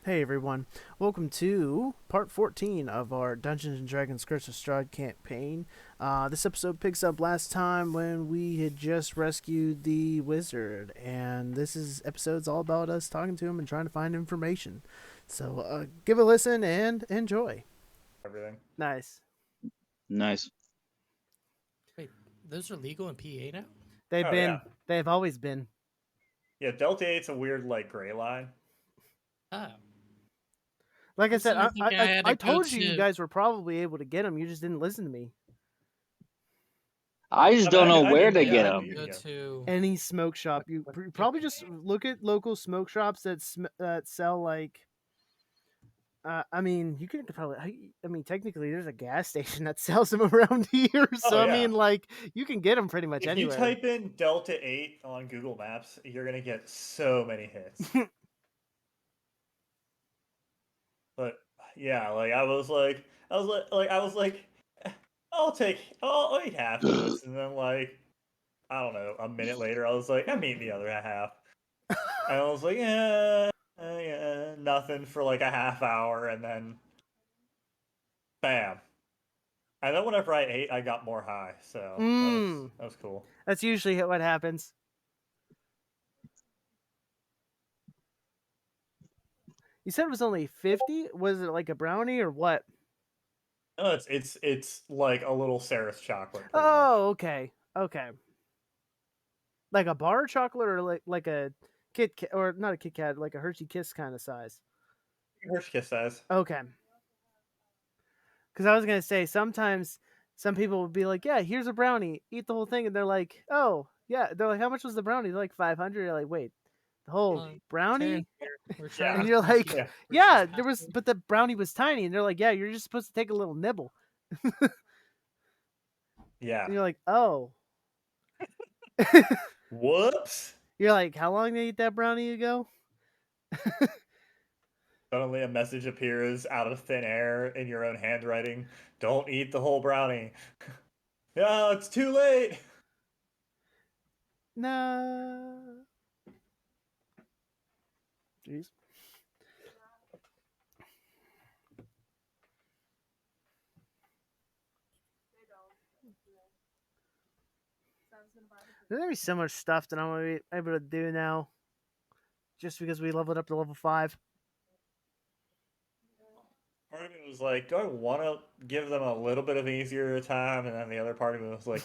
Hey everyone, welcome to part 14 of our Dungeons and Dragons Curse of Strahd campaign. This episode picks up last time when we had just rescued the wizard, and this is episode's all about us talking to him and trying to find information. So give a listen and enjoy. Everything. Nice. Nice. Wait, those are legal in PA now? They've Oh, been. yeah. They've always been. Yeah, Delta 8's a weird, gray line. Oh. Like I It said, seems like I had to I go told you to- guys were probably able to get them. You just didn't listen to me. I just don't know where to yeah, get I them. knew Go you. to Any smoke shop. You probably just look at local smoke shops that sell like. I mean, you could probably. I mean, technically, there's a gas station that sells them around here. So Oh, I yeah. mean, like, you can get them pretty much If anywhere. you type in Delta 8 on Google Maps, you're gonna get so many hits. But yeah, I was like, I'll eat half of this, and then I don't know, a minute later, I was like, I'm eating the other half, and I was like, yeah, nothing for like a half hour, and then, bam. And then whenever I ate, I got more high, so that was cool. That's usually what happens. You said it was only 50. Was it like a brownie or what? No, it's like a little Ceres chocolate. Pretty much. Oh, okay. Like a bar chocolate or like a or not a Kit Kat, like a Hershey Kiss kind of size. Hershey Kiss size. Okay. Because I was gonna say sometimes some people would be like, "Yeah, here's a brownie, eat the whole thing," and they're like, "Oh, yeah." They're like, "How much was the brownie?" They're like 500. You're like, "Wait, the whole brownie?" We're trying And to you're like, Yeah. "Yeah, there was, but the brownie was tiny." And they're like, "Yeah, you're just supposed to take a little nibble." Yeah. And you're like, "Oh." Whoops. You're like, "How long did you eat that brownie ago?" Suddenly a message appears out of thin air in your own handwriting. Don't eat the whole brownie. No, it's too late. No. Jeez. There's gonna be so much stuff that I'm gonna be able to do now, just because we leveled up to level 5. Part of me was like, do I want to give them a little bit of an easier time? And then the other part of me was like,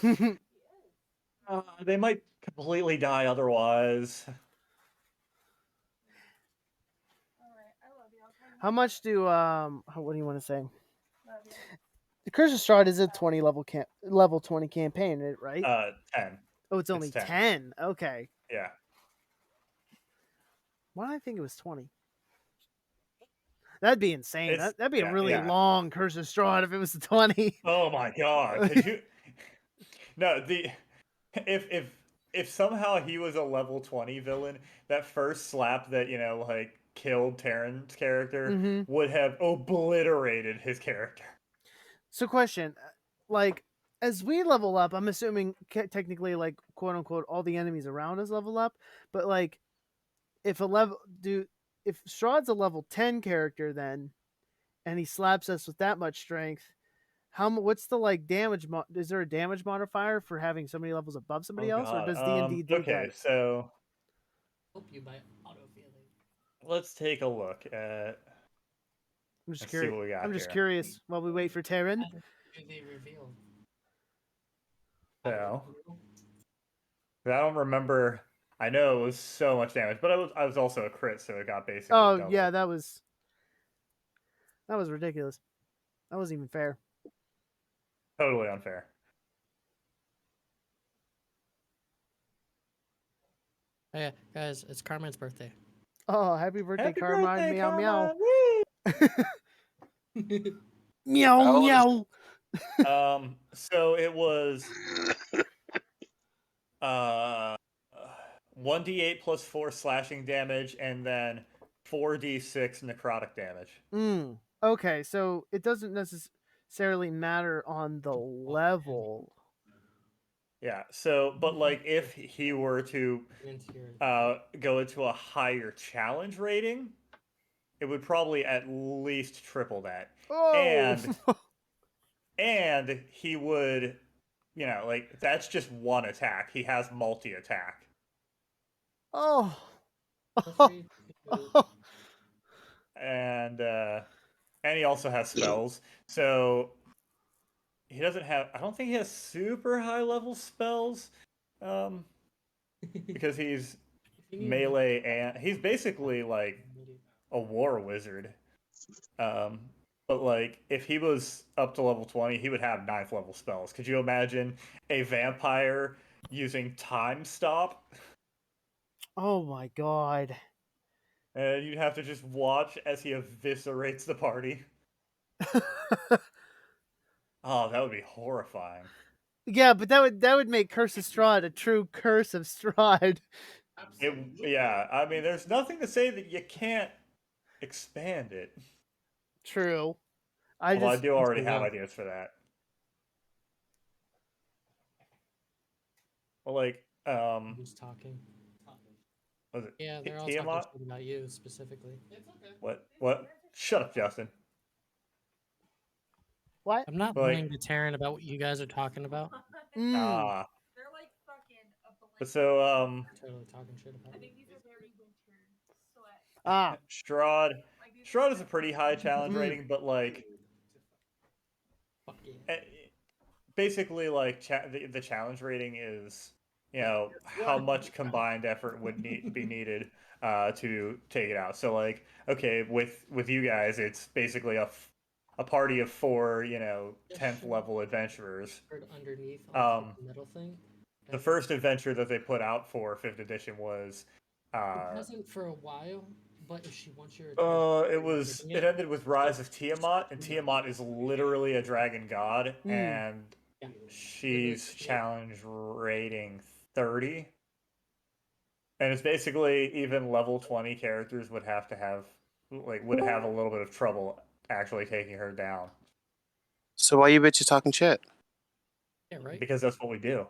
they might completely die otherwise. How much do what do you want to say? The Curse of Strahd is a 20 level 20 campaign, right? 10. Oh, it's only 10. 10. Okay. Yeah. Why did I think it was 20? That'd be insane. That'd be a really yeah. long Curse of Strahd if it was 20. Oh my god! Could you? No, if somehow he was a level 20 villain, that first slap that killed Terran's character would have obliterated his character. So, question, like, as we level up, I'm assuming technically, like, quote unquote, all the enemies around us level up. But like, if Strahd's a level 10 character, then, and he slaps us with that much strength, what's the like damage? Is there a damage modifier for having so many levels above somebody else, or does D&D do okay, that? so Hope you by auto feeling. let's take a look at. I'm just Let's curious. see what we got I'm just here. curious while we wait for Terran. How do they reveal? So I don't remember. I know it was so much damage, but I was also a crit, so it got basically. Oh doubled. yeah, that was ridiculous. That wasn't even fair. Totally unfair. Oh, yeah, guys, it's Carmen's birthday. Oh, happy birthday, Happy Carmine! birthday, Meow Carmine! meow. Meow meow. So it was 1d8 plus 4 slashing damage, and then 4d6 necrotic damage. Okay, so it doesn't necessarily matter on the level. Yeah. So, but if he were to go into a higher challenge rating, it would probably at least triple that. Oh. And he would, like that's just one attack. He has multi-attack. Oh. Feel free to- And he also has spells. So he doesn't have, I don't think he has super high level spells. Because he's if you need melee and he's basically like a war wizard. But like if he was up to level 20, he would have 9th level spells. Could you imagine a vampire using time stop? Oh my god. And you'd have to just watch as he eviscerates the party. Oh, that would be horrifying. Yeah, but that would make Curse of Strahd a true Curse of Strahd. Yeah, I mean, there's nothing to say that you can't expand it. True. Although I just do already so have well. ideas for that. Well, like, Who's talking? was it Yeah, they're all Tiamat? talking shit about you specifically. What? Shut up, Justin. What? I'm not Like- lying to Taryn about what you guys are talking about. Mm. Ah, They're like fucking but so I'm totally talking shit about I you. think these are very winter sweat. Ah. Strahd. Like, these Strahd are is a pretty high challenge Mm. rating, but like, Fuck yeah. basically, like the challenge rating is, how much combined effort would be needed to take it out. So like, okay, with you guys, it's basically a party of 4, 10th level adventurers. Underneath on the metal thing. The first adventure that they put out for 5th edition was It hasn't for a while, but if she wants your attention, it ended with Rise of Tiamat, and Tiamat is literally a dragon god, and Yeah. she's challenge rating 30. And it's basically even level 20 characters would have a little bit of trouble actually taking her down. So why you bitches talking shit? Yeah, right. Because that's what we do.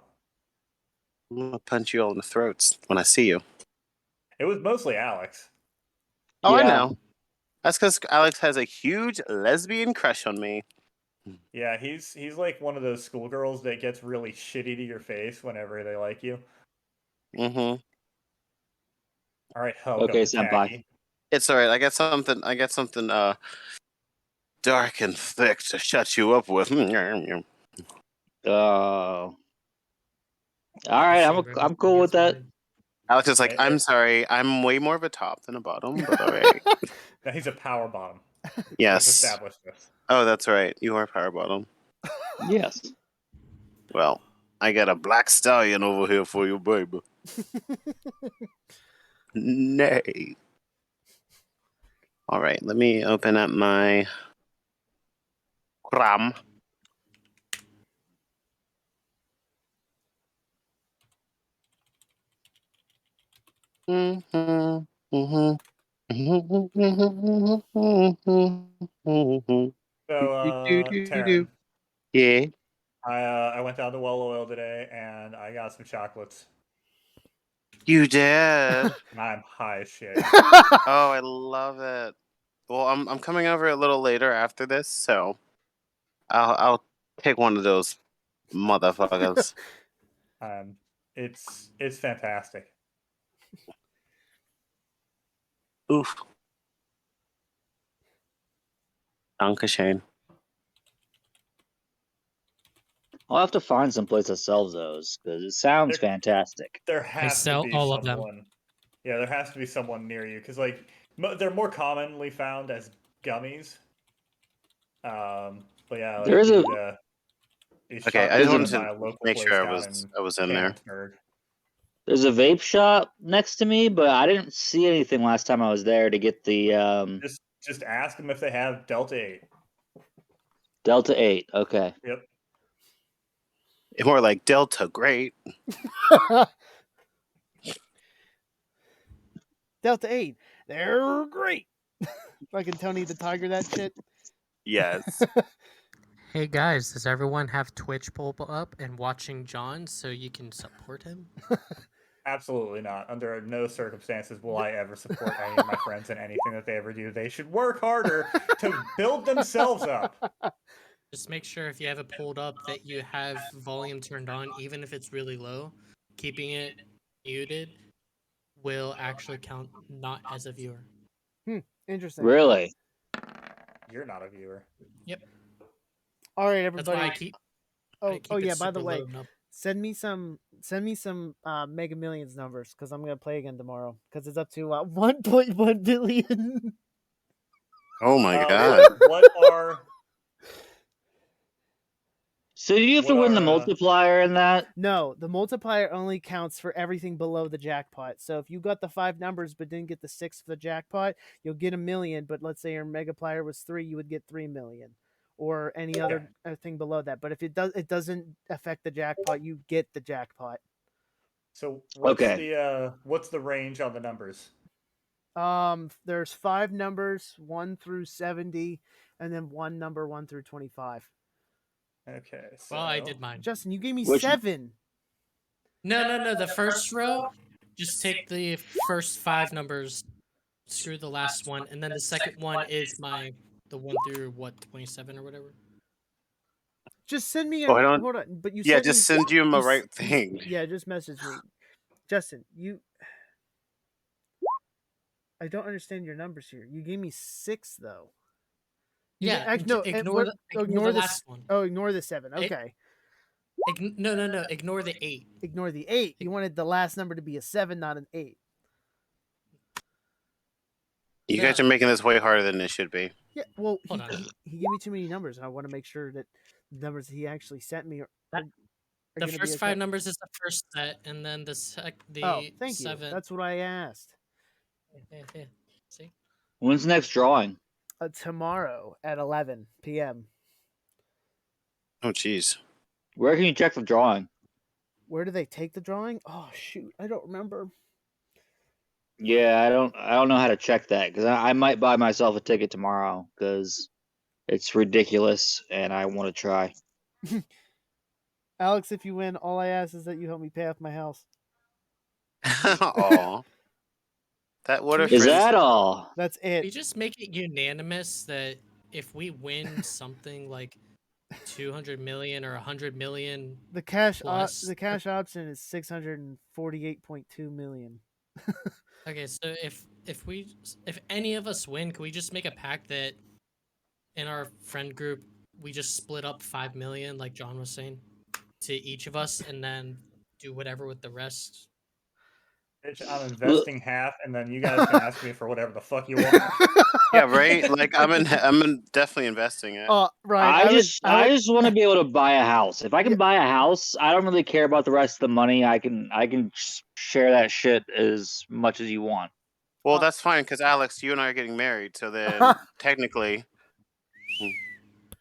I'm gonna punch you all in the throats when I see you. It was mostly Alex. Oh, I Yeah. know. That's because Alex has a huge lesbian crush on me. Yeah, he's like one of those schoolgirls that gets really shitty to your face whenever they like you. Mm-hmm. All right, Helga. Okay, senpai. It's all right. I got something. Dark and thick to shut you up with. All right, I'm cool with that. Alex is like, Hey, I'm hey. sorry. I'm way more of a top than a bottom, but all right. Now he's a power bottom. We've Yes. established this. Oh, that's right. You are power bottom. Yes. Well, I got a black stallion over here for you, baby. Nay. All right, let me open up my Cram. So, Taryn, Yeah. I went down to Well Oil today and I got some chocolates. You did. And I'm high as shit. Oh, I love it. Well, I'm coming over a little later after this, so I'll take one of those motherfuckers. It's fantastic. Oof. Dankeschön. I'll have to find some place that sells those because it sounds fantastic. There has sell to be all of them. someone. Yeah, there has to be someone near you because like they're more commonly found as gummies. But yeah, like, There is a- these Okay, I chocolates just wanted are to by a local make place sure down I was in there. Canonsburg. There's a vape shop next to me, but I didn't see anything last time I was there to get the Just ask them if they have Delta 8. Delta 8. Okay. Yep. More like Delta, great. Delta 8. They're great. Fucking Tony the Tiger, that shit. Yes. Hey guys, does everyone have Twitch pulled up and watching John so you can support him? Absolutely not. Under no circumstances will I ever support any of my friends in anything that they ever do. They should work harder to build themselves up. Just make sure if you have it pulled up that you have volume turned on, even if it's really low. Keeping it muted will actually count not as a viewer. Interesting. Really? You're not a viewer. Yep. All right, That's why everybody. I keep. Oh it yeah. By the super way, low, no- send me some Mega Millions numbers because I'm gonna play again tomorrow because it's up to 1.1 billion. Oh my god. What are? So you have to What win the are, multiplier in that? No, the multiplier only counts for everything below the jackpot. So if you got the 5 numbers but didn't get the 6 for the jackpot, you'll get 1 million. But let's say your Megaplier was 3, you would get 3 million, or any other thing below that. But if it doesn't affect the jackpot, you get the jackpot. So what's Okay. what's the range on the numbers? There's 5 numbers, 1 through 70, and then 1 number 1 through 25. Okay. So Well, I did mine. Justin, you gave me Which- 7. No. The first row, just take the first 5 numbers, screw the last one, and then the second one is the 1 through 27 or whatever. Just send me Oh, I don't- hold on, but you Yeah, sent just me, send you him the you right s- you s- thing. Yeah, just message me. Justin, I don't understand your numbers here. You gave me 6 though. Yeah, No, ignore the this. last one. Oh, ignore the 7. Okay. No. Ignore the 8. Ignore the 8. You wanted the last number to be a 7, not an 8. You guys are making this way harder than it should be. Yeah, well, Hold on. he gave me too many numbers, and I want to make sure that the numbers he actually sent me are The gonna be first okay. 5 numbers is the first set, and then the Thank 7. you. That's what I asked. Yeah. See? When's the next drawing? Tomorrow at 11 p.m. Oh jeez. Where can you check the drawing? Where do they take the drawing? Oh shoot, I don't remember. Yeah, I don't know how to check that because I might buy myself a ticket tomorrow because it's ridiculous and I want to try. Alex, if you win, all I ask is that you help me pay off my house. Aw. That what a Is friends. that all? That's We it. just make it unanimous that if we win something like 200 million or 100 million, The cash plus- the cash option is 648.2 million. okay, so if any of us win, can we just make a pact that in our friend group we just split up 5 million, like John was saying, to each of us, and then do whatever with the rest? Bitch, I'm investing half, and then you guys can ask me for whatever the fuck you want. Yeah, right. Like I'm definitely investing it. Right. I just want to be able to buy a house. If I can Yeah. buy a house, I don't really care about the rest of the money. I can share that shit as much as you want. Well, that's fine because Alex, you and I are getting married, so then technically. You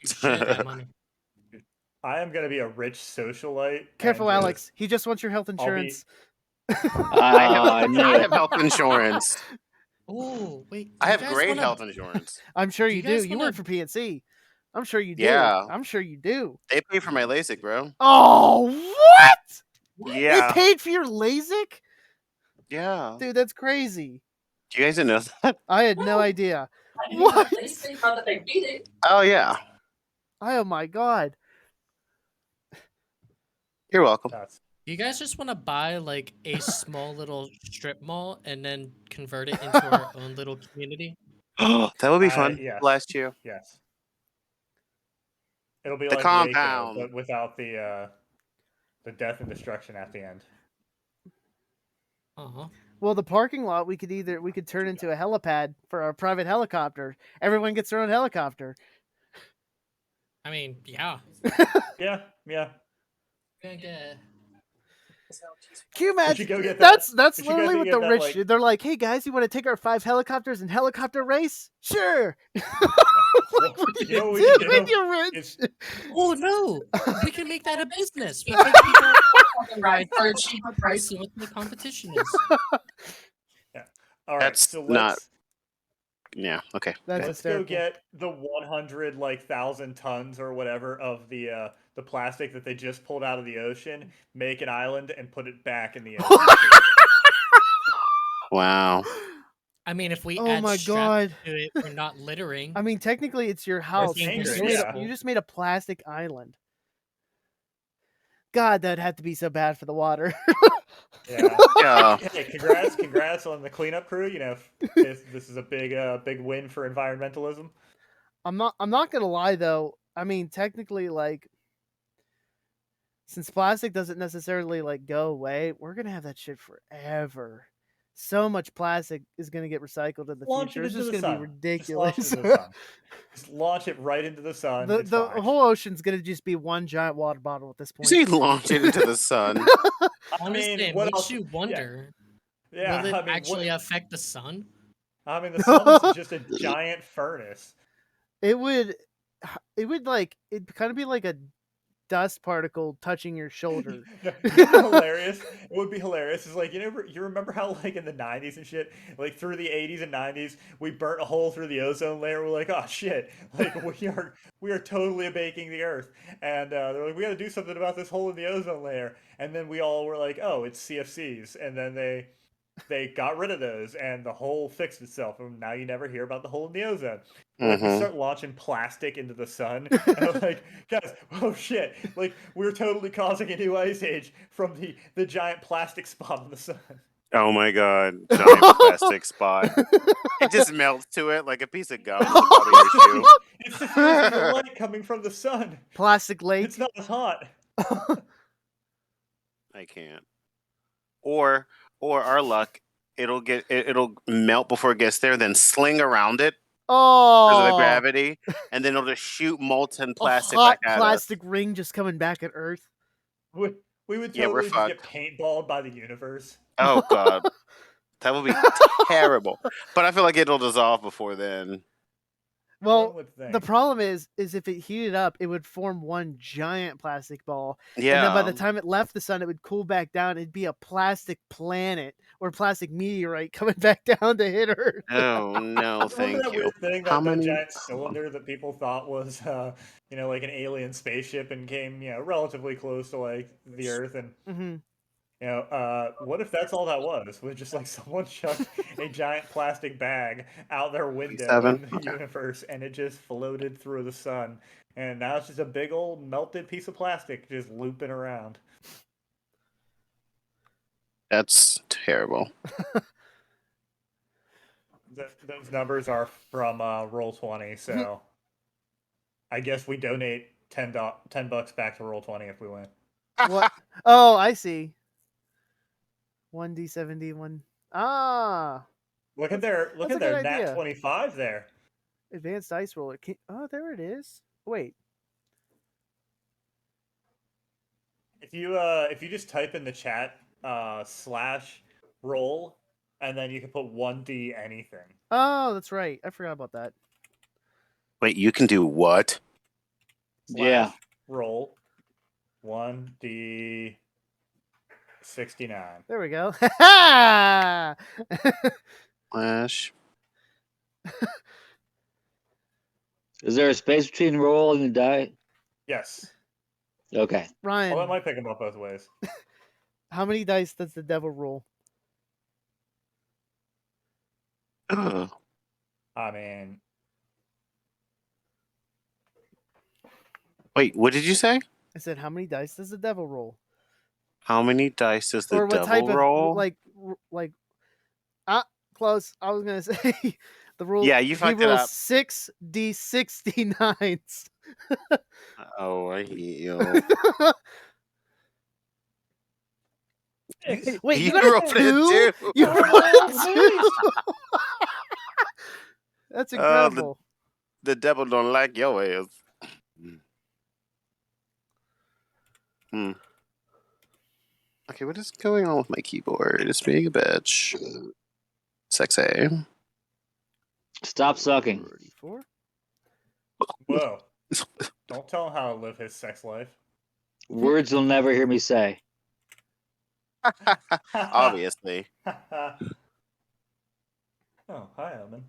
share that money. I am gonna be a rich socialite. Careful, and Alex. He just wants your health be- insurance. I have health insurance. Oh wait, I do you have guys great wanna- health insurance. I'm sure Do you you do. guys You wanna- work for PNC. I'm sure you do. Yeah. I'm sure you do. They pay for my LASIK, bro. Oh, what? Yeah. They paid for your LASIK? Yeah. Dude, that's crazy. Do you guys didn't know that? I had no idea. I didn't What? know they say how that they beat it. Oh yeah. Oh my god. You're welcome. That's Do you guys just want to buy like a small little strip mall and then convert it into our own little community? That would be fun. yes. Last year. yes. It'll be The like compound. Waco, but without the death and destruction at the end. Uh-huh. Well, the parking lot we could turn into a helipad for our private helicopter. Everyone gets their own helicopter. I mean, yeah. Yeah. Gonna get- Can you We imagine? should go get that. That's We should go literally get what the that, rich like- do. They're like, hey guys, you want to take our 5 helicopters and helicopter race? Sure. Well, What do you know you what we do should when do? you're rich? It's- Oh no! We can make that a business. We take people Fucking ride for a cheaper price. see what the competition is. All right, That's so not- let's Yeah. Okay. That's let's go hysterical. get the 100,000 tons or whatever of the plastic that they just pulled out of the ocean, make an island, and put it back in the ocean. Wow. I mean, if we Oh add my straps God. to it, we're not littering. I mean, technically, it's your house. You dangerous, just, made yeah. you just made a plastic island. God, that'd have to be so bad for the water. Yeah. Yeah. Hey, congrats on the cleanup crew. You know, this is a big win for environmentalism. I'm not gonna lie though. I mean, technically, like, since plastic doesn't necessarily like go away, we're gonna have that shit forever. So much plastic is gonna get recycled in the Launch future. it It's into just the gonna be sun. Just launch it ridiculous. into the sun. Just launch it right into the sun. the It's the fine. whole ocean's gonna just be one giant water bottle at this You point. say launch it into the sun. I'm just saying, what makes else? you wonder, Yeah. will it I mean, actually affect the sun? I mean, the sun's just a giant furnace. it would like it'd kind of be like a dust particle touching your shoulder. Hilarious. It would be hilarious. It's like you remember how like in the 90s and shit, like through the 80s and 90s, we burnt a hole through the ozone layer. We're like, oh shit, like we are totally baking the earth, and they're like, we got to do something about this hole in the ozone layer. And then we all were like, oh, it's CFCs, and then they got rid of those, and the hole fixed itself, and now you never hear about the hole in the ozone. Like we start launching plastic into the sun, and I'm like, guys, oh shit! Like we're totally causing a new ice age from the giant plastic spot in the sun. Oh my god, giant plastic spot. It just melts to it like a piece of gum at the bottom of your shoe. It's diffusing the light coming from the sun. Plastic lake. It's not as hot. I can't. Or our luck, it'll melt before it gets there, then sling around it because of the Oh, gravity, and then it'll just shoot molten a plastic hot back at us. plastic ring just coming back at Earth. We would Yeah, we're totally just get fucked. paintballed by the universe. Oh god, that would be terrible. But I feel like it'll dissolve before then. Well, One would think. the problem is if it heated up, it would form one giant plastic ball. And then by the Yeah. time it left the sun, it would cool back down. It'd be a plastic planet or plastic meteorite coming back down to hit Earth. Oh no, Remember thank that you. weird thing, How that many? giant cylinder that people thought was, like an alien spaceship and came, relatively close to like the Earth, and Hmm. what if that's all that was? Was just like someone chucked a giant plastic bag out their window 7? in the universe, and it just floated through the sun, and now it's just a big old melted piece of plastic just looping around. That's terrible. Those numbers are from Roll20, so I guess we donate $10 back to Roll20 if we win. What? Oh, I see. 1d7d one. Ah, Look at their that's a Nat good idea. 25 there. Advanced dice roller. Oh, there it is. Wait. If you just type in the chat /roll, and then you can put 1D anything. Oh, that's right. I forgot about that. Wait, you can do what? Yeah. /roll 1D 69. There we go. Flash. Is there a space between roll and the die? Yes. Okay. Ryan, Well, that might pick them up both ways. how many dice does the devil roll? Ugh. I mean, Wait, what did you say? I said, how many dice does the devil roll? How many dice does the Or what devil type roll? of close. I was gonna say the rule. Yeah, you fucked he it rolls up. 6d69s. Oh, I hate you. Wait, you You got a rolled it 2? too. You rolled a 2? That's incredible. The devil don't like your ass. Okay, what is going on with my keyboard? It's being a bitch. Sexy. Stop sucking. 34? whoa. Don't tell him how to live his sex life. Words you'll never hear me say. Obviously. Oh, hi, Omen.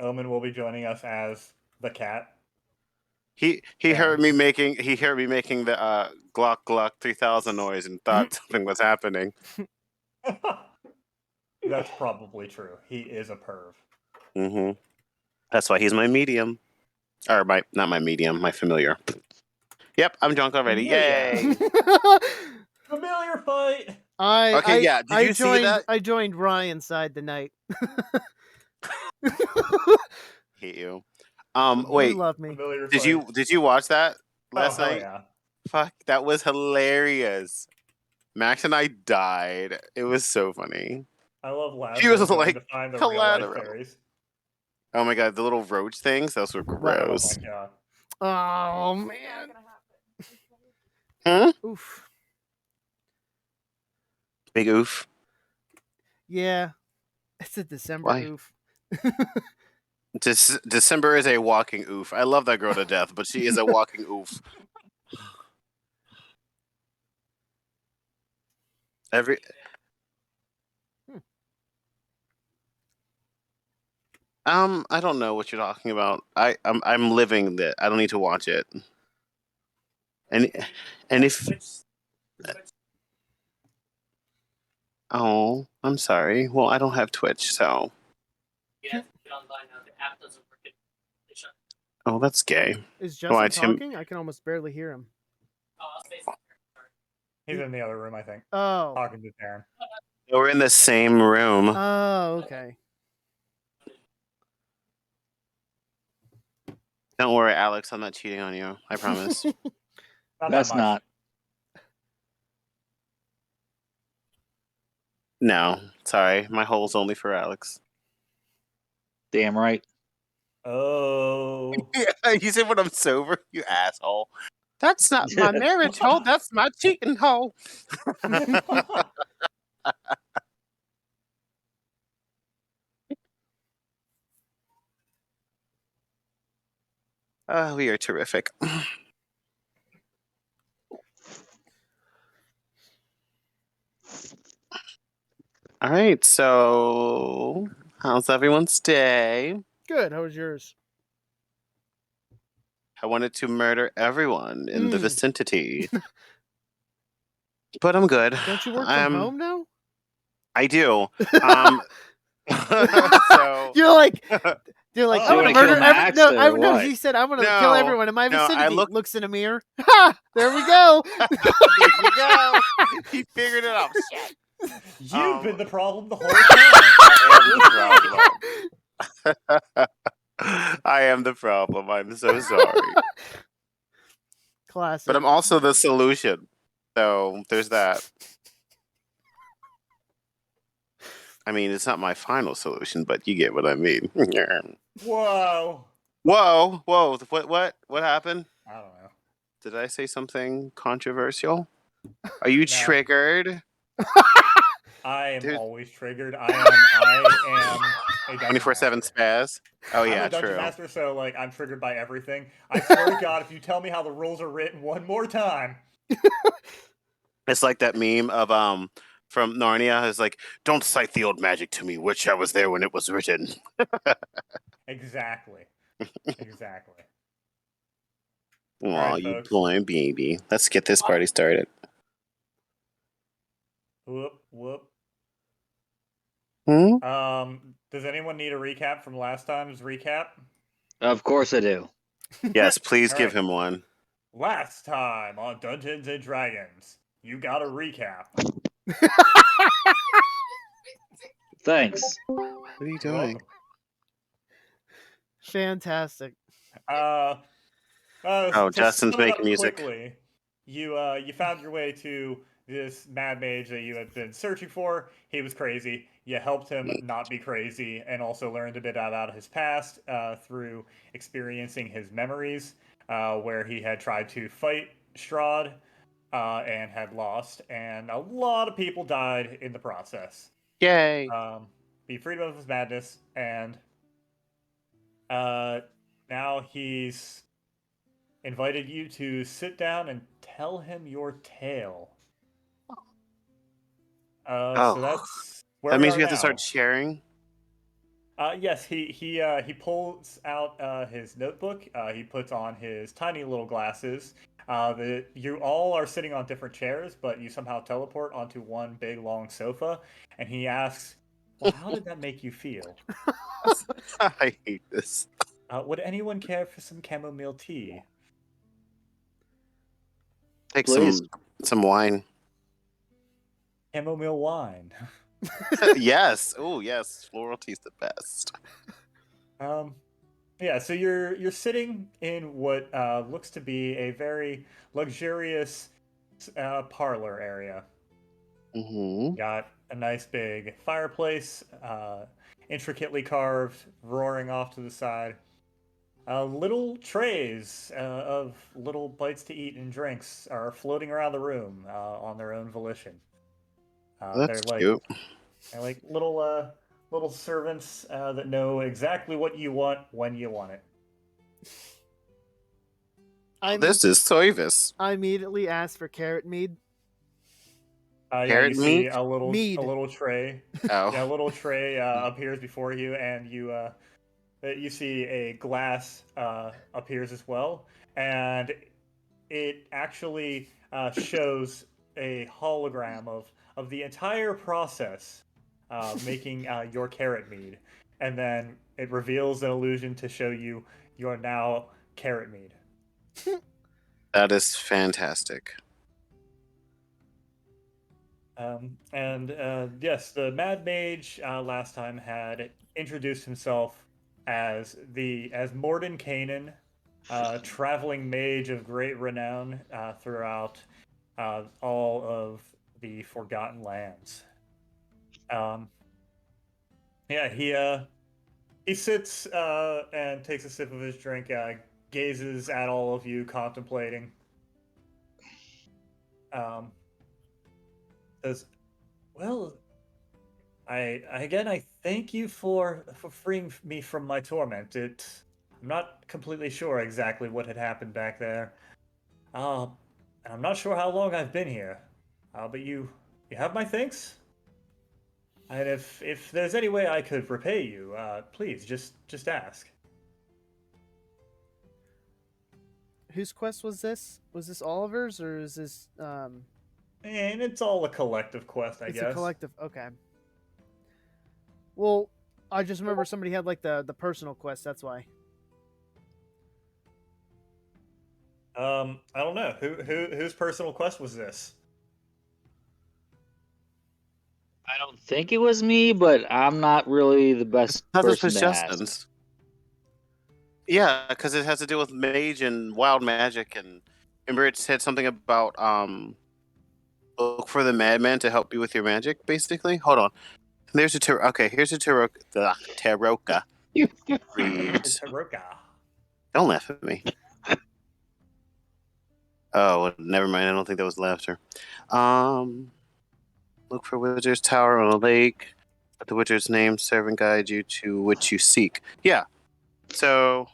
Omen will be joining us as the cat. He heard me making the Glock 3000 noise and thought something was happening. That's probably true. He is a perv. Mm-hmm. That's why he's my medium. Or not my medium, my familiar. Yep, I'm drunk already. Familiar. Yay! Familiar fight. Okay, yeah. Did you see that? I joined Ryan's side tonight. Hate you. You Wait. love me. Familiar Did fight. you watch that Oh, last hell night? yeah. Fuck, that was hilarious. Max and I died. It was so funny. I love She was Lazarus going like to find the real life collateral. fairies. Oh my god, the little roach things, those were Oh gross. my god. Oh man. Hmm? Oof. Big oof. Yeah. It's a December Why? oof. December is a walking oof. I love that girl to death, but she is a walking oof. Every I don't know what you're talking about. I'm living that. I don't need to watch it. And if oh, I'm sorry. Well, I don't have Twitch, so oh, that's gay. Is Why, Justin Tim? talking? I can almost barely hear him. He's in the other room, I think. Oh. Talking to Darren. We're in the same room. Oh, okay. Don't worry, Alex. I'm not cheating on you. I promise. Not That's that much. not. No, sorry. My hole's only for Alex. Damn right. Oh. Yeah, you said when I'm sober, you asshole. That's not my marriage hole. That's my cheating hole. We are terrific. All right, so how's everyone's day? Good. How was yours? I wanted to murder everyone in the Mm. vicinity. But I'm good. Don't you work from home now? I do. So You're like Oh, I'm gonna wanna murder kill every Max no, or no, what? he said I'm gonna No, kill everyone in my no, I vicinity. look- Looks in a mirror. Ha! There we go. There you go. He figured it out. Shit. You've been the problem the whole time. I am the problem. I am the problem. I'm so sorry. Classic. But I'm also the solution. So there's that. I mean, it's not my final solution, but you get what I mean. Whoa. Whoa. What happened? I don't know. Did I say something controversial? Are you triggered? I am Dude. always triggered. I am a dungeon 24/7 master. spaz? Oh, I'm yeah, a dungeon true. master, so like I'm triggered by everything. I swear to God, if you tell me how the rules are written one more time. It's like that meme of from Narnia. It's like, don't cite the old magic to me, which I was there when it was written. Exactly. Exactly. Aw, right, you folks. boy baby. Let's get this party started. Whoop. Hmm? Does anyone need a recap from last time's recap? Of course I do. Yes, please All give right. him one. Last time on Dungeons and Dragons, you got a recap. Thanks. What are you You're doing? welcome. Fantastic. Oh, To Justin's sum it up making music. quickly, you found your way to this Mad Mage that you had been searching for. He was crazy. You helped him not be crazy, and also learned a bit about his past through experiencing his memories, where he had tried to fight Strahd and had lost, and a lot of people died in the process. Yay. Be freed of his madness, and now he's invited you to sit down and tell him your tale. So that's where That we means are we have to now. start sharing. Yes, he pulls out his notebook. He puts on his tiny little glasses. You all are sitting on different chairs, but you somehow teleport onto one big long sofa. And he asks, Well, how did that make you feel? I hate this. Would anyone care for some chamomile tea? Take Please. some wine. Chamomile wine. Yes. Oh, yes. Floral tea's the best. Yeah, so you're sitting in what looks to be a very luxurious parlor area. Mm-hmm. Got a nice big fireplace, intricately carved, roaring off to the side. Little trays of little bites to eat and drinks are floating around the room on their own volition. That's cute. They're like little servants that know exactly what you want when you want it. This is service. I immediately asked for carrot mead. Yeah, Carrot you see meat? a Mead. little tray. Oh. Yeah, a little tray appears before you, and you see a glass appears as well, and it actually shows a hologram of the entire process making your carrot mead, and then it reveals an illusion to show you your now carrot mead. That is fantastic. Yes, the Mad Mage last time had introduced himself as Morden Kanan, traveling mage of great renown throughout all of the Forgotten Lands. Yeah, he sits and takes a sip of his drink, gazes at all of you, contemplating. Says, "Well, I thank you for freeing me from my torment. I'm not completely sure exactly what had happened back there. And I'm not sure how long I've been here. But you have my thanks. And if there's any way I could repay you, please just ask." Whose quest was this? Was this Oliver's or is this And it's all a collective quest, I it's guess. a collective? Okay. Well, I just remember somebody had like the personal quest. That's why. I don't know whose personal quest was this. I don't think it was me, but I'm not really the best That's person to ask. Justin's. Yeah, because it has to do with mage and wild magic, and remember it said something about look for the madman to help you with your magic. Basically, hold on. There's a okay. Here's a Taroka. Reads. Taroka. Don't laugh at me. Oh, well, never mind. I don't think that was laughter. Look for Wizard's Tower on a lake. Let the wizard's name servant guide you to which you seek. Yeah. So,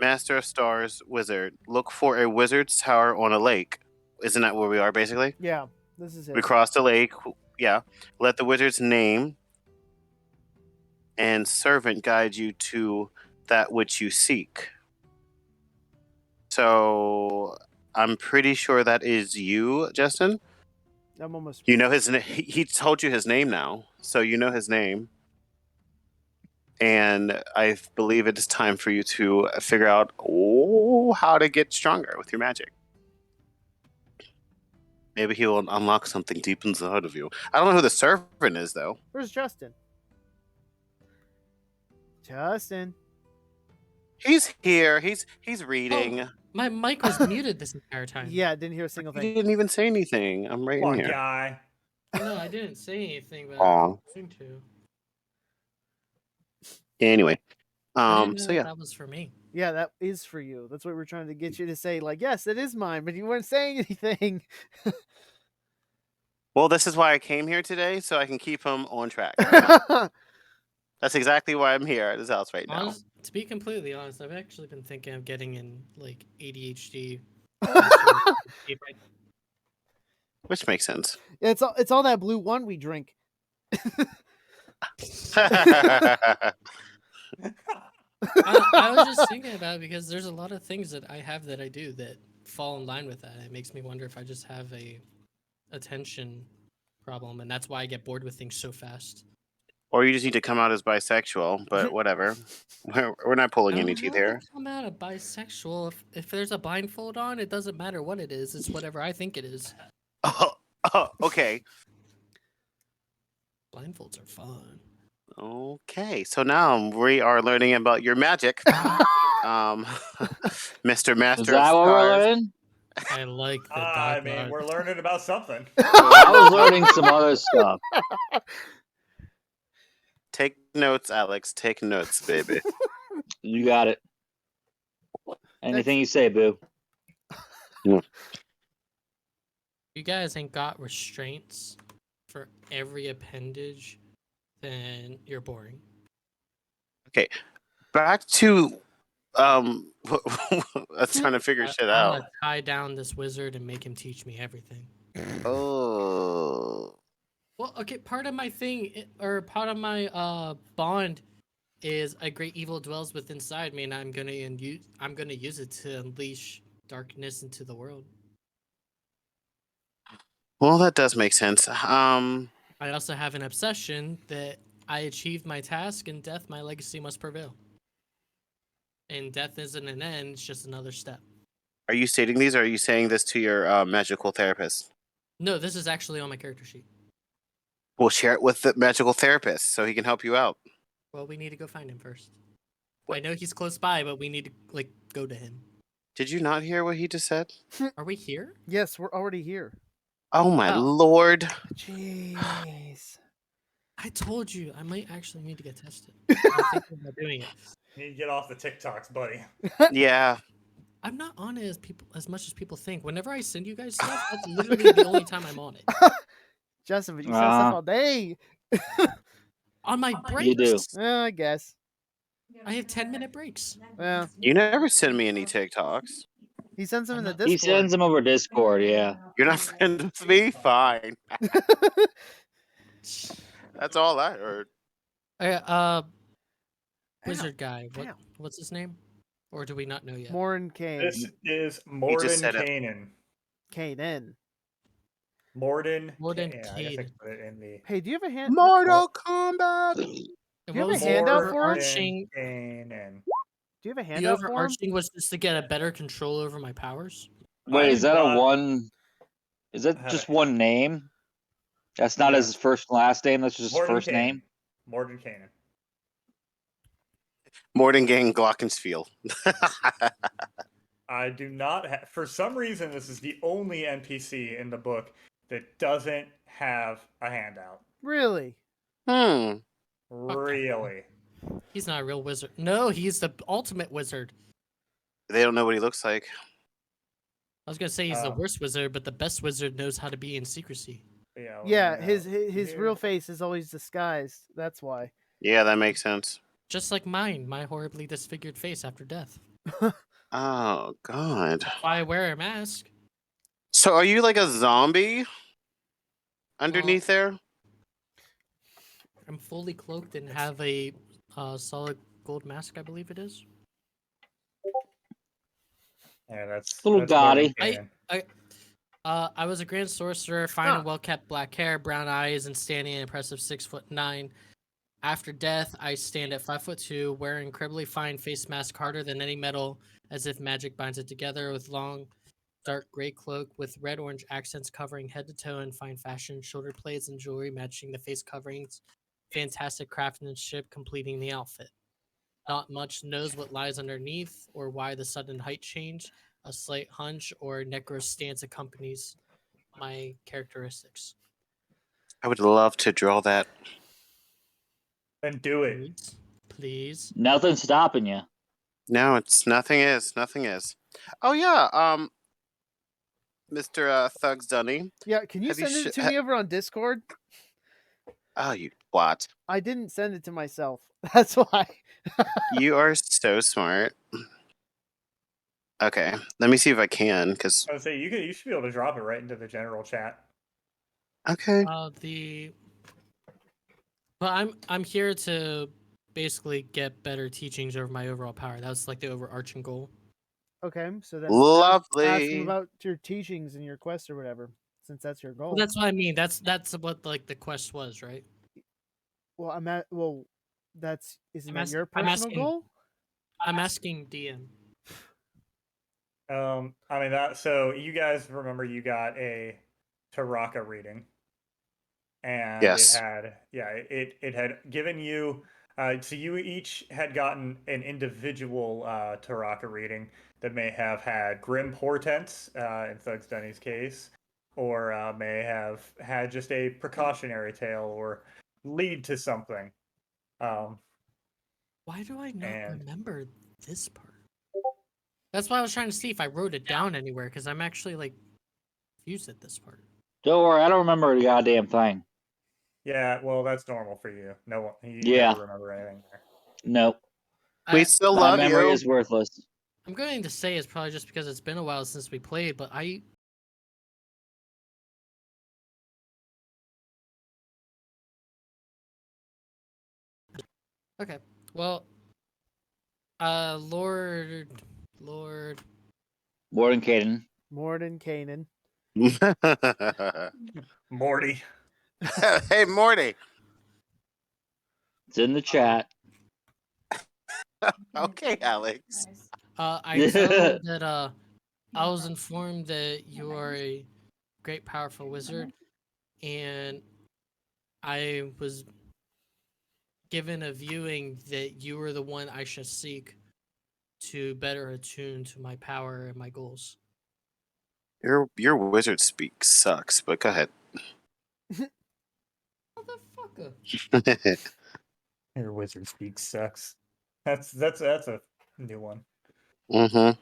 Master of Stars, wizard. Look for a wizard's tower on a lake. Isn't that where we are, basically? Yeah, this is it. We crossed a lake. Yeah. Let the wizard's name and servant guide you to that which you seek. So, I'm pretty sure that is you, Justin. I'm almost. You know his name. He told you his name now, so you know his name. And I believe it is time for you to figure out how to get stronger with your magic. Maybe he will unlock something deep inside of you. I don't know who the servant is, though. Where's Justin? Justin. He's here. He's reading. Oh, my mic was muted this entire time. Yeah, didn't hear a single He thing. didn't even say anything. I'm right Come in on, here. guy. No, I didn't say anything, but Aw. I'm going to. Anyway, I didn't know so yeah. that was for me. Yeah, that is for you. That's what we're trying to get you to say. Like, yes, it is mine, but you weren't saying anything. Well, this is why I came here today, so I can keep him on track. That's exactly why I'm here at his house right now. To be completely honest, I've actually been thinking of getting in like ADHD. Which makes sense. It's all that blue one we drink. I was just thinking about it because there's a lot of things that I have that I do that fall in line with that. It makes me wonder if I just have a attention problem, and that's why I get bored with things so fast. Or you just need to come out as bisexual, but whatever. We're not I pulling don't any have teeth to here. come out a bisexual. If there's a blindfold on, it doesn't matter what it is. It's whatever I think it is. Okay. Blindfolds are fun. Okay. So now we are learning about your magic. Mr. Is Master that of what we're Stars. learning? I like the I dark mean, art. we're learning about something. I was learning some other stuff. Take notes, Alex. Take notes, baby. You got it. Anything you say, boo. You guys ain't got restraints for every appendage, then you're boring. Back to us trying to figure shit I'm out. gonna tie down this wizard and make him teach me everything. Oh. Well, okay, part of my thing, or part of my bond, is a great evil dwells within inside me, and I'm gonna use it to unleash darkness into the world. Well, that does make sense. I also have an obsession that I achieved my task, and death, my legacy must prevail. And death isn't an end; it's just another step. Are you stating these, or are you saying this to your magical therapist? No, this is actually on my character sheet. We'll share it with the magical therapist so he can help you out. Well, we need to go find him first. What? I know he's close by, but we need to go to him. Did you not hear what he just said? Are we here? Yes, we're already here. Oh my Oh. lord. Jeez. I told you I might actually need to get tested. I'm thinking about doing it. You need to get off the TikToks, buddy. Yeah. I'm not on it as much as people think. Whenever I send you guys stuff, that's literally the only time I'm on it. Justin, but you said stuff all day. On my breaks, You do. I guess. I have 10-minute breaks. Yeah. You never send me any TikToks. He sends them in the I'm Discord. He sends them over Discord, yeah. You're not friends with me? Fine. That's all I heard. Okay, wizard guy. Damn. What's his name? Or do we not know yet? Morin Kane. This is Morden said it. Kanan. Kanan. Morden Morden Kanan. I guess I Kanan. can put it in the Hey, do you have a hand? Mortal Kombat. Do you have What a was the handout for him? overarching? Kanan. Do you have a The handout for him? overarching was just to get a better control over my powers. Wait, is that got- a one? Is that have just it. one name? That's not Yeah. his first and last name. That's just his Morden first Kanan. name. Morden Kanan. Morden Gang Glockenspiel. I do not have. For some reason, this is the only NPC in the book that doesn't have a handout. Really? Really? He's not a real wizard. No, he's the ultimate wizard. They don't know what he looks like. I was gonna say he's the Oh. worst wizard, but the best wizard knows how to be in secrecy. Yeah. Yeah, well, his here. real face is always disguised. That's why. Yeah, that makes sense. Just like mine, my horribly disfigured face after death. Oh god. That's why I wear a mask. So are you like a zombie underneath there? I'm fully cloaked and have a solid gold mask, I believe it is. Yeah, that's Little that's Morden Dottie. Kanan. I was a grand sorcerer, fine Huh. and well kept black hair, brown eyes, and standing an impressive 6'9". After death, I stand at 5'2", wearing incredibly fine face mask harder than any metal, as if magic binds it together, with long, dark gray cloak with red-orange accents covering head to toe in fine fashion, shoulder blades and jewelry matching the face coverings, fantastic craftsmanship completing the outfit. Not much knows what lies underneath or why the sudden height change. A slight hunch or necro stance accompanies my characteristics. I would love to draw that. Then do it. Please, please. Nothing's stopping you. No, it's nothing is. Oh yeah, Mr. Thugs Dunny. Yeah, can you Have you send it sh- to me over on Discord? Oh, you twat. I didn't send it to myself. That's why. You are so smart. Okay, let me see if I can, because I would say you should be able to drop it right into the general chat. okay. But I'm here to basically get better teachings over my overall power. That's like the overarching goal. Okay, so then Lovely. ask him about your teachings and your quest or whatever, since that's your goal. Well, that's what I mean. That's what like the quest was, right? Well, I'm at. Well, isn't I'm that ask- your I'm personal asking- goal? I'm asking DM. I mean that. So you guys remember you got a Taraka reading, and Yes. it had given you. So you each had gotten an individual Taraka reading that may have had grim portents in Thugs Dunny's case, or may have had just a precautionary tale or lead to something. Why do I not And- remember this part? That's why I was trying to see if I wrote it down anywhere, because I'm actually like confused at this part. Don't worry, I don't remember a goddamn thing. Yeah, well, that's normal for you. No one, you Yeah. never remember anything there. Nope. We I, still My love memory you. is worthless. I'm going to say it's probably just because it's been a while since we played, but I. Okay, well, Lord, More than Caden. Morden Kanan. Morty. Hey, Morty. It's in the chat. Okay, Alex. I tell him that I was informed that you are a great, powerful wizard, and I was given a viewing that you were the one I should seek to better attune to my power and my goals. Your wizard speak sucks, but go ahead. Motherfucker. Your wizard speak sucks. That's a new one. Mm-hmm.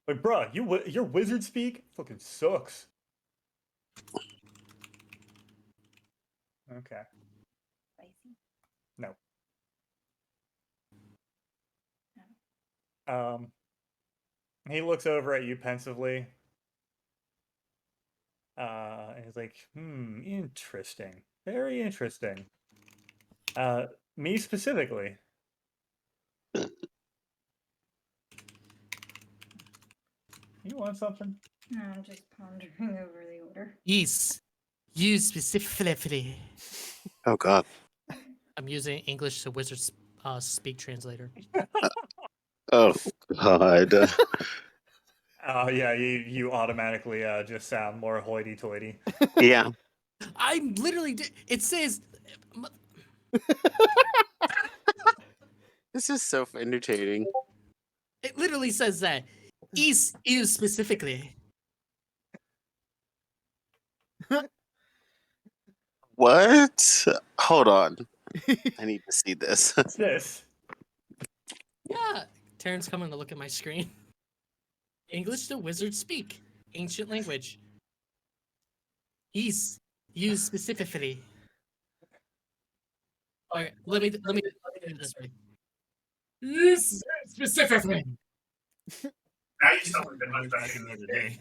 Like, bruh, your wizard speak fucking sucks. Okay. No. He looks over at you pensively. And he's like, interesting. Very interesting. Me specifically. You want something? No, I'm just pondering over the order. Yes, you specifically. Oh God. I'm using English to wizard speak translator. Oh God. Oh yeah, you automatically just sound more hoity-toity. Yeah. I literally did. It says. This is so entertaining. It literally says that. Is you specifically. What? Hold on. I need to see this. What's this? Yeah. Taryn's coming to look at my screen. English to wizard speak. Ancient language. Is you specifically. Okay, let me do it this way. Yes, specifically. Now you sound like the hunchback in the other day.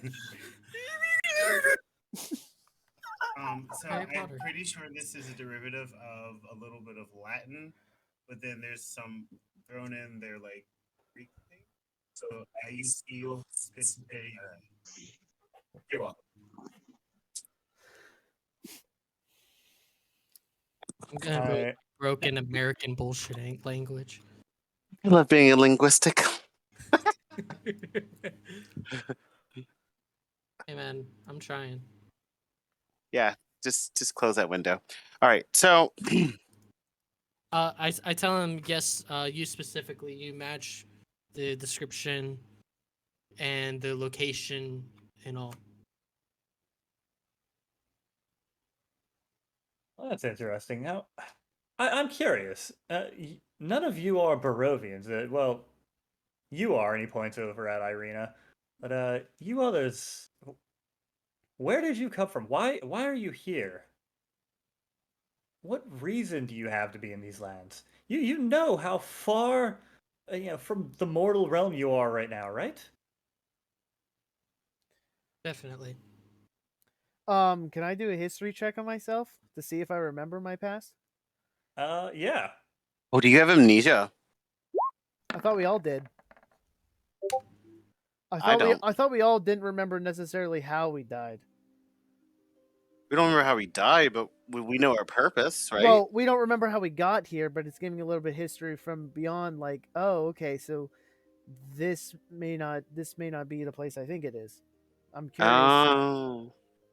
So Harry I'm Potter. pretty sure this is a derivative of a little bit of Latin, but then there's some thrown in there like Greek thing. So I feel specifically. You're welcome. I'm gonna go broken American bullshit language. I love being a linguistic. Hey man, I'm trying. Yeah. Just close that window. All right. So I tell him yes. You specifically, you match the description and the location and all. Well, that's interesting. Now, I'm curious. None of you are Barovians. Well, you are, and he points over at Irina. But you others, where did you come from? Why are you here? What reason do you have to be in these lands? You know how far, from the mortal realm you are right now, right? Definitely. Can I do a history check on myself to see if I remember my past? Yeah. oh, do you have amnesia? I thought we all did. I don't. I thought we all didn't remember necessarily how we died. We don't remember how we died, but we know our purpose, right? Well, we don't remember how we got here, but it's giving a little bit of history from beyond. Like, oh, okay, so this may not be the place I think it is. I'm curious. Oh.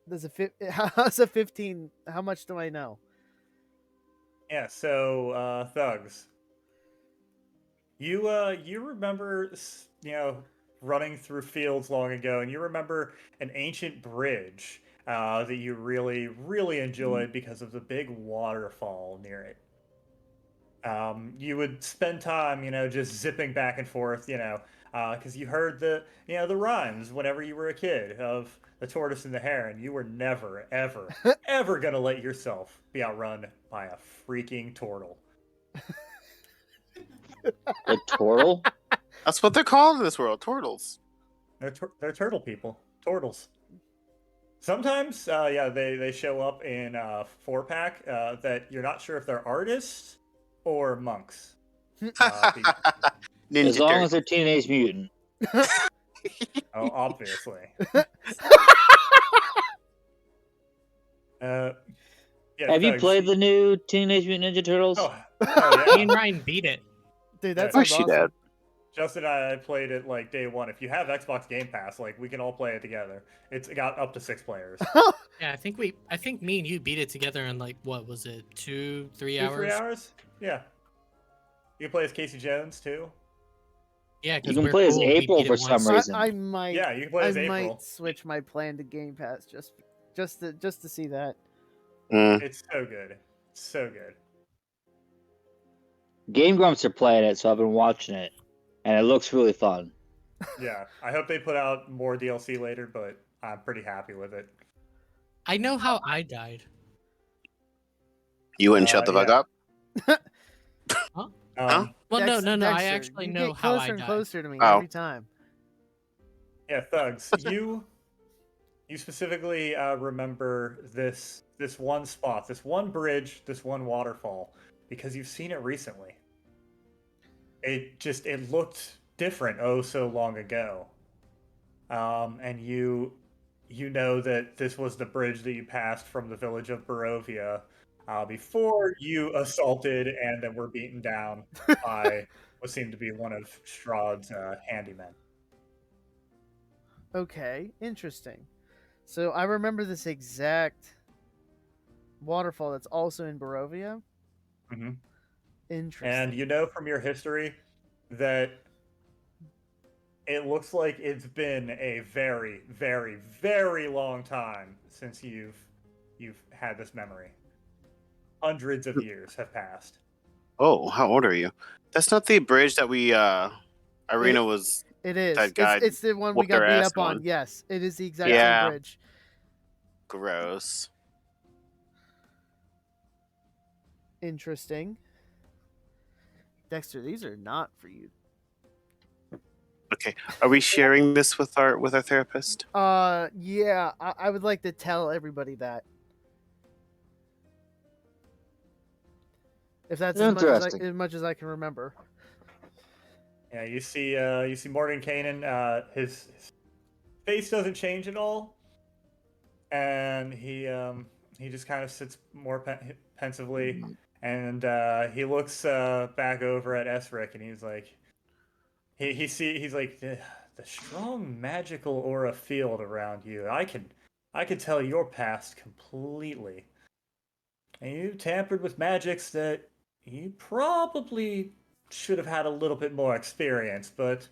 Does how's a 15? How much do I know? Yeah, so thugs. You remember running through fields long ago, and you remember an ancient bridge that you really enjoyed because of the big waterfall near it. You would spend time, just zipping back and forth, because you heard the rhymes whenever you were a kid of the tortoise and the hare, and you were never, ever, ever gonna let yourself be outrun by a freaking turtle. A turtle? That's what they're called in this world, turtles. They're turtle people, turtles. Sometimes, they show up in 4-pack that you're not sure if they're artists or monks. Ninja As long Turtle. as they're Teenage Mutant. Obviously. Yeah, Have you thugs. played the new Teenage Mutant Ninja Turtles? Oh, Me yeah. and Ryan beat it. Dude, that Yeah. sounds Wish you awesome. did. Justin and I played it like day one. If you have Xbox Game Pass, like we can all play it together. It's got up to 6 players. Yeah, I think me and you beat it together in like what was it, 2-3 2, hours? 3 hours? Yeah. You can play as Casey Jones too. Yeah, You because can we're play as cool. We April beat it for some once. reason. I might. Yeah, you can play as I April. might switch my plan to Game Pass just to see that. It's so good. So good. Game Grumps are playing it, so I've been watching it, and it looks really fun. Yeah. I hope they put out more DLC later, but I'm pretty happy with it. I know how I died. You wouldn't shut the fuck yeah. up? Huh? Well, no. I Dexter, actually you know get how closer I and died. closer to me Oh. every time. Yeah, thugs. You specifically remember this one spot, this one bridge, this one waterfall, because you've seen it recently. It looked different so long ago, and you know that this was the bridge that you passed from the village of Barovia before you assaulted and then were beaten down by what seemed to be one of Strahd's handymen. Okay, interesting. So I remember this exact waterfall that's also in Barovia. Mm-hmm. Interesting. And you know from your history that it looks like it's been a very, very, very long time since you've had this memory. Hundreds of years have passed. Oh, how old are you? That's not the bridge that we Irina was It is. that guy It's the one we whooped got our beat ass up on. on. Yes, it is the exact Yeah. same bridge. gross. Interesting. Dexter, these are not for you. Okay. Are we sharing this with our therapist? Yeah, I would like to tell everybody that. If that's Interesting. as much as I can remember. Yeah, you see Morgan Kanan, his face doesn't change at all, and he just kind of sits more pensively, and he looks back over at Esric, and he's like, he's like the strong magical aura field around you. I can tell your past completely, and you tampered with magics that you probably should have had a little bit more experience, but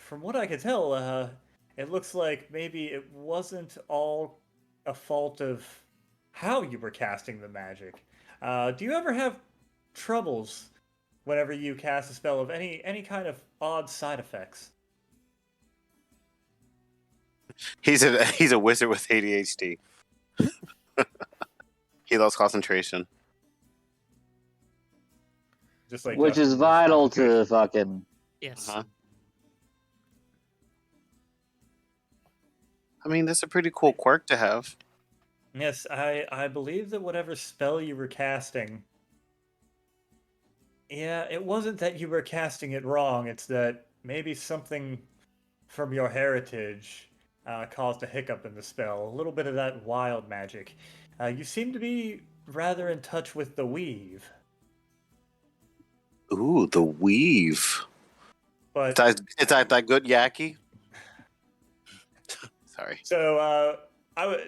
from what I could tell, it looks like maybe it wasn't all a fault of how you were casting the magic. Do you ever have troubles whenever you cast a spell of any kind of odd side effects? He's a wizard with ADHD. He lost concentration. Just like Which is Justin, vital concentration. to fucking. Yes. Uh-huh. I mean, that's a pretty cool quirk to have. Yes, I believe that whatever spell you were casting, yeah, it wasn't that you were casting it wrong. It's that maybe something from your heritage caused a hiccup in the spell. A little bit of that wild magic. You seem to be rather in touch with the weave, Ooh, the weave. but Is that good, Yaki? Sorry. so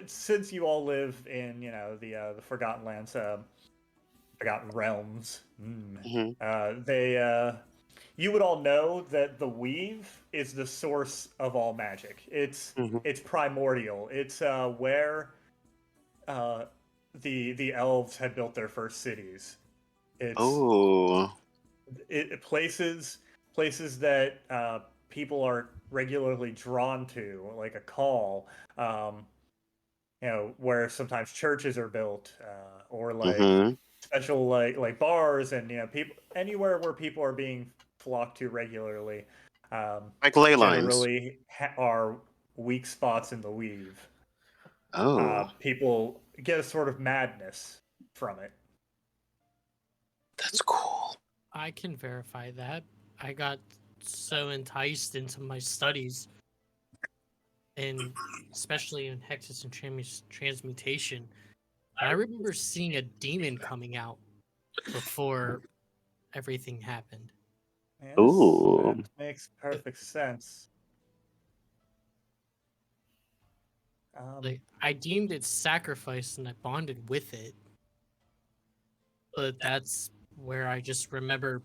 since you all live in the Forgotten Lands, Forgotten Realms, Mhm. you would all know that the weave is the source of all magic. Mhm. It's primordial. It's where uh, the elves had built their first cities. It's Oh. places that people are regularly drawn to, like a call. Um, where sometimes churches are built, or like Mhm. special bars, and people anywhere where people are being flocked to regularly. Like ley lines. Generally are weak spots in the weave. Oh, People get a sort of madness from it. that's cool. I can verify that. I got so enticed into my studies, and especially in Hexus and Transmutation, I remember seeing a demon coming out before everything happened. Yes, that Ooh. makes perfect sense. Like, I deemed it sacrifice and I bonded with it, but that's where I just remember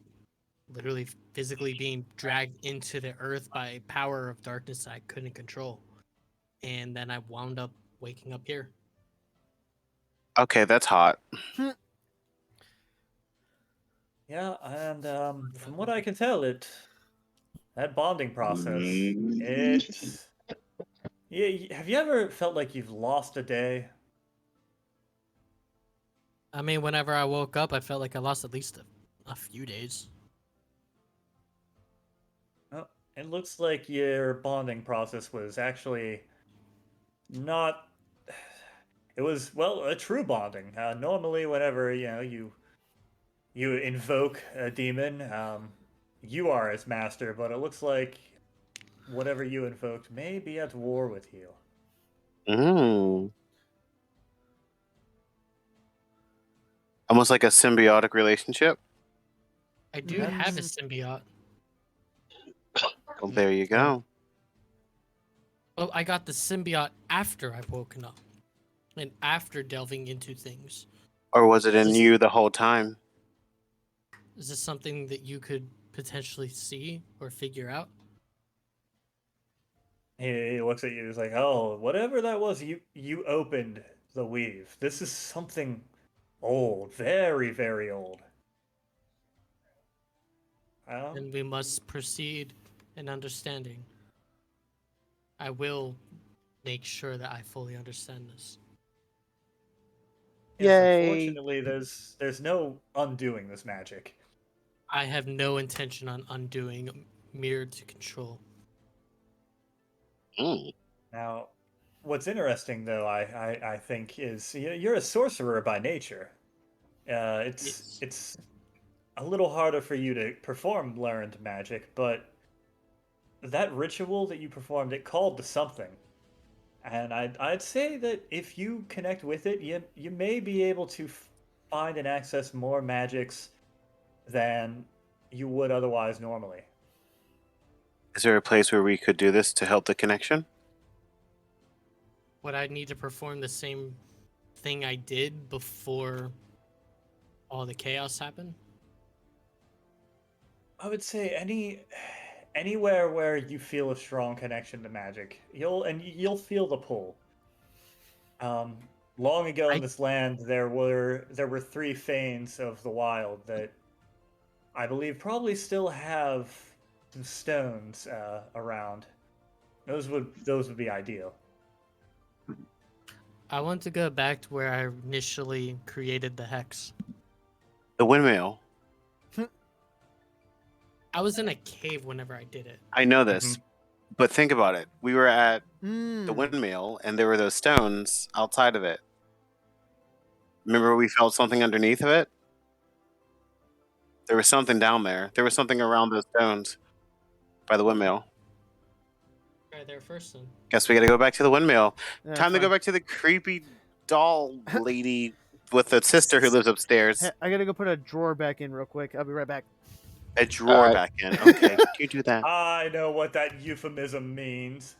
literally physically being dragged into the earth by power of darkness I couldn't control, and then I wound up waking up here. Okay, that's hot. Yeah, and from what I can tell, that bonding process, it's yeah. Have you ever felt like you've lost a day? I mean, whenever I woke up, I felt like I lost at least a few days. Oh, it looks like your bonding process was actually not. It was, well, a true bonding. Normally, whenever you invoke a demon, you are his master, but it looks like whatever you invoked may be at war with you. Mm. Almost like a symbiotic relationship. I do have a Mm. symbiote. Well, there you Yeah. go. Well, I got the symbiote after I've woken up and after delving into things. Or was it in This- you the whole time? Is this something that you could potentially see or figure out? He looks at you. He's like, "Oh, whatever that was, you opened the weave. This is something old, very, very old." Then we must proceed in understanding. I will make sure that I fully understand this. Yes, Yay. unfortunately, there's no undoing this magic. I have no intention on undoing mirror to control. Mm. Now, what's interesting, though, I think, is you're a sorcerer by nature. Yes. It's a little harder for you to perform learned magic, but that ritual that you performed, it called to something. And I'd say that if you connect with it, you may be able to find and access more magics than you would otherwise normally. Is there a place where we could do this to help the connection? Would I need to perform the same thing I did before all the chaos happened? I would say anywhere where you feel a strong connection to magic, you'll feel the pull. Um, Long ago in I this land, there were three Fanes of the Wild that I believe probably still have some stones around. Those would be ideal. I want to go back to where I initially created the hex. The windmill. I was in a cave whenever I did it. I know this, but think about it. We were at the Mm. windmill, and there were those stones outside of it. Remember, we felt something underneath of it? There was something down there. There was something around those stones by the windmill. Right there first then. Guess we gotta go back to the windmill. Yeah, Time to go fine. back to the creepy doll lady with a sister who lives upstairs. Hey, I gotta go put a drawer back in real quick. I'll be right back. A drawer Alright. back in. Okay, you do that. I know what that euphemism means.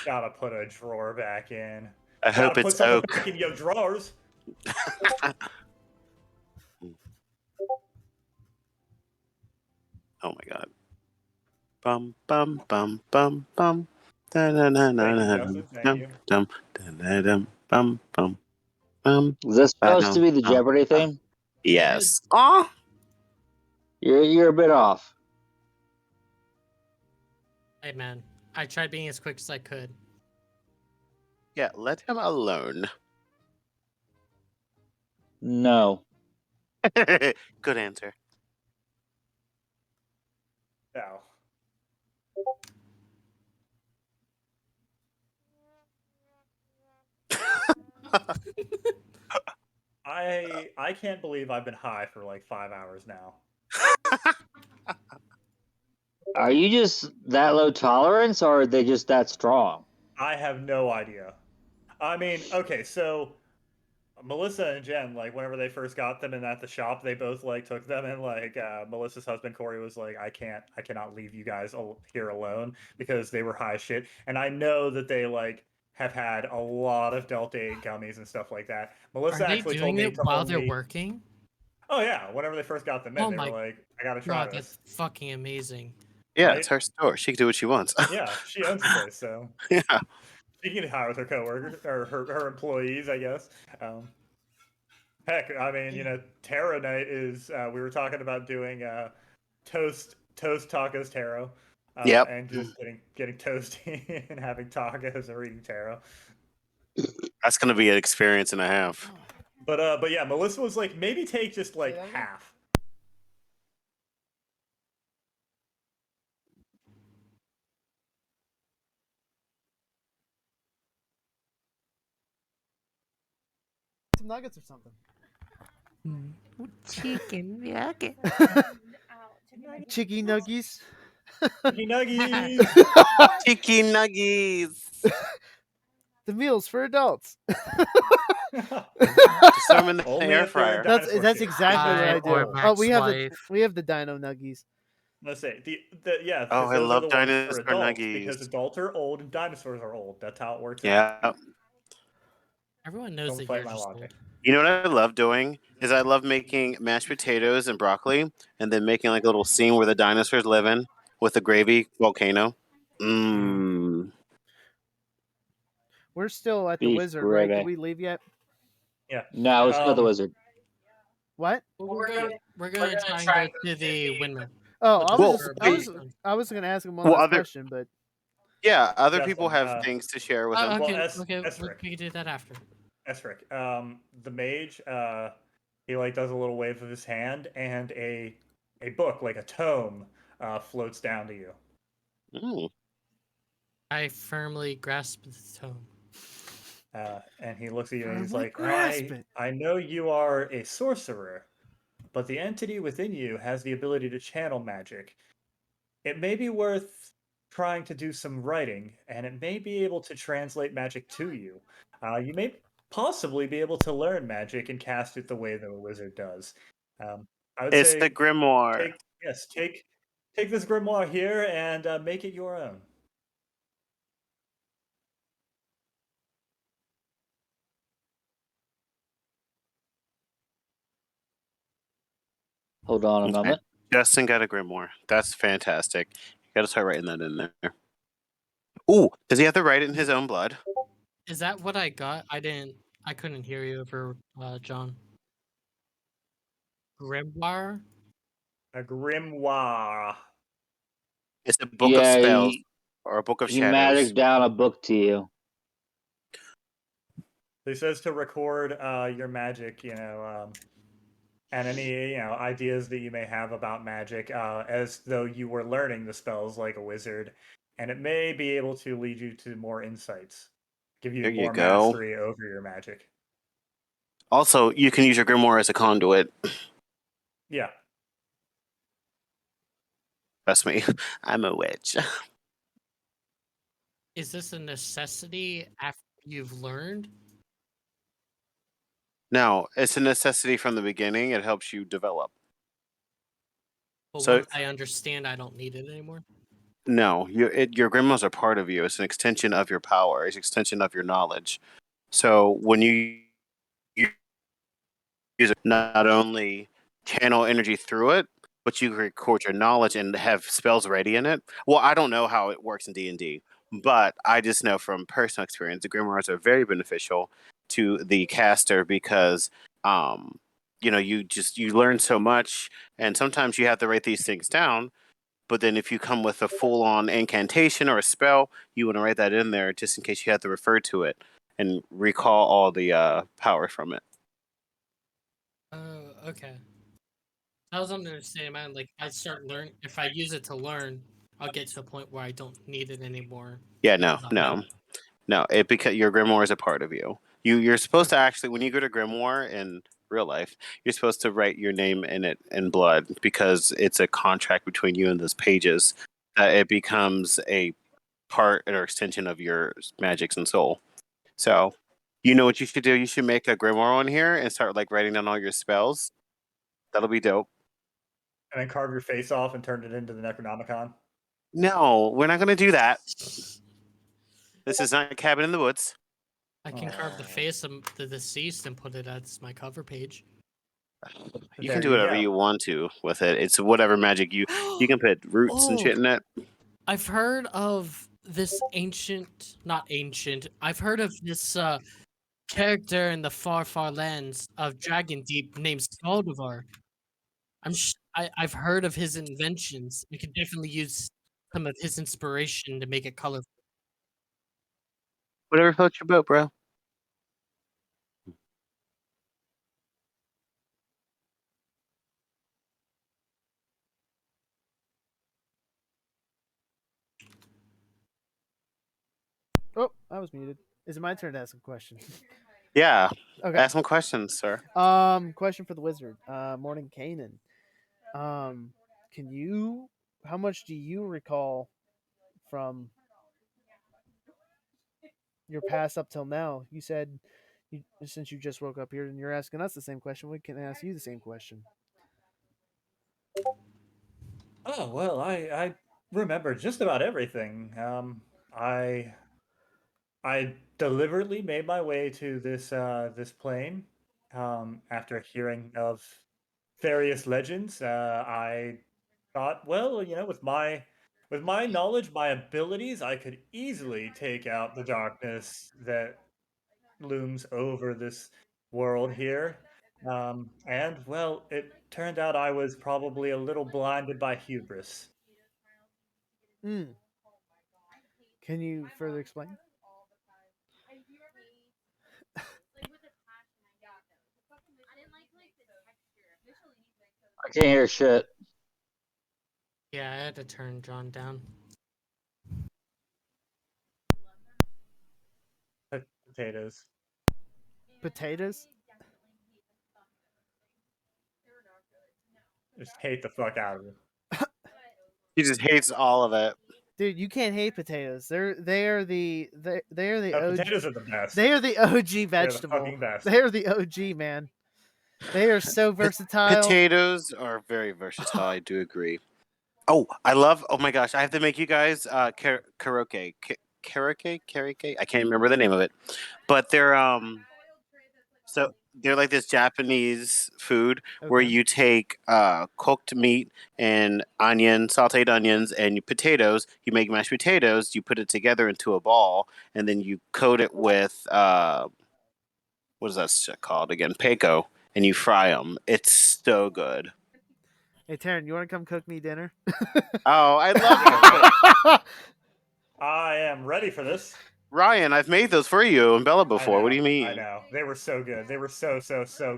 Gotta put a drawer back in. I hope Gotta put it's something oak. back in your drawers. Oh my god. Bum bum bum bum bum. Da, da, da, da, Thank you, da, Justin. Thank dum, you. dum, da, da, dum, bum bum bum. Is this supposed to be the Ba-dum, Jeopardy bum. theme? Yes. Aw. You're a bit off. Hey man, I tried being as quick as I could. Yeah, let him alone. No. Good answer. Now, I can't believe I've been high for like 5 hours now. Are you just that low tolerance, or are they just that strong? I have no idea. I mean, okay, so Melissa and Jen, like whenever they first got them and at the shop, they both like took them, and like Melissa's husband Corey was like, I cannot leave you guys here alone because they were high as shit, and I know that they like have had a lot of Delta 8 gummies and stuff like that. Melissa Are they actually doing told me it to while they're only. working? Oh yeah, whenever they first got them in, Oh they were my like, I gotta try God, this. that's fucking amazing. Yeah, Right? it's her store. She can do what she wants. Yeah, she owns the place, so Yeah. she can get high with her coworkers or her employees, I guess. Heck, I mean, you know, Taro Night is. We were talking about doing toast tacos taro, Yep. and just getting toasty and having tacos or eating taro. That's gonna be an experience and a half. But yeah, Melissa was like, maybe take just like that again? half. Some nuggets or something. Chicken nugget. Chicky nuggies. Chicky nuggies. Chicky nuggies. The meals for adults. Just throw them in the Only air if they're fryer. dinosaur That's shaped. exactly what I I or do. Max Oh, we have wife. the dino nuggies. Let's say yeah, Oh, because I those are love the ones for dinosaur adults because nuggies. adults are old and dinosaurs are old. That's how it works out. Yeah. Everyone knows Don't that fight you're my just logic. old. You know what I love doing is I love making mashed potatoes and broccoli, and then making like a little scene where the dinosaurs live in with a gravy volcano. Mmm. We're still at the Beef wizard, right? Did gravy. we leave yet? Yeah. No, let's go to the wizard. What? Well, Yeah. we're gonna try and go to the windmill. Oh, But I those was are I about was done. I was gonna ask him one Well, last other question, but yeah, other Justin, people have things to share with them. Well, Okay, okay, Esric. we can do that after. Esric, the mage, he like does a little wave of his hand, and a book, like a tome, floats down to you. Mm. I firmly grasp the tome. And he looks at you and he's Firmly like, grasp it. I know you are a sorcerer, but the entity within you has the ability to channel magic. It may be worth trying to do some writing, and it may be able to translate magic to you. You may possibly be able to learn magic and cast it the way that a wizard does. I would It's say the grimoire. take this grimoire here and make it your own. Hold on a Okay. moment. Justin got a grimoire. That's fantastic. You got to start writing that in there. Ooh, does he have to write it in his own blood? Is that what I got? I couldn't hear you over John. Grimoire? A grimoire. It's a book of Yeah, spells or a book of he shadows. magic down a book to you. He says to record your magic, and any ideas that you may have about magic, as though you were learning the spells like a wizard, and it may be able to lead you to more insights, give you There you more go. mastery over your magic. Also, you can use your grimoire as a conduit. Yeah. Trust me, I'm a witch. Is this a necessity after you've learned? No, it's a necessity from the beginning. It helps you develop. But So once I understand, I don't need it anymore. no, your grandmas are part of you. It's an extension of your power. It's an extension of your knowledge. So when you use it, not only channel energy through it, but you can record your knowledge and have spells ready in it. Well, I don't know how it works in D&D, but I just know from personal experience, the grimoires are very beneficial to the caster because, you learn so much, and sometimes you have to write these things down. But then if you come with a full-on incantation or a spell, you want to write that in there just in case you have to refer to it and recall all the power from it. Oh, okay. I was understanding, man. Like, if I use it to learn, I'll get to a point where I don't need it anymore. Yeah, because I'll know. no. Because your grimoire is a part of you. You're supposed to actually, when you go to grimoire in real life, you're supposed to write your name in it in blood because it's a contract between you and those pages. It becomes a part or extension of your magics and soul. So, you know what you should do? You should make a grimoire on here and start like writing down all your spells. That'll be dope. And then carve your face off and turn it into the Necronomicon. No, we're not gonna do that. This is not a cabin in the woods. I can carve the face of the deceased and put it as my cover page. You There can do you whatever go. you want to with it. It's whatever magic you can put roots and Oh. shit in it. I've heard of this not ancient. I've heard of this character in the far, far lands of Dragon Deep named Skaldivar. I've heard of his inventions. We could definitely use some of his inspiration to make it colorful. Whatever floats your boat, bro. Oh, I was muted. Is it my turn to ask a question? Yeah. Okay. Ask some questions, sir. Question for the wizard. Morning Canaan. Can you? How much do you recall from your past up till now? You said, since you just woke up here and you're asking us the same question, we can ask you the same question. Oh well, I remember just about everything. I deliberately made my way to this plane after hearing of various legends. I thought, well, with my knowledge, my abilities, I could easily take out the darkness that looms over this world here. And well, it turned out I was probably a little blinded by hubris. Hmm. Can you further explain? I can't hear shit. Yeah, I had to turn John down. Potatoes. Potatoes? Just hate the fuck out of it. He just hates all of it. Dude, you can't hate potatoes. They are the OG. Potatoes are the best. They are the OG They're the vegetable. fucking best. They are the OG, man. They are so versatile. Potatoes are very versatile. I do agree. Oh, I love. Oh my gosh, I have to make you guys karaoke. Karaoke. I can't remember the name of it, but so they're like this Japanese food where Okay. you take cooked meat and sautéed onions, and potatoes. You make mashed potatoes. You put it together into a ball, and then you coat it with what is that shit called again? Peko, and you fry them. It's so good. Hey, Taryn, you want to come cook me dinner? Oh, I love Yeah, I am ready for this. Ryan, I've made those for you and Bella I before. What do know, you mean? I know. They were so good. They were so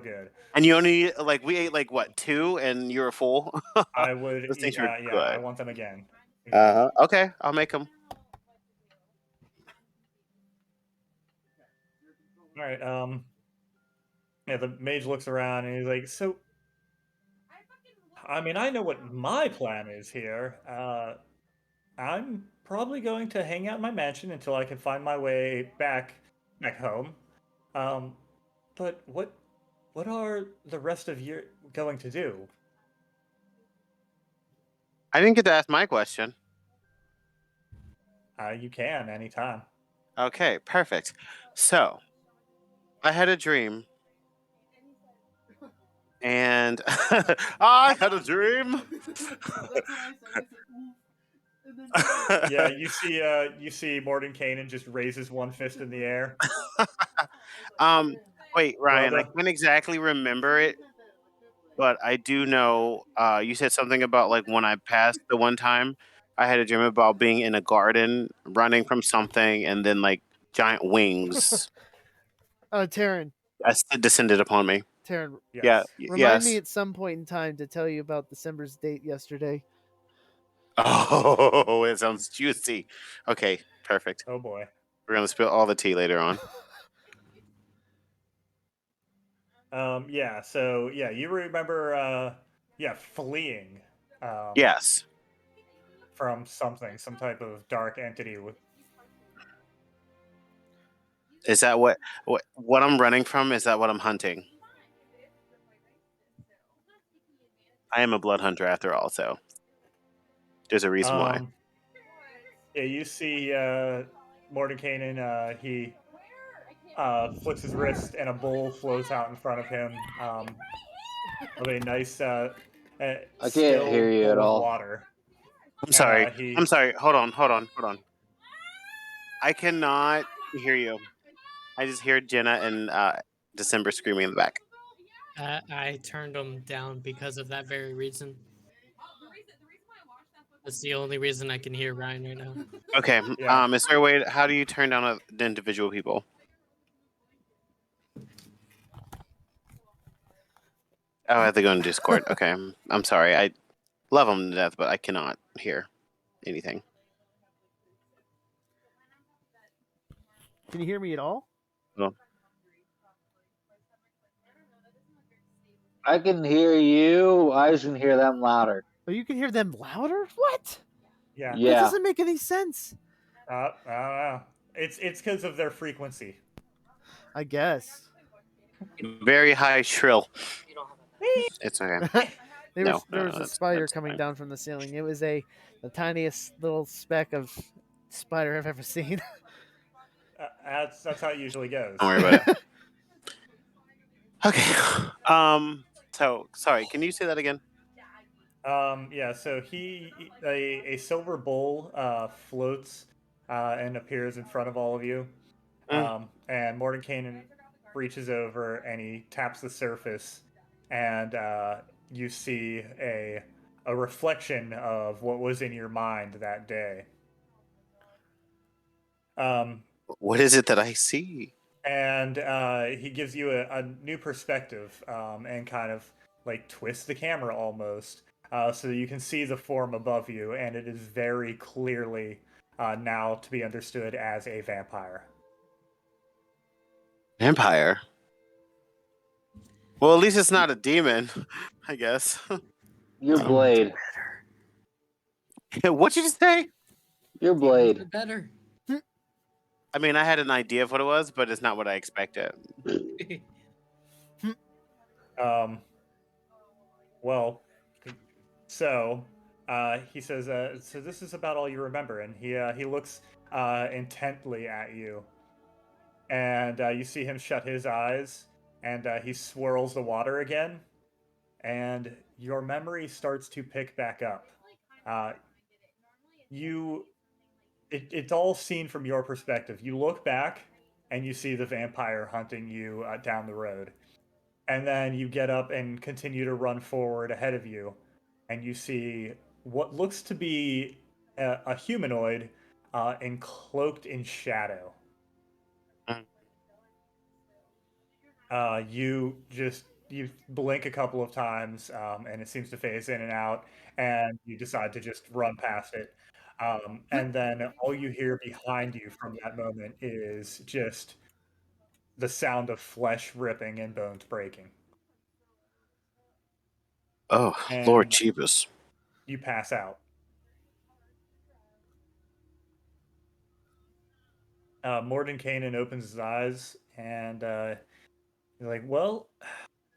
good. And you only we ate like what 2, and you were full. I would Those eat. things were Yeah, I good. want them again. Okay, I'll make them. All right. Yeah, the mage looks around and he's like, "So, I mean, I know what my plan is here. I'm probably going to hang out in my mansion until I can find my way back home. Um, but what are the rest of you going to do? I didn't get to ask my question. You can anytime. Okay, perfect. So I had a dream, and I had a dream. Yeah, you see Mordenkainen just raises one fist in the air. Wait, Ryan, I Brother. can't exactly remember it, but I do know. You said something about like when I passed the one time. I had a dream about being in a garden, running from something, and then like giant wings Taryn, descended upon me. Taryn, Yes. Yeah. remind me Yes. at some point in time to tell you about December's date yesterday. Oh, it sounds juicy. Okay, perfect. Oh boy. We're gonna spill all the tea later on. Yeah, so yeah, you remember fleeing Yes. from something, some type of dark entity with Is that what I'm running from? Is that what I'm hunting? I am a blood hunter after all, so there's a reason why. Yeah, you see Mordenkainen, he flicks his wrist and a bowl flows out in front of him of a nice I can't still hear you at bowl of all. water. I'm sorry. He I'm sorry. Hold on. I cannot hear you. I just hear Jenna and December screaming in the back. I turned them down because of that very reason. That's the only reason I can hear Ryan right now. Okay. Yeah. Is there a way? How do you turn down the individual people? Oh, I have to go in Discord. Okay. I'm sorry. I love them to death, but I cannot hear anything. Can you hear me at all? No. I can hear you. I just can hear them louder. Oh, you can hear them louder? What? Yeah. That Yeah. doesn't make any sense. I don't know. It's because of their frequency. I guess. Very high shrill. It's okay. There was a that's spider coming fine. down from the ceiling. It was the tiniest little speck of spider I've ever seen. That's how it usually goes. Don't worry about it. Okay. So sorry. Can you say that again? Yeah, so a silver bowl floats and appears in front of all of you. And Mordenkainen reaches over and he taps the surface, and you see a reflection of what was in your mind that day. What is it that I see? And he gives you a new perspective and kind of like twists the camera almost so that you can see the form above you, and it is very clearly now to be understood as a vampire. Vampire. Well, at least it's not a demon, I guess. Your blade. What'd you just say? Your blade. Better. I mean, I had an idea of what it was, but it's not what I expected. Well, so he says, so this is about all you remember, and he looks intently at you, and you see him shut his eyes, and he swirls the water again, and your memory starts to pick back up. It's all seen from your perspective. You look back, and you see the vampire hunting you down the road, and then you get up and continue to run forward ahead of you, and you see what looks to be a humanoid cloaked in shadow. You blink a couple of times, and it seems to phase in and out, and you decide to just run past it. And then all you hear behind you from that moment is just the sound of flesh ripping and bones breaking. Oh, And Lord Jeebus. you pass out. Mordenkainen opens his eyes and he's like, "Well,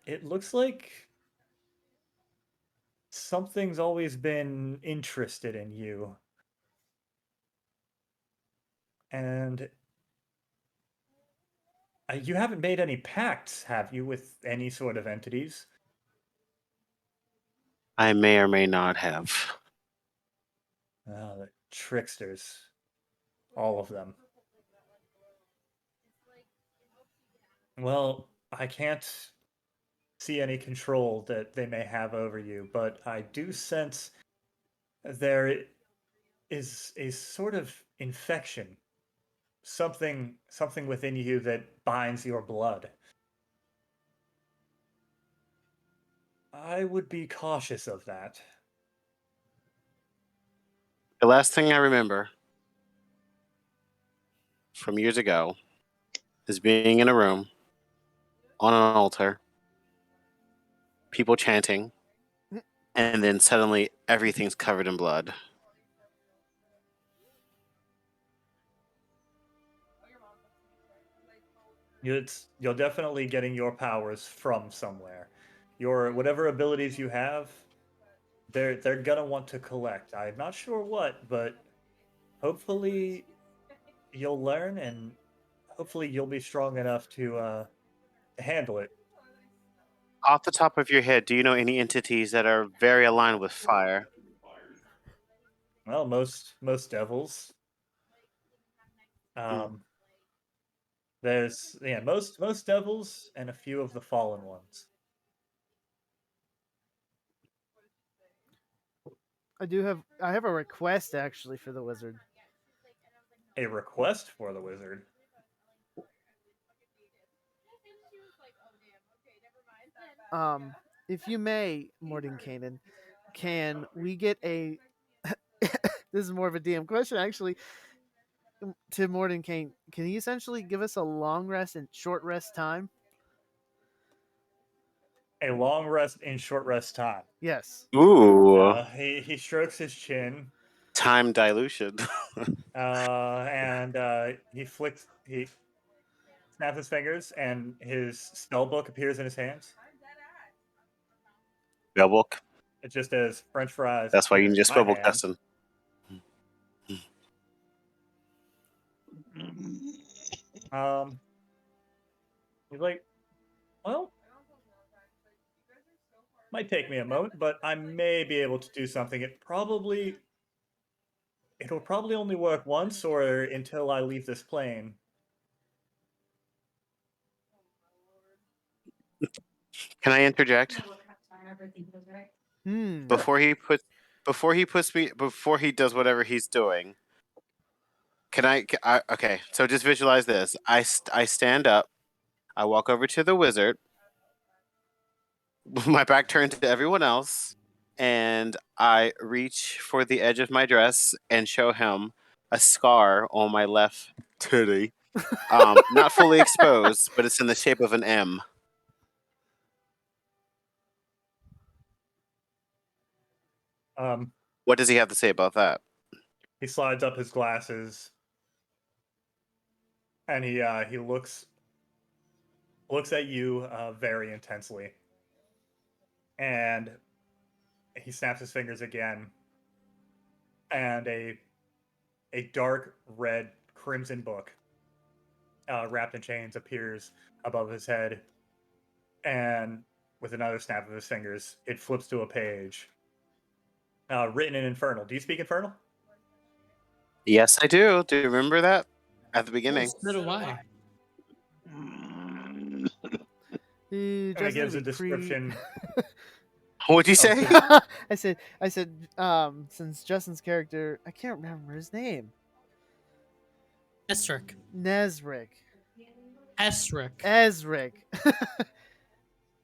it looks like something's always been interested in you, and you haven't made any pacts, have you, with any sort of entities?" I may or may not have. Oh, the tricksters, all of them. Well, I can't see any control that they may have over you, but I do sense there is a sort of infection, something within you that binds your blood. I would be cautious of that. The last thing I remember from years ago is being in a room on an altar, people chanting, and then suddenly everything's covered in blood. You're definitely getting your powers from somewhere. Your whatever abilities you have, they're gonna want to collect. I'm not sure what, but hopefully you'll learn, and hopefully you'll be strong enough to handle it. Off the top of your head, do you know any entities that are very aligned with fire? Well, most devils. Hmm. There's most devils and a few of the fallen ones. I have a request actually for the wizard. A request for the wizard. If you may, Mordenkainen, can we get a this is more of a DM question actually to Mordenkainen. Can he essentially give us a long rest and short rest time? A long rest in short rest time. Yes. Ooh, He strokes his chin, time dilution. and he snaps his fingers, and his spell book appears in his hands. Spellbook. It just as French fries That's why you appear can in just my spellbook hands. Dustin. He's like, well, might take me a moment, but I may be able to do something. It'll probably only work once or until I leave this plane. Can I interject? Hmm. Before he does whatever he's doing, okay, so just visualize this. I stand up, I walk over to the wizard, my back turned to everyone else, and I reach for the edge of my dress and show him a scar on my left titty. Not fully exposed, but it's in the shape of an M. Um, What does he have to say about that? he slides up his glasses, and he looks at you very intensely, and he snaps his fingers again, and a dark red crimson book wrapped in chains appears above his head, and with another snap of his fingers, it flips to a page written in Infernal. Do you speak Infernal? Yes, I do. Do you remember that at the beginning? So do I. Dude, And it just gives a gonna be description. What'd you say? I said, since Justin's character, I can't remember his name. Esric. Nesric. Esric. Ezric.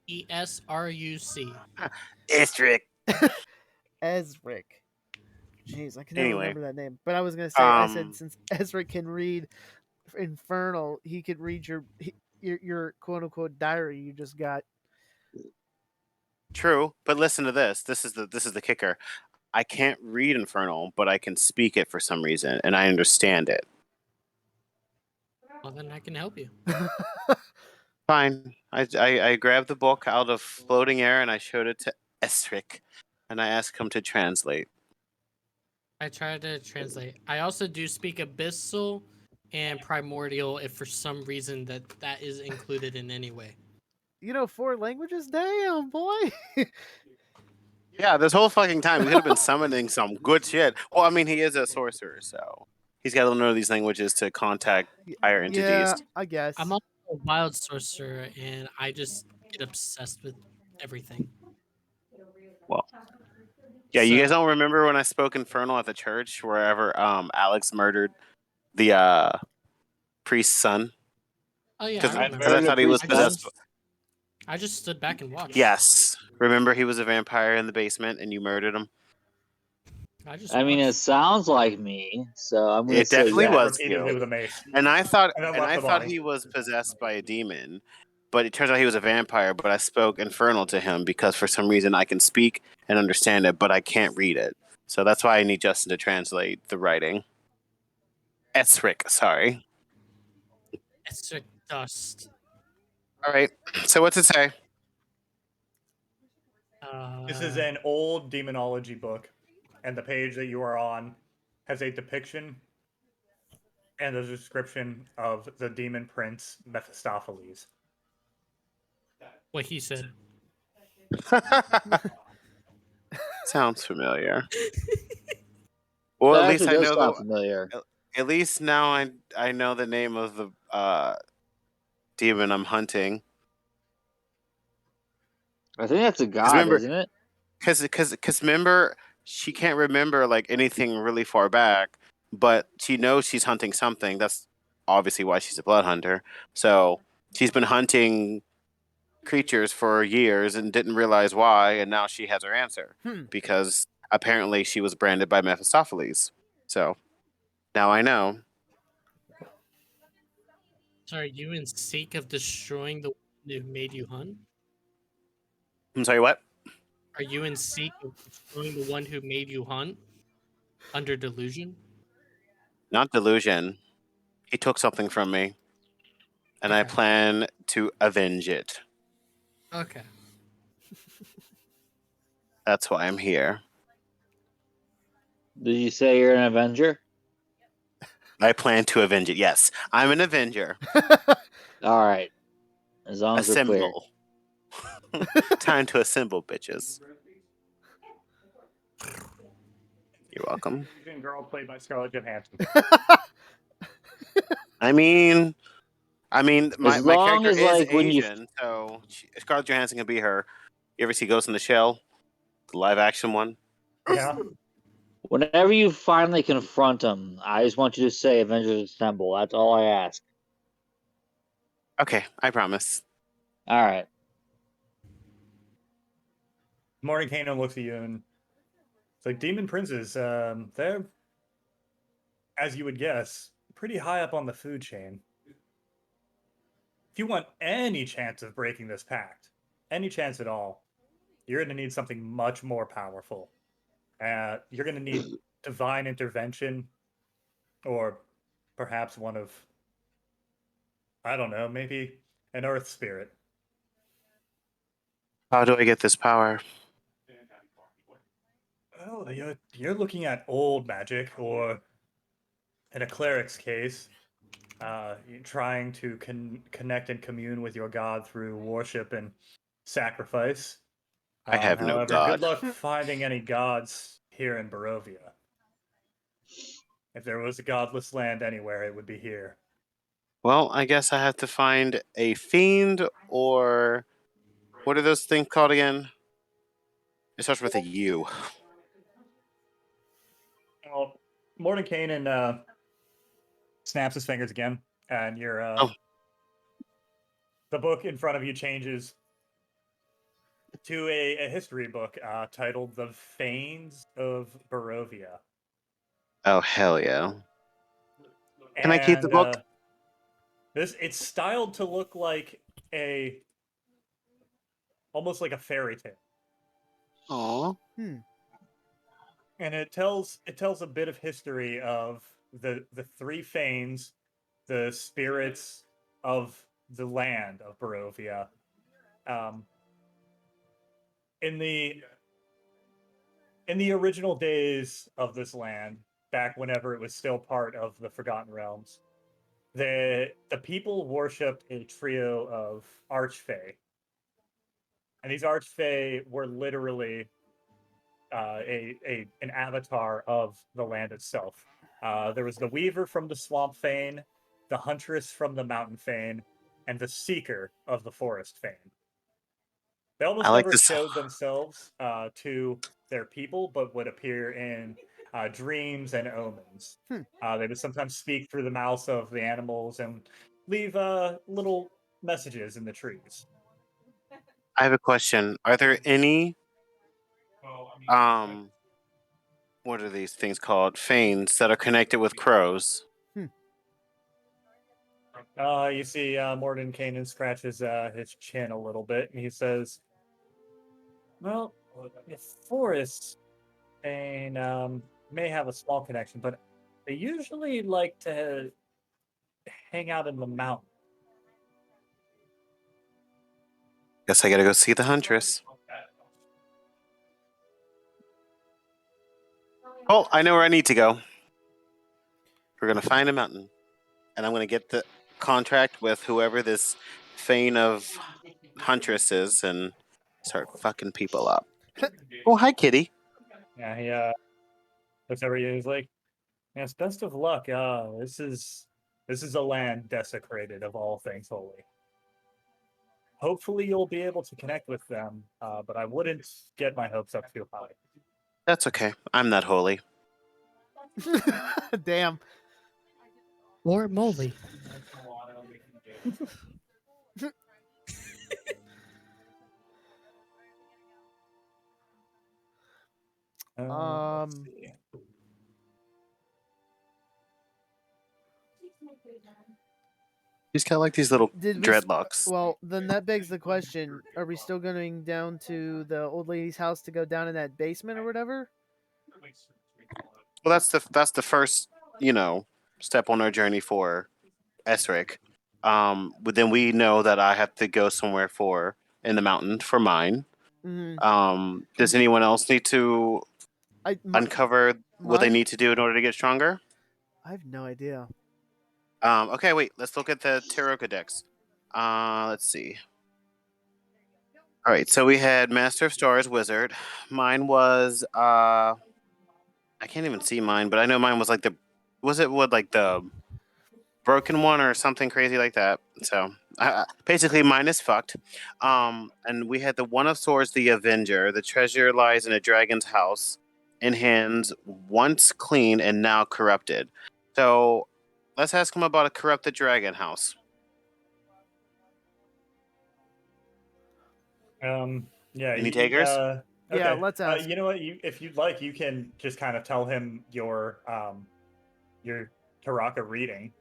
ESRUC. Istrick. Ezric. Jeez, I can never Anyway, remember that name. But I was gonna say, I said since Ezric can read Infernal, he could read your quote unquote diary you just got. true, but listen to this. This is the kicker. I can't read Infernal, but I can speak it for some reason, and I understand it. Well, then I can help you. Fine. I grabbed the book out of floating air and I showed it to Esric, and I asked him to translate. I try to translate. I also do speak Abyssal and Primordial if for some reason that is included in any way. You know 4 languages? Damn, boy. Yeah, this whole fucking time we could have been summoning some good shit. Well, I mean, he is a sorcerer, so he's got to know these languages to contact higher entities. Yeah, I guess. I'm also a wild sorcerer, and I just get obsessed with everything. Well, yeah, you guys So- don't remember when I spoke Infernal at the church, wherever Alex murdered the priest's son? Oh yeah, I Because remember. I thought he was I possessed. I just stood back and watched. Yes, remember he was a vampire in the basement, and you murdered him. I just. I mean, it watched. sounds like me, so I'm gonna It say definitely yeah. was repeatedly you. with a mace. And I thought, And then and left I the thought body. he was possessed by a demon, but it turns out he was a vampire. But I spoke Infernal to him because for some reason I can speak and understand it, but I can't read it. So that's why I need Justin to translate the writing. Esric, sorry. It's a dust. All right. So what's it say? This is an old demonology book, and the page that you are on has a depiction and a description of the demon prince Mephistopheles. what he said. Sounds familiar. Well, That at least actually I does know sound familiar. At least now I know the name of the demon I'm hunting. I think that's a god, remember- isn't it? Because remember, she can't remember like anything really far back, but she knows she's hunting something. That's obviously why she's a blood hunter. So she's been hunting creatures for years and didn't realize why, and now she has her answer because apparently she was branded by Mephistopheles. So now I know. So are you in seek of destroying the one who made you hunt? I'm sorry, what? Are you in seek of destroying the one who made you hunt? Under delusion? Not delusion. He took something from me, and I Okay. plan to avenge it. Okay. That's why I'm here. Did you say you're an Avenger? I plan to avenge it. Yes, I'm an Avenger. All right. As long as we're clear. Assemble. Time to assemble, bitches. You're welcome. Asian girl played by Scarlett Johansson. I mean, my As long character as, is like, when you- Asian, so Scarlett Johansson can be her. You ever see Ghost in the Shell, the live action one? Yeah. Whenever you finally confront him, I just want you to say Avengers Assemble. That's all I ask. Okay, I promise. All right. Mordenkainen looks at you and it's like demon princes. They're, as you would guess, pretty high up on the food chain. If you want any chance of breaking this pact, any chance at all, you're going to need something much more powerful. You're going to need divine intervention, or perhaps one of, I don't know, maybe an earth spirit. How do I get this power? Well, you're looking at old magic, or in a cleric's case, you're trying to connect and commune with your god through worship and sacrifice. I have no However, god. good luck finding any gods here in Barovia. If there was a godless land anywhere, it would be here. Well, I guess I have to find a fiend, or what are those things called again? It starts with a U. Well, Mordenkainen snaps his fingers again, and your Oh. the book in front of you changes to a history book titled "The Fanes of Barovia." Oh, hell yeah. Can I keep the book? It's styled to look like almost like a fairy tale. Aw. And it tells a bit of history of the three Fanes the spirits of the land of Barovia. In the original days of this land, back whenever it was still part of the Forgotten Realms, the people worshipped a trio of archfey, and these archfey were literally an avatar of the land itself. There was the Weaver from the Swamp Fane, the Huntress from the Mountain Fane, and the Seeker of the Forest Fane. They I almost like never this. showed themselves to their people, but would appear in dreams and omens. They would sometimes speak through the mouths of the animals and leave little messages in the trees. I have a question. Are there any what are these things called? Fanes that are connected with crows? You see Morden Kanan scratches his chin a little bit, and he says, well, the forest and may have a small connection, but they usually like to hang out in the mountain. Guess I gotta go see the huntress. Oh, I know where I need to go. We're gonna find a mountain, and I'm gonna get the contract with whoever this Fane of Huntress is, and start fucking people up. Oh, hi, kitty. Yeah, he looks over you. He's like, "Yes, best of luck. This is a land desecrated of all things holy. Hopefully, you'll be able to connect with them, but I wouldn't get my hopes up too high." That's okay. I'm not holy. Damn. Or moly. Let's see. He's got like these little Did we? dreadlocks. Well, then that begs the question: are we still going down to the old lady's house to go down in that basement or whatever? Well, that's the first, step on our journey for Esric. But then we know that I have to go somewhere for in the mountain for mine. Does anyone else need to uncover what they need to do in order to get stronger? I have no idea. Okay, wait. Let's look at the Tarot Codex. Let's see. All right, so we had Master of Stars, Wizard. Mine was I can't even see mine, but I know mine was like the broken one or something crazy like that. So basically, mine is fucked. And we had the One of Swords, the Avenger. The treasure lies in a dragon's house, in hands once clean and now corrupted. So let's ask him about a corrupted dragon house. Yeah. Any takers? Okay. Yeah, let's ask. You know what? If you'd like, you can just kind of tell him your Taraka reading.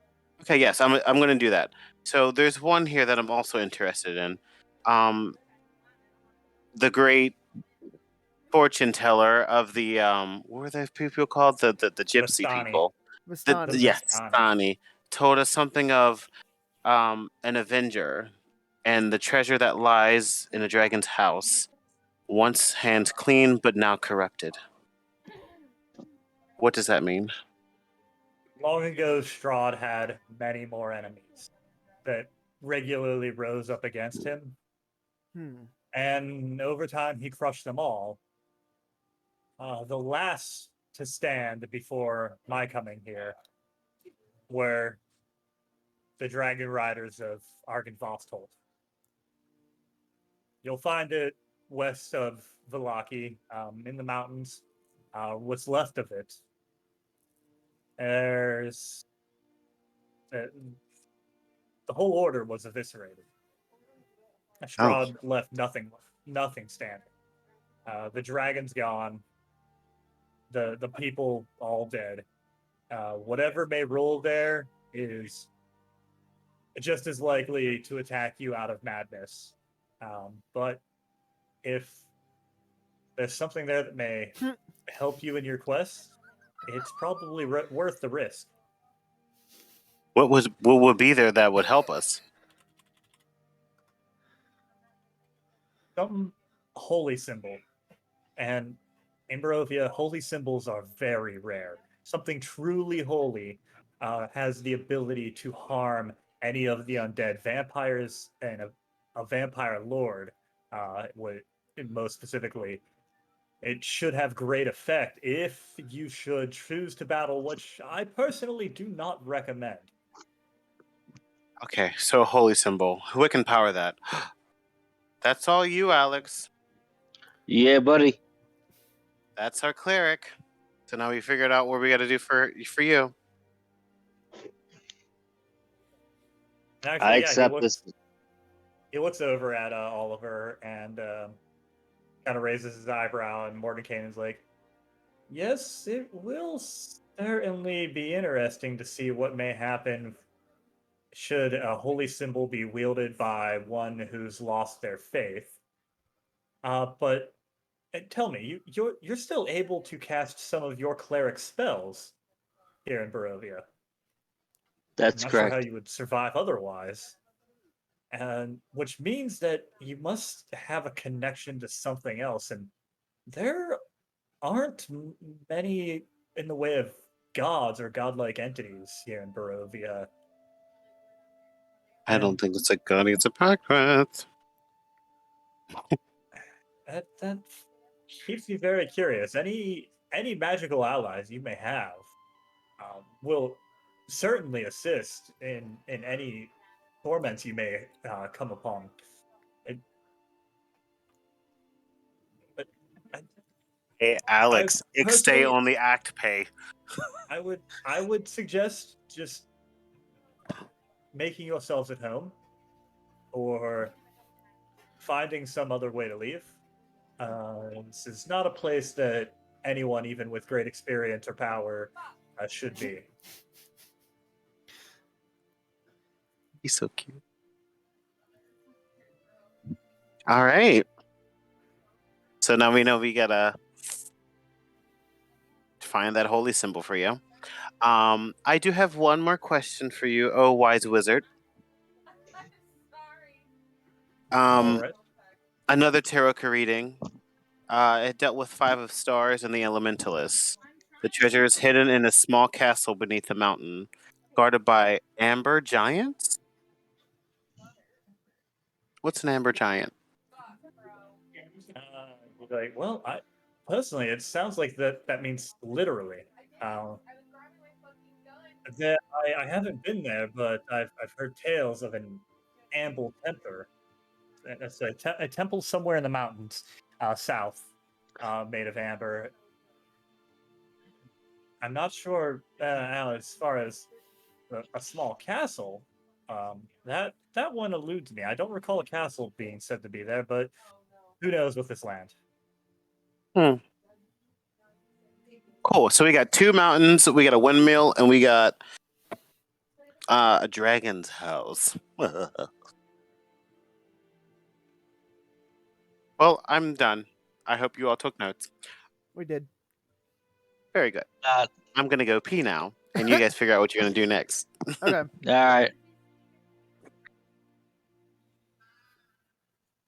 Okay, yes, I'm going to do that. So there's one here that I'm also interested in. The great fortune teller of the what were those people called? The gypsy Vistani. people. Vistani. Yes, Vistani. Vistani told us something of an avenger and the treasure that lies in a dragon's house, once hands clean but now corrupted. What does that mean? Long ago, Strahd had many more enemies that regularly rose up against him. And over time, he crushed them all. The last to stand before my coming here were the Dragon Riders of Argynvostold. You'll find it west of Vallaki, in the mountains. What's left of it. There's the whole order was eviscerated. Strahd left nothing standing. The dragon's gone. The people all dead. Whatever may rule there is just as likely to attack you out of madness. But if there's something there that may help you in your quest, it's probably worth the risk. What would be there that would help us? Some holy symbol. And in Barovia, holy symbols are very rare. Something truly holy has the ability to harm any of the undead vampires, and a vampire lord, would most specifically. It should have great effect if you should choose to battle, which I personally do not recommend. Okay, so a holy symbol. Who can power that? That's all you, Alex. Yeah, buddy. That's our cleric. So now we figured out what we got to do for you. And I actually, yeah, accept this. he looks over at Oliver and kind of raises his eyebrow, and Mordenkainen's like, "Yes, it will certainly be interesting to see what may happen should a holy symbol be wielded by one who's lost their faith. But tell me, you're still able to cast some of your cleric spells here in Barovia. I'm That's not sure how correct. you would survive otherwise." And which means that you must have a connection to something else, and there aren't many in the way of gods or godlike entities here in Barovia. I don't And think it's a god it's a pact with. that keeps me very curious. Any magical allies you may have will certainly assist in any torments you may come upon. It, but I, Hey, I Alex, stay personally, on the act pay. I would suggest just making yourselves at home, or finding some other way to leave. This is not a place that anyone, even with great experience or power, should be. He's so cute. All right. So now we know we gotta find that holy symbol for you. I do have one more question for you, oh wise wizard. All Um, right. Another tarot card reading. It dealt with 5 of stars and the elementalists. The treasure is hidden in a small castle beneath a mountain, guarded by amber giants. What's an amber giant? Like, well, I personally, it sounds like that means literally. Uh, I haven't been there, but I've heard tales of an amble tempter. That's a temple somewhere in the mountains, south, made of amber. I'm not sure now as far as a small castle. That one eludes me. I don't recall a castle being said to be there, but who knows with this land? Hmm. Cool. So we got 2 mountains, we got a windmill, and we got a dragon's house. Well, I'm done. I hope you all took notes. We did. Very good. Uh, I'm gonna go pee now, and you guys figure out what you're gonna do next. Okay. all right.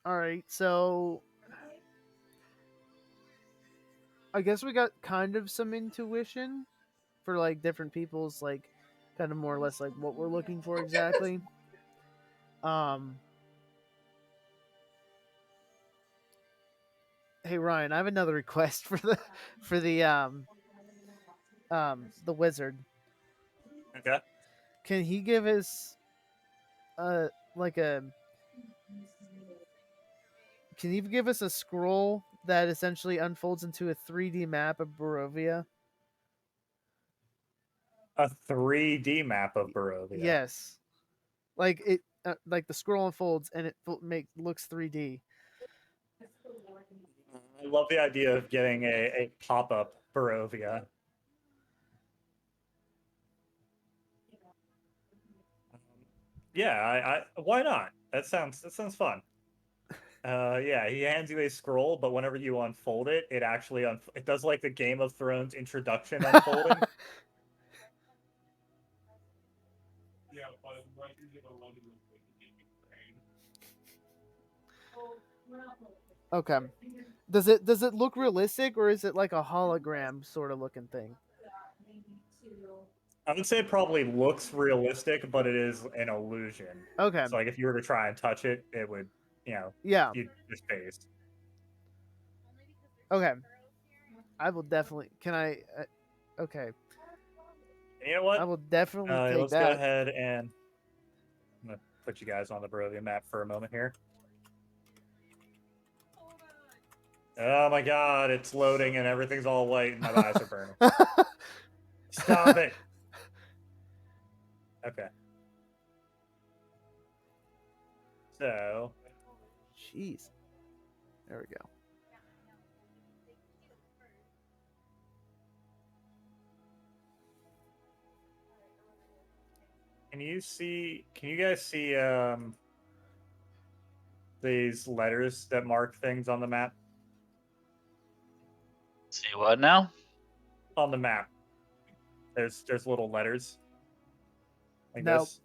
All right. So I guess we got kind of some intuition for like different people's like kind of more or less like what we're looking for exactly. Um Hey Ryan, I have another request for the wizard. Okay. Can he give us like a can he give us a scroll that essentially unfolds into a 3D map of Barovia? A 3D map of Barovia. Yes. Like it like the scroll unfolds and it looks 3D. I love the idea of getting a pop-up Barovia. Yeah, why not? That sounds fun. Yeah, he hands you a scroll, but whenever you unfold it, it actually it does like the Game of Thrones introduction unfolding. Okay. Does it look realistic, or is it like a hologram sort of looking thing? I would say it probably looks realistic, but it is an illusion. Okay. So like if you were to try and touch it, it would, Yeah. you'd just phase. Okay. I will definitely. Can I? Okay. And you know what? I will definitely take Let's that. go ahead and I'm gonna put you guys on the Barovia map for a moment here. Oh my god, it's loading and everything's all white and my eyes are burning. Stop it. Okay. So. Jeez. There we go. Can you guys see these letters that mark things on the map? See what now? On the map. There's little letters. Like Nope. this.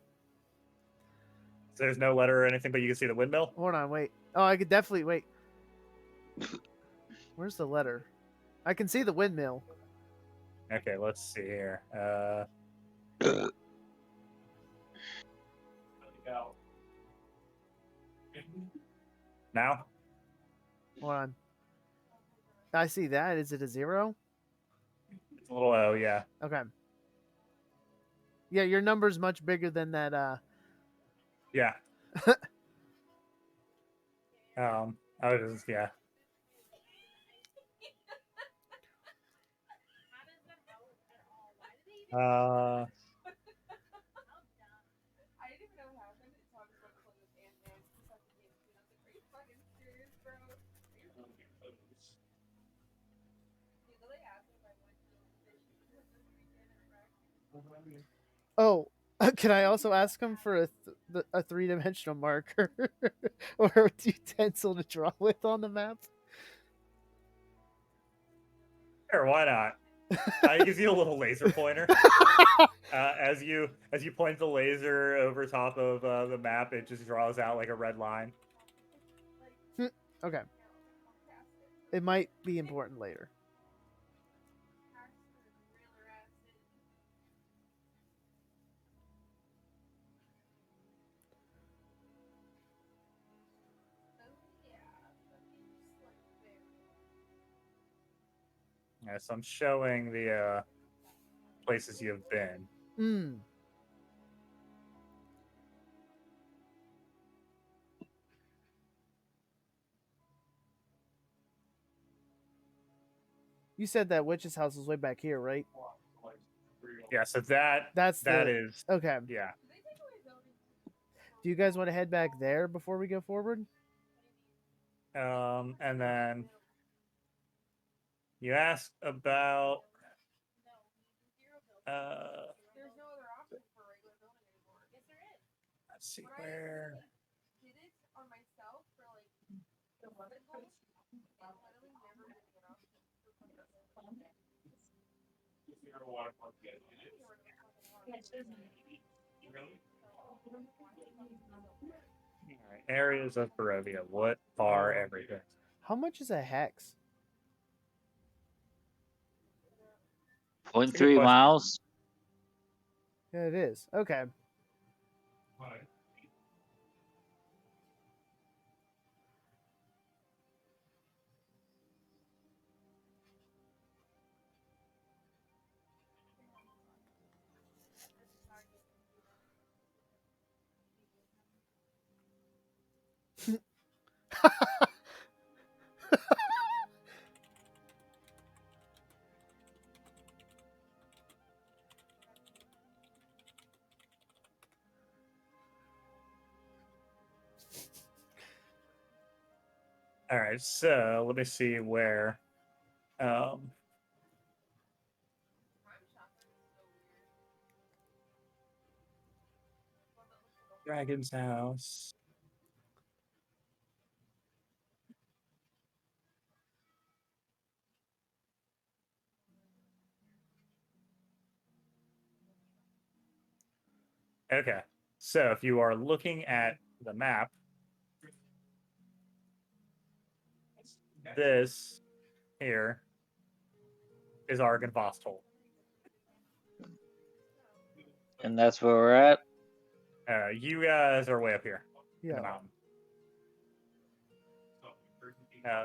So there's no letter or anything, but you can see the windmill. Hold on, wait. Oh, I could definitely wait. Where's the letter? I can see the windmill. Okay, let's see here. Now? Hold on. I see that. Is it a 0? It's a little O, yeah. Okay. Yeah, your number's much bigger than that. Yeah. I was just, yeah. Oh, can I also ask him for a 3-dimensional marker or a utensil to draw with on the map? Sure, why not? He gives you a little laser pointer. As you point the laser over top of the map, it just draws out like a red line. Okay. It might be important later. Yeah, so I'm showing the places you've been. Hmm. You said that witch's house is way back here, right? Yeah, so that is okay. Yeah. Do you guys want to head back there before we go forward? And then you asked about let's see where. All right, areas of Barovia. What are everything? How much is a hex? 0.3 miles. Yeah, it is. Okay. All right, so let me see where. Dragon's house. Okay, so if you are looking at the map, this here is Argynvostholt. And that's where we're at. You guys are way up here in the Yeah. mountain.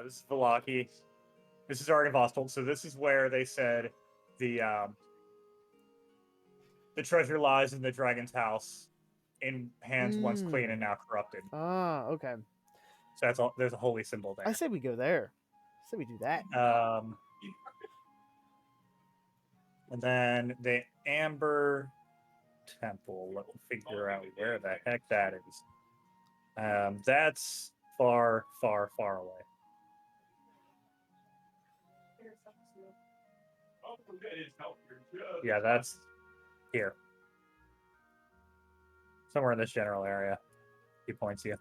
This is Vallaki. This is Argynvostholt. So this is where they said the treasure lies in the dragon's house, in hands once clean and now corrupted. Ah, okay. So that's all. There's a holy symbol there. I say we go there. I say we do that. And then the Amber Temple. Let me figure out where the heck that is. That's far, far, far away. Yeah, that's here. Somewhere in this general area. He points you.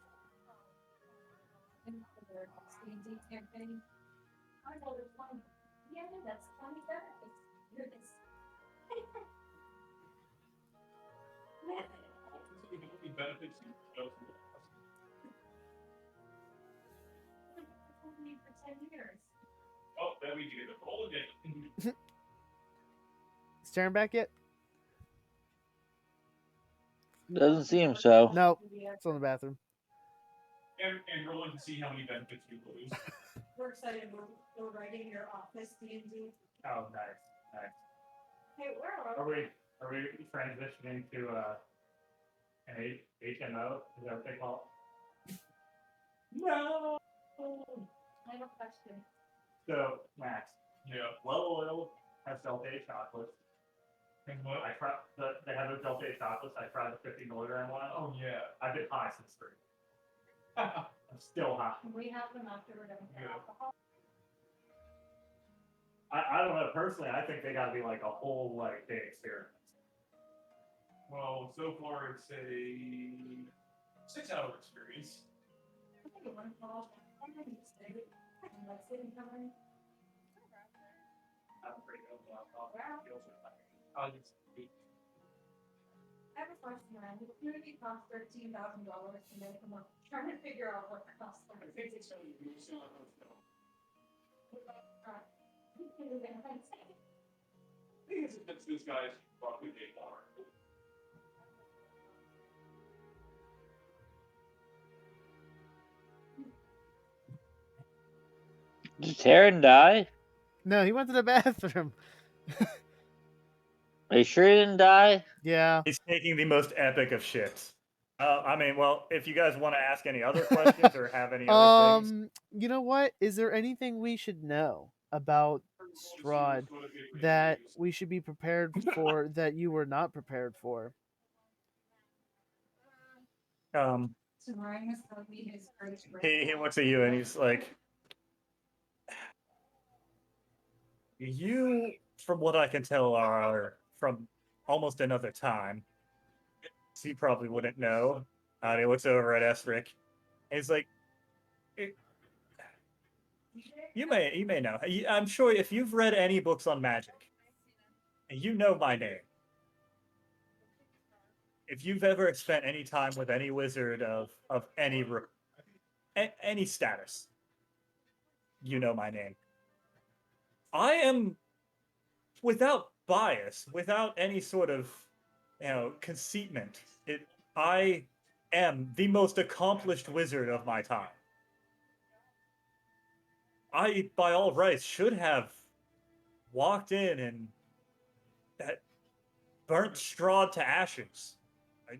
Staring back yet? Doesn't seem so. No. It's on the bathroom. And rolling to see how many benefits you lose. We're excited. We're writing your office D&D. Oh, nice, nice. Hey, where Are we transitioning to an HMO? Is that what they call it? No. I have a question. So Max, Well Oil has Delta 8 chocolates. I tried they have those Delta 8 chocolates. I tried the 50 milligram one. Oh yeah. I've been high since 3. I'm still high. We have them after we're done with alcohol. I don't know. Personally, I think they got to be like a whole day experiment. Well, so far it's a 6-hour experience. I think it went well. I'm going to stay. And let's see them coming. I'm pretty good. I have a question, man. The community costs $13,000 to make them up. Trying to figure out what the cost of it is. This guy's probably paid more. Did Taryn die? No, he went to the bathroom. Are you sure he didn't die? Yeah. He's taking the most epic of shits. I mean, well, if you guys want to ask any other questions or have any other things, You know what? Is there anything we should know about Strahd that we should be prepared for that you were not prepared for? So Ryan was telling me his great he looks at you and he's like, "You, from what I can tell, are from almost another time. So you probably wouldn't know." And he looks over at Esric. And he's like, "You may know. I'm sure if you've read any books on magic, you know my name. If you've ever spent any time with any wizard of any status, you know my name. I am, without bias, without any sort of conceitment, I am the most accomplished wizard of my time. I, by all rights, should have walked in and burnt Strahd to ashes.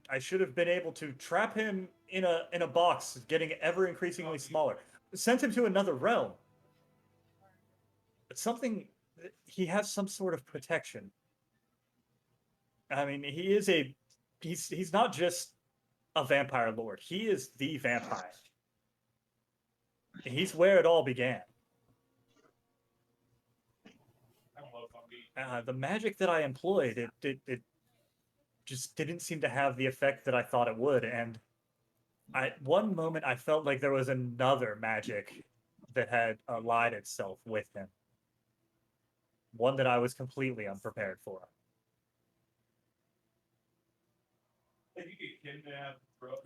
I should have been able to trap him in a box, getting ever increasingly smaller. Sent him to another realm. But he has some sort of protection. I mean, he's not just a vampire lord. He is the vampire. He's where it all began. The magic that I employed, it just didn't seem to have the effect that I thought it would. And one moment I felt like there was another magic that had allied itself with him. One that I was completely unprepared for.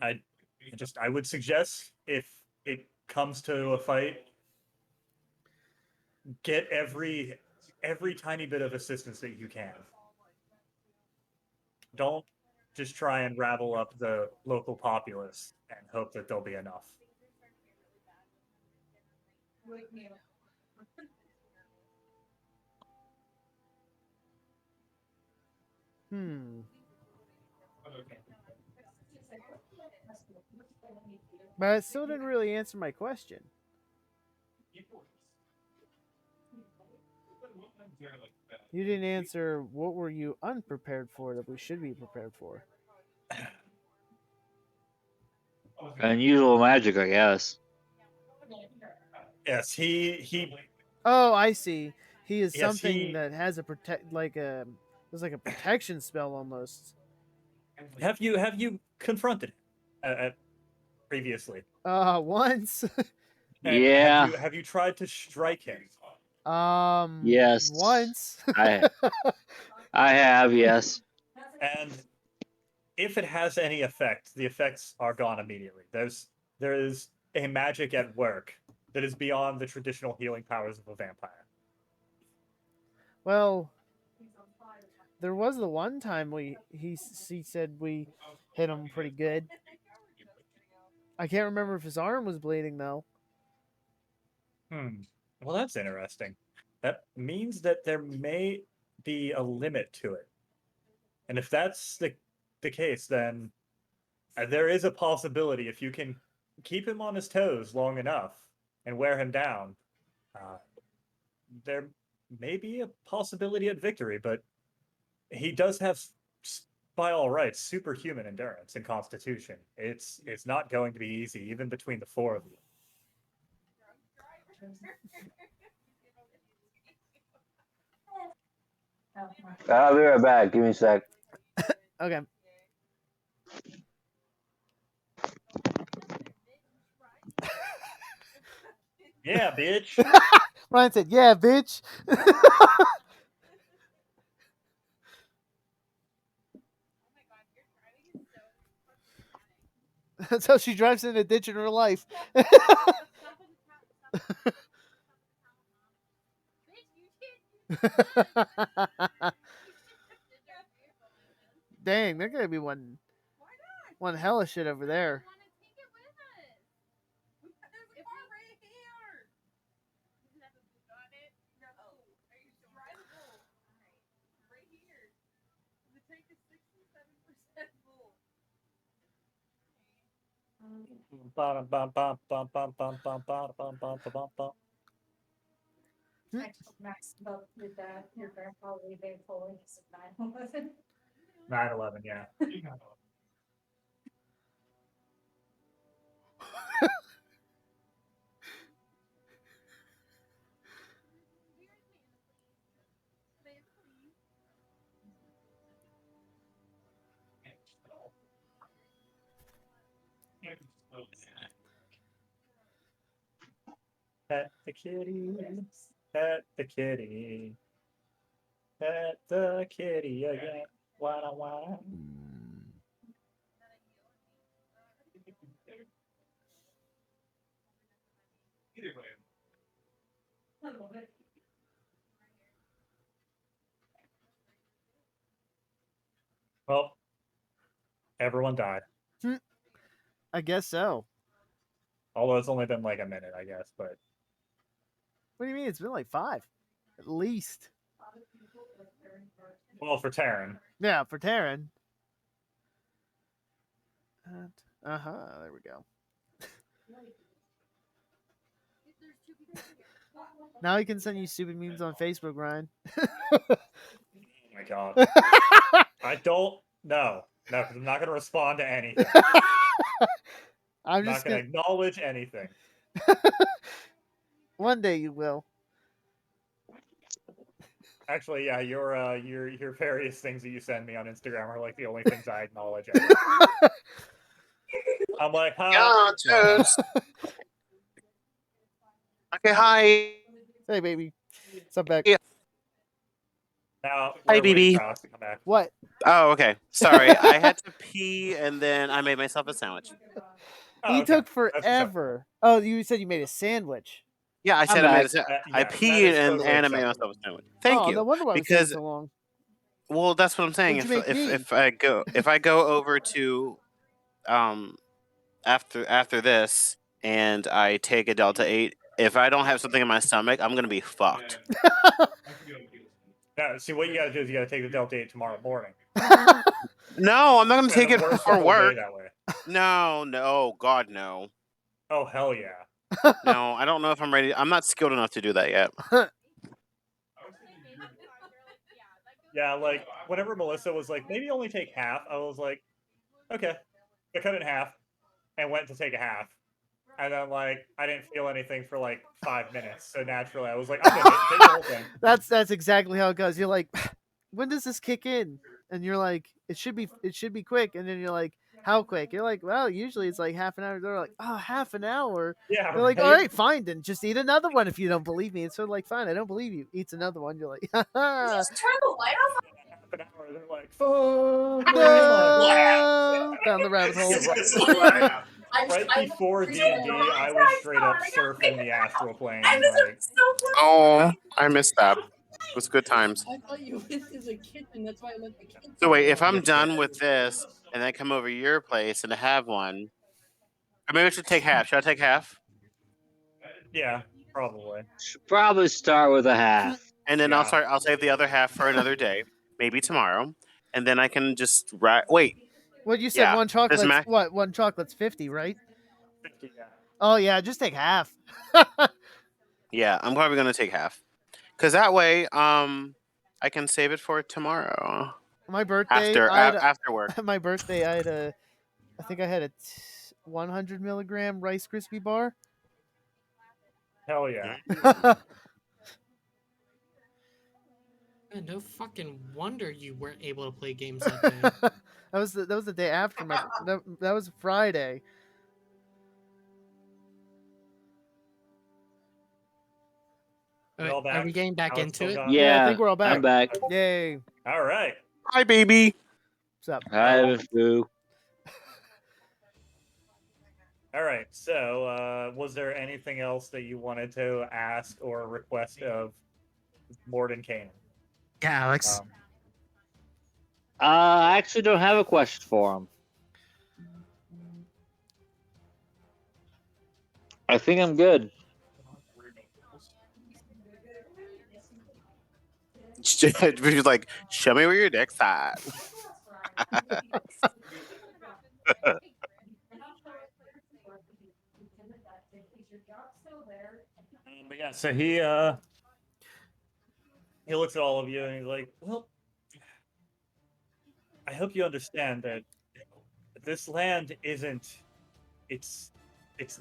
I would suggest if it comes to a fight, get every tiny bit of assistance that you can. Don't just try and rabble up the local populace and hope that there'll be enough. But it still didn't really answer my question. You didn't answer what were you unprepared for that we should be prepared for. Unusual magic, I guess. Yes, he Oh, I see. He is Yes, something he- that has a there's like a protection spell almost. have you confronted him previously? Once. And Yeah. have you tried to strike him? Yes. Once. I have, yes. And if it has any effect, the effects are gone immediately. There is a magic at work that is beyond the traditional healing powers of a vampire. Well, there was the one time he said we hit him pretty good. I can't remember if his arm was bleeding though. Well, that's interesting. That means that there may be a limit to it. And if that's the case, then there is a possibility if you can keep him on his toes long enough and wear him down, there may be a possibility at victory, but he does have, by all rights, superhuman endurance and constitution. It's not going to be easy, even between the four of you. I'll be right back. Give me a sec. Okay. Yeah, bitch. Ryan said, "Yeah, bitch." That's how she drives in a ditch in real life. Dang, they're gonna be one hell of shit over there. Max about your dad, your grandpa leaving Poland because of 9/11. 9/11, yeah. Pet the kitty, pet the kitty, pet the kitty again. Wanna wanna. Well, everyone died. I guess so. Although it's only been like a minute, I guess. But What do you mean? It's been like 5, at least. well, for Taryn. Yeah, for Taryn. There we go. Now he can send you stupid memes on Facebook, Ryan. Oh my god. I don't know. No, because I'm not going to respond to anything. I'm not just going to acknowledge anything. One day you will. Actually, yeah, your various things that you send me on Instagram are like the only things I acknowledge. I'm like, hi. Yeah, okay, hi. Hey, baby. What's up, back? Yeah. Now, Hi, we're waiting BB. for Alex to come back. What? Oh, okay. Sorry, I had to pee and then I made myself a sandwich. Oh, He okay. took That's acceptable. forever. Oh, you said you made a sandwich. Yeah, I said I'm I made back. a sandwich. Yeah, I that peed is and totally anime acceptable. myself a sandwich. Thank Oh, you. no wonder why it was Because taking so long. well, that's what I'm saying. What'd you make me? If I go over to after this and I take a Delta 8, if I don't have something in my stomach, I'm gonna be fucked. Now, see, what you got to do is you got to take the Delta 8 tomorrow morning. No, I'm not gonna take Spend it the for whole work. day that way. No, God, no. Oh hell yeah! No, I don't know if I'm ready. I'm not skilled enough to do that yet. Yeah, like whenever Melissa was like, maybe only take half, I was like, okay. I cut it in half and went to take a half. And then like I didn't feel anything for like 5 minutes. So naturally I was like, I'm gonna take the whole thing. That's exactly how it goes. You're like, when does this kick in? And you're like, it should be quick. And then you're like, how quick? You're like, well, usually it's like half an hour. They're like, oh, half an hour. Yeah, They're like, all right? right, fine, then just eat another one if you don't believe me. And so like, fine, I don't believe you. Eats another one. You're like, ha Just turn the light off. Half an hour, they're like, fuck. no, down the rabbit hole. Right before D&D, I was straight up surfing the astral plane. I miss Like, it so much. Oh, I missed that. It was good times. I thought you went to the kitchen. That's why I let the kids. So wait, if I'm done with this and then come over to your place and have one, or maybe I should take half. Should I take half? yeah, probably. Should probably start with a half. And then Yeah. I'll save the other half for another day, maybe tomorrow, and then I can just wait. What you said? Yeah, One chocolate's Mac- what? One chocolate's 50, right? 50, yeah. Oh yeah, just take half. Yeah, I'm probably gonna take half, cause that way, I can save it for tomorrow My birthday, after work. my birthday, I think I had a 100 milligram Rice Krispie bar. Hell yeah. Man, no fucking wonder you weren't able to play games that day. that was the day after that was Friday. We're all Are back? we getting back Alex into still it? gone? Yeah, I think we're all back. I'm back. Yay! All right. Hi, baby. What's up? Hi, Foo. All right. So, was there anything else that you wanted to ask or request of Morden Canaan? Yeah, Alex. I actually don't have a question for him. I think I'm good. She's like, show me where your dick's at. But yeah, so he looks at all of you and he's like, "Well, I hope you understand that this land isn't. It's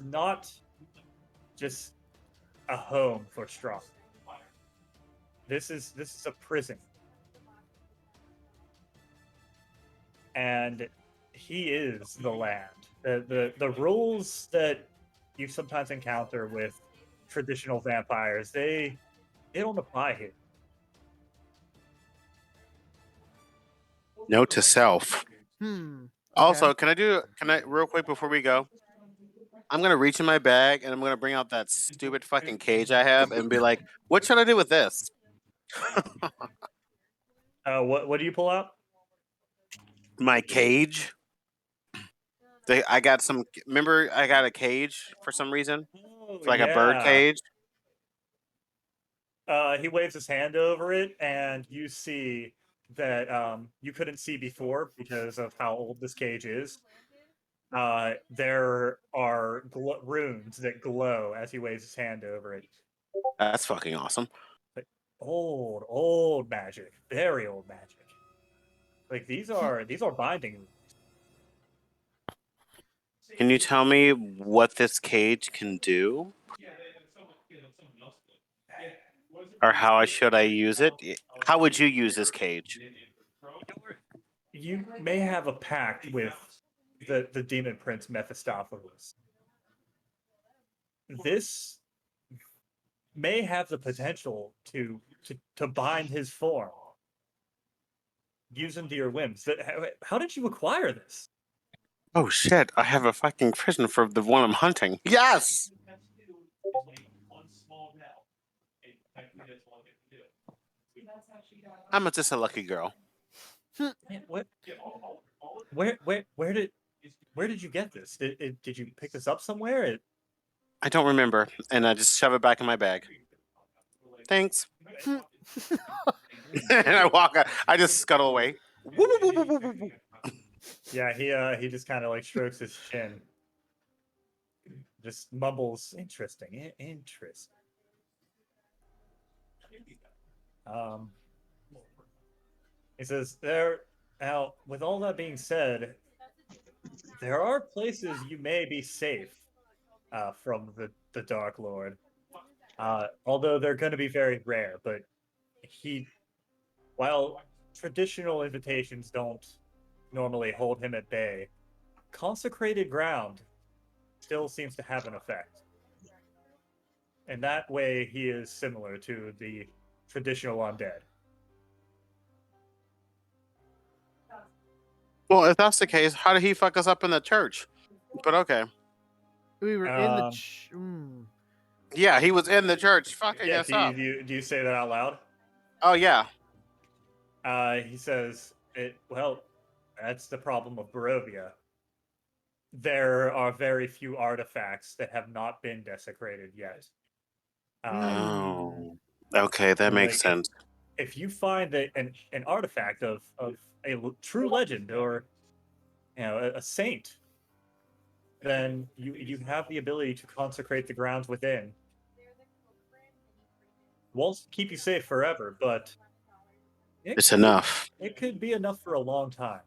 not just a home for Strahd. This is a prison, and he is the land. The rules that you sometimes encounter with traditional vampires, they don't apply here. Note to self. Also, can I real quick before we go? I'm gonna reach in my bag and I'm gonna bring out that stupid fucking cage I have and be like, what should I do with this? What do you pull out? My cage. I got some. Remember, I got a cage for some reason. It's like a bird cage. He waves his hand over it, and you see that you couldn't see before because of how old this cage is. There are runes that glow as he waves his hand over it. That's fucking awesome. Like old magic, very old magic. Like these are binding runes. Can you tell me what this cage can do? Or how should I use it? How would you use this cage? You may have a pact with the demon prince Mephistopheles. This may have the potential to bind his form. Use him to your whims. How did you acquire this? Oh shit, I have a fucking prison for the one I'm hunting. Yes! I'm just a lucky girl. Man, what? Where did you get this? Did you pick this up somewhere? I don't remember, and I just shove it back in my bag. Thanks. And I walk. I just scuttle away. Yeah, he just kind of like strokes his chin, just mumbles, "Interesting, interesting." Um, he says, "There now. With all that being said, there are places you may be safe from the Dark Lord. Although they're going to be very rare, but while traditional invitations don't normally hold him at bay, consecrated ground still seems to have an effect. And that way, he is similar to the traditional undead." Well, if that's the case, how did he fuck us up in the church? But okay. We were in the. Yeah, he was in the church fucking Yeah, us up. do you say that out loud? Oh yeah. He says, "Well, that's the problem of Barovia. There are very few artifacts that have not been desecrated yet. Oh. Okay, that makes sense. If you find an artifact of a true legend or a saint, then you have the ability to consecrate the grounds within. Won't keep you safe forever, but It's enough. It could be enough for a long time."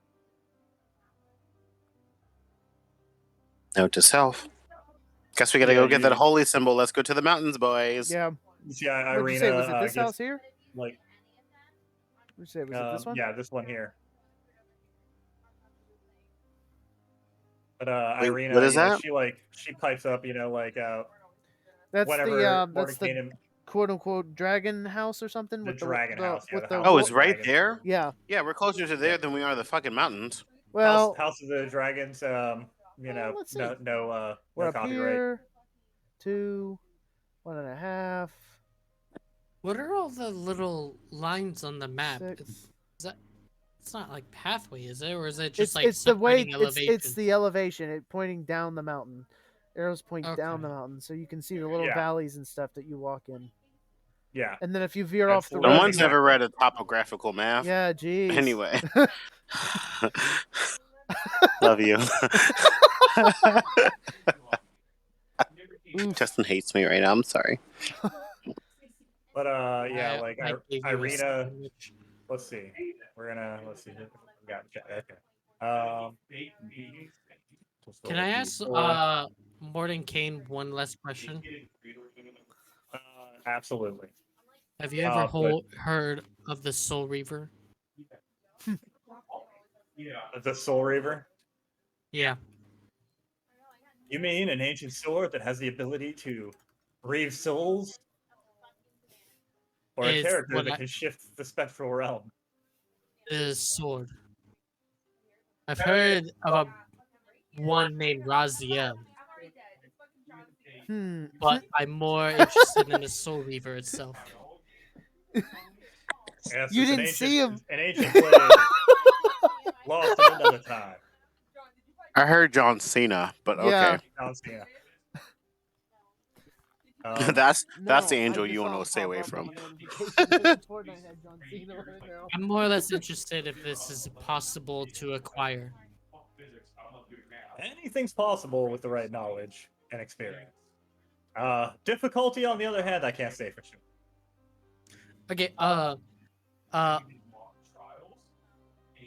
Note to self. Guess we gotta go get that holy symbol. Let's go to the mountains, boys. Yeah. You see, Irina, What'd you say? Was it this house here? Like, What'd you say? Was it this one? Yeah, this one here. But Wait, Irina, what is that? she pipes up, That's whenever that's the Mordecai quote unquote dragon house or something. The with dragon house, yeah, with the house Oh, of it's the right dragons. there? Yeah. Yeah, we're closer to there than we are the fucking mountains. Well, House of the Dragons, let's see. no We're up copyright. here. 2, 1.5. What are all the little lines on the map? 6. It's not like pathway, is it? Or is it just It's the way elevation? it's the elevation. It pointing down the mountain. Arrows point down the mountain, so you can see the little valleys and stuff that you walk in. Yeah. And then if you veer off the road, Someone's never read a topographical map. Yeah, geez. Anyway. Love you. Justin hates me right now. I'm sorry. But yeah, I gave you a Irina. sandwich. Let's see. Let's see. We got okay. Can I ask Morton Kane one last question? Absolutely. Have you ever heard of the Soul Reaver? The Soul Reaver? Yeah. You mean an ancient sword that has the ability to reave souls? Or a character that can shift the spectral realm? The sword. I've heard of one named Raziel. But I'm more interested in the Soul Reaver itself. Yes, you didn't see him. An ancient blade lost in another time. I heard John Cena, but Yeah. okay. John Cena. That's the angel you want to stay away from. I'm more or less interested if this is possible to acquire. Anything's possible with the right knowledge and experience. Difficulty, on the other hand, I can't say for sure. Okay,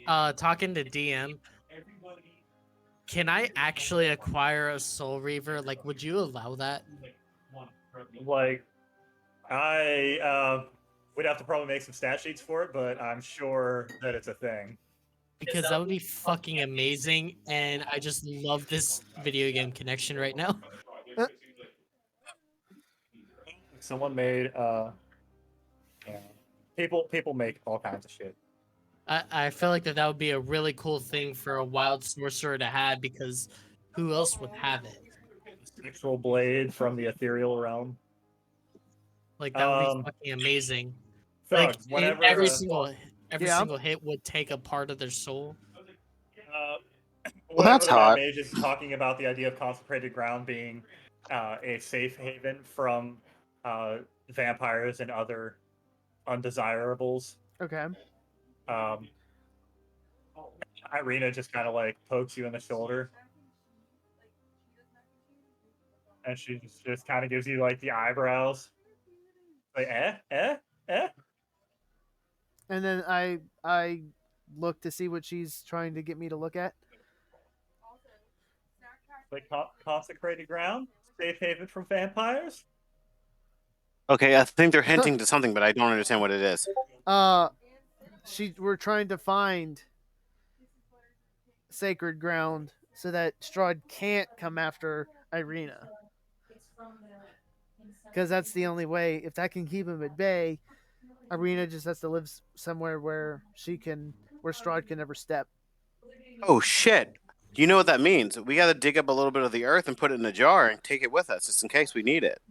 talking to DM, can I actually acquire a Soul Reaver? Like, would you allow that? Like, we'd have to probably make some stat sheets for it, but I'm sure that it's a thing. Because that would be fucking amazing, and I just love this video game connection right now. Someone made people make all kinds of shit. I feel like that would be a really cool thing for a wild sorcerer to have, because who else would have it? Spectral blade from the ethereal realm. Like that would be fucking amazing. Like Thugs, whenever every Yeah. single hit would take a part of their soul. Well, whenever that's the Mad hot. Mage is talking about the idea of consecrated ground being a safe haven from vampires and other undesirables, Okay. Irina just kind of like pokes you in the shoulder, and she just kind of gives you like the eyebrows, like eh. And then I look to see what she's trying to get me to look at. Like consecrated ground, safe haven from vampires. Okay, I think they're hinting to something, but I don't understand what it is. We're trying to find sacred ground so that Strahd can't come after Irina. Because that's the only way. If that can keep him at bay, Irina just has to live somewhere where Strahd can never step. Oh shit! You know what that means? We got to dig up a little bit of the earth and put it in a jar and take it with us, just in case we need it.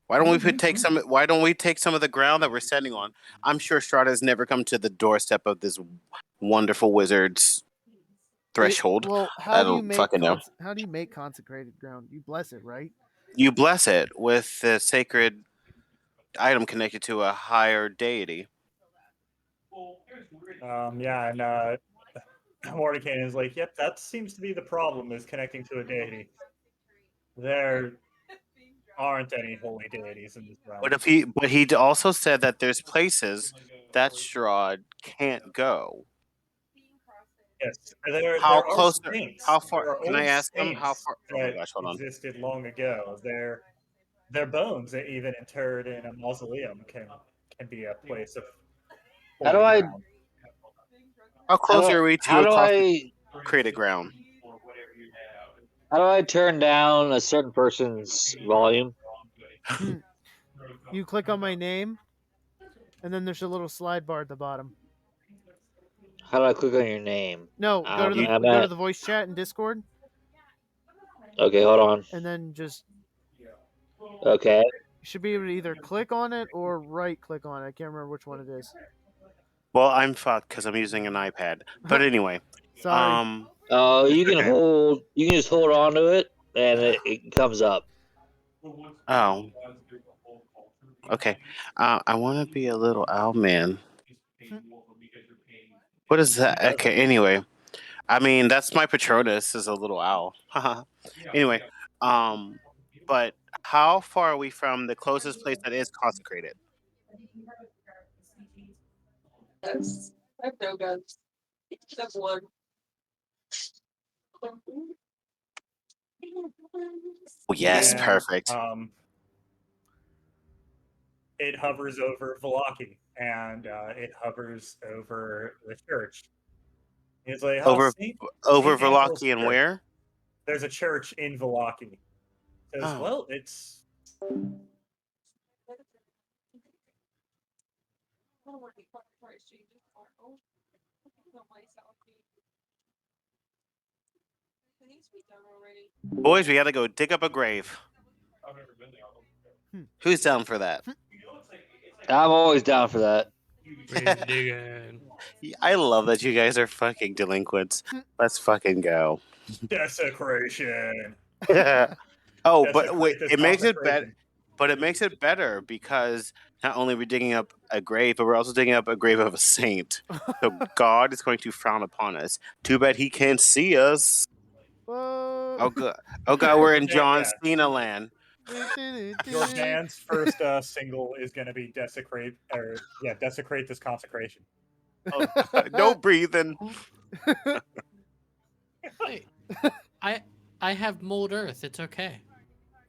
Why don't we take some? Why don't we take some of the ground that we're standing on? I'm sure Strahd has never come to the doorstep of this wonderful wizard's threshold. How I do you don't make fucking know. how do you make consecrated ground? You bless it, right? You bless it with the sacred item connected to a higher deity. Yeah, and Mordecai is like, yep, that seems to be the problem, is connecting to a deity. There aren't any holy deities in this realm. But he also said that there's places that Strahd can't go. Yes, there How are close? saints. How far? There are Can I old ask him how saints far? Oh my that gosh! Hold on. existed long ago. Their bones, even interred in a mausoleum, can be a place of How do holy I? ground. How close are we How to a do I? consecrated ground? How do I turn down a certain person's volume? You click on my name, and then there's a little slide bar at the bottom. How do I click on your name? No, go to the voice chat in Discord. Okay, hold on. And then just Okay. you should be able to either click on it or right click on it. I can't remember which one it is. Well, I'm fucked because I'm using an iPad. But anyway, sorry. Oh, you can okay. hold. You can just hold on to it, and it comes up. Oh. Okay. I want to be a little owl man. What is that? Okay. Anyway, I mean that's my Patronus is a little owl. Anyway, but how far are we from the closest place that is consecrated? Yes. I have no guns. Except one. Oh, yes, And, perfect. It hovers over Valaki, and it hovers over the church. It's like, oh, Over Saint Angel's Verlocki and church. where? There's a church in Valaki. Says, Oh. well, it's Boys, we gotta go dig up a grave. Who's down for that? I'm always down for that. I love that you guys are fucking delinquents. Let's fucking go. desecration. Oh, but wait, Desecrate this it makes it better. consecration. But it makes it better because not only are we digging up a grave, but we're also digging up a grave of a saint. So God is going to frown upon us. Too bad he can't see us. Oh God! Oh God! We're in John Cena land. Jordan's first single is going to be desecrate this consecration. Oh, no breathing. Hey, I have mold earth. It's okay.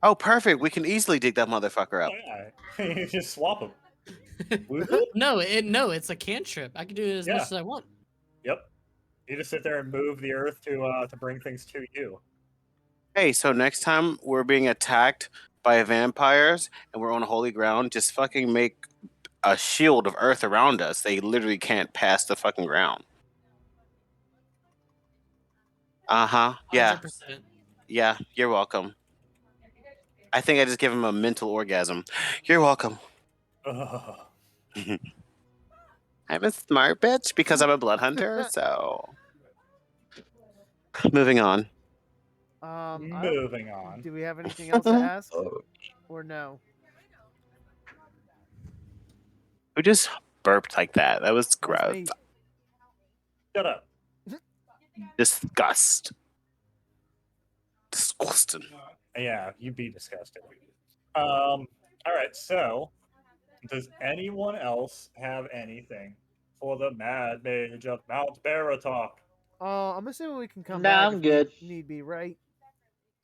Oh, perfect. We can easily dig that motherfucker up. Yeah, you just swap them. No, it's a cantrip. I can do it as much as I want. Yep. You just sit there and move the earth to bring things to you. Hey, so next time we're being attacked by vampires and we're on holy ground, just fucking make a shield of earth around us. They literally can't pass the fucking ground. Uh-huh. Yeah. 100%. Yeah, you're welcome. I think I just gave him a mental orgasm. You're welcome. Ugh. I'm a smart bitch because I'm a blood hunter. So, moving on. Moving on. Do we have anything else to ask, or no? Who just burped like that? That was That's gross. me. Shut up. Disgusting. Yeah, you'd be disgusted. All right. So, does anyone else have anything for the Mad Mage of Mount Baratok? I'm assuming we can come Nah, back I'm if good. need be, right?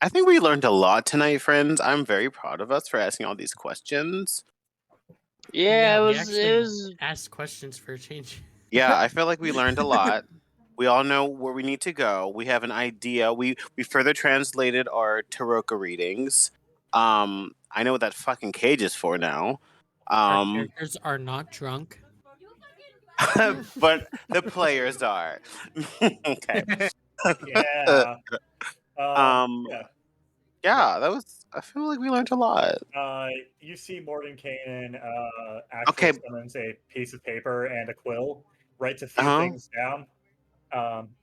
I think we learned a lot tonight, friends. I'm very proud of us for asking all these questions. Yeah, we it actually was asked questions for a change. Yeah, I feel like we learned a lot. We all know where we need to go. We have an idea. We further translated our Taroka readings. I know what that fucking cage is for now. Our characters are not drunk. But the players are. Okay. Yeah. Yeah. Yeah, that was. I feel like we learned a lot. You see Morgan Kanan Okay. actually summons a piece of paper and a quill, writes a few Uh-huh. things down.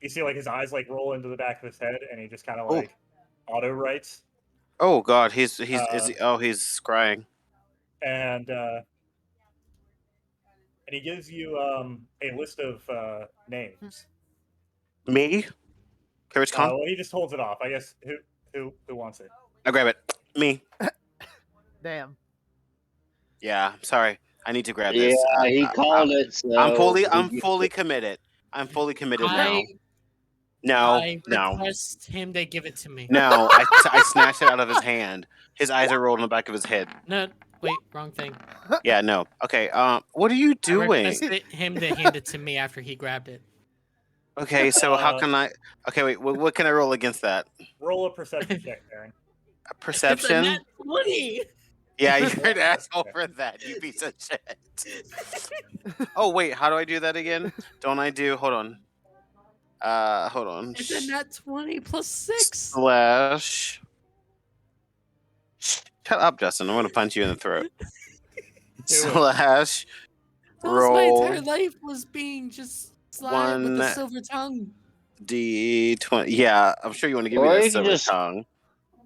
You see like his eyes like roll into the back of his head, and he just kind of Oh. like auto writes. Oh God, he's he's crying. And he gives you a list of names. Me? Courage Con? Well, he just holds it off. I guess who wants it? I grab it. Me. Damn. Yeah, sorry. I need to grab yeah. this. He called it. So I'm fully he- committed. I'm fully committed now. I No, no, request him to give it to me. no. I snatched it out of his hand. His eyes are rolled in the back of his head. No, wait, wrong thing. Yeah, no. Okay. What are you I doing? requested him to hand it to me after he grabbed it. Okay, so how can I? Okay, wait. What can I roll against that? Roll a perception check, Aaron. A perception. It's a nat 20. Yeah, you're an asshole for that. You piece of shit. Oh wait, how do I do that again? Don't I do? Hold on. Hold on. It's a nat 20 plus 6. Slash. Shut up, Justin. I'm gonna punch you in the throat. Slash. That was my Roll entire life was being just slide with the one silver tongue. D20. Yeah, I'm sure you want to give me Or that you can silver just- tongue.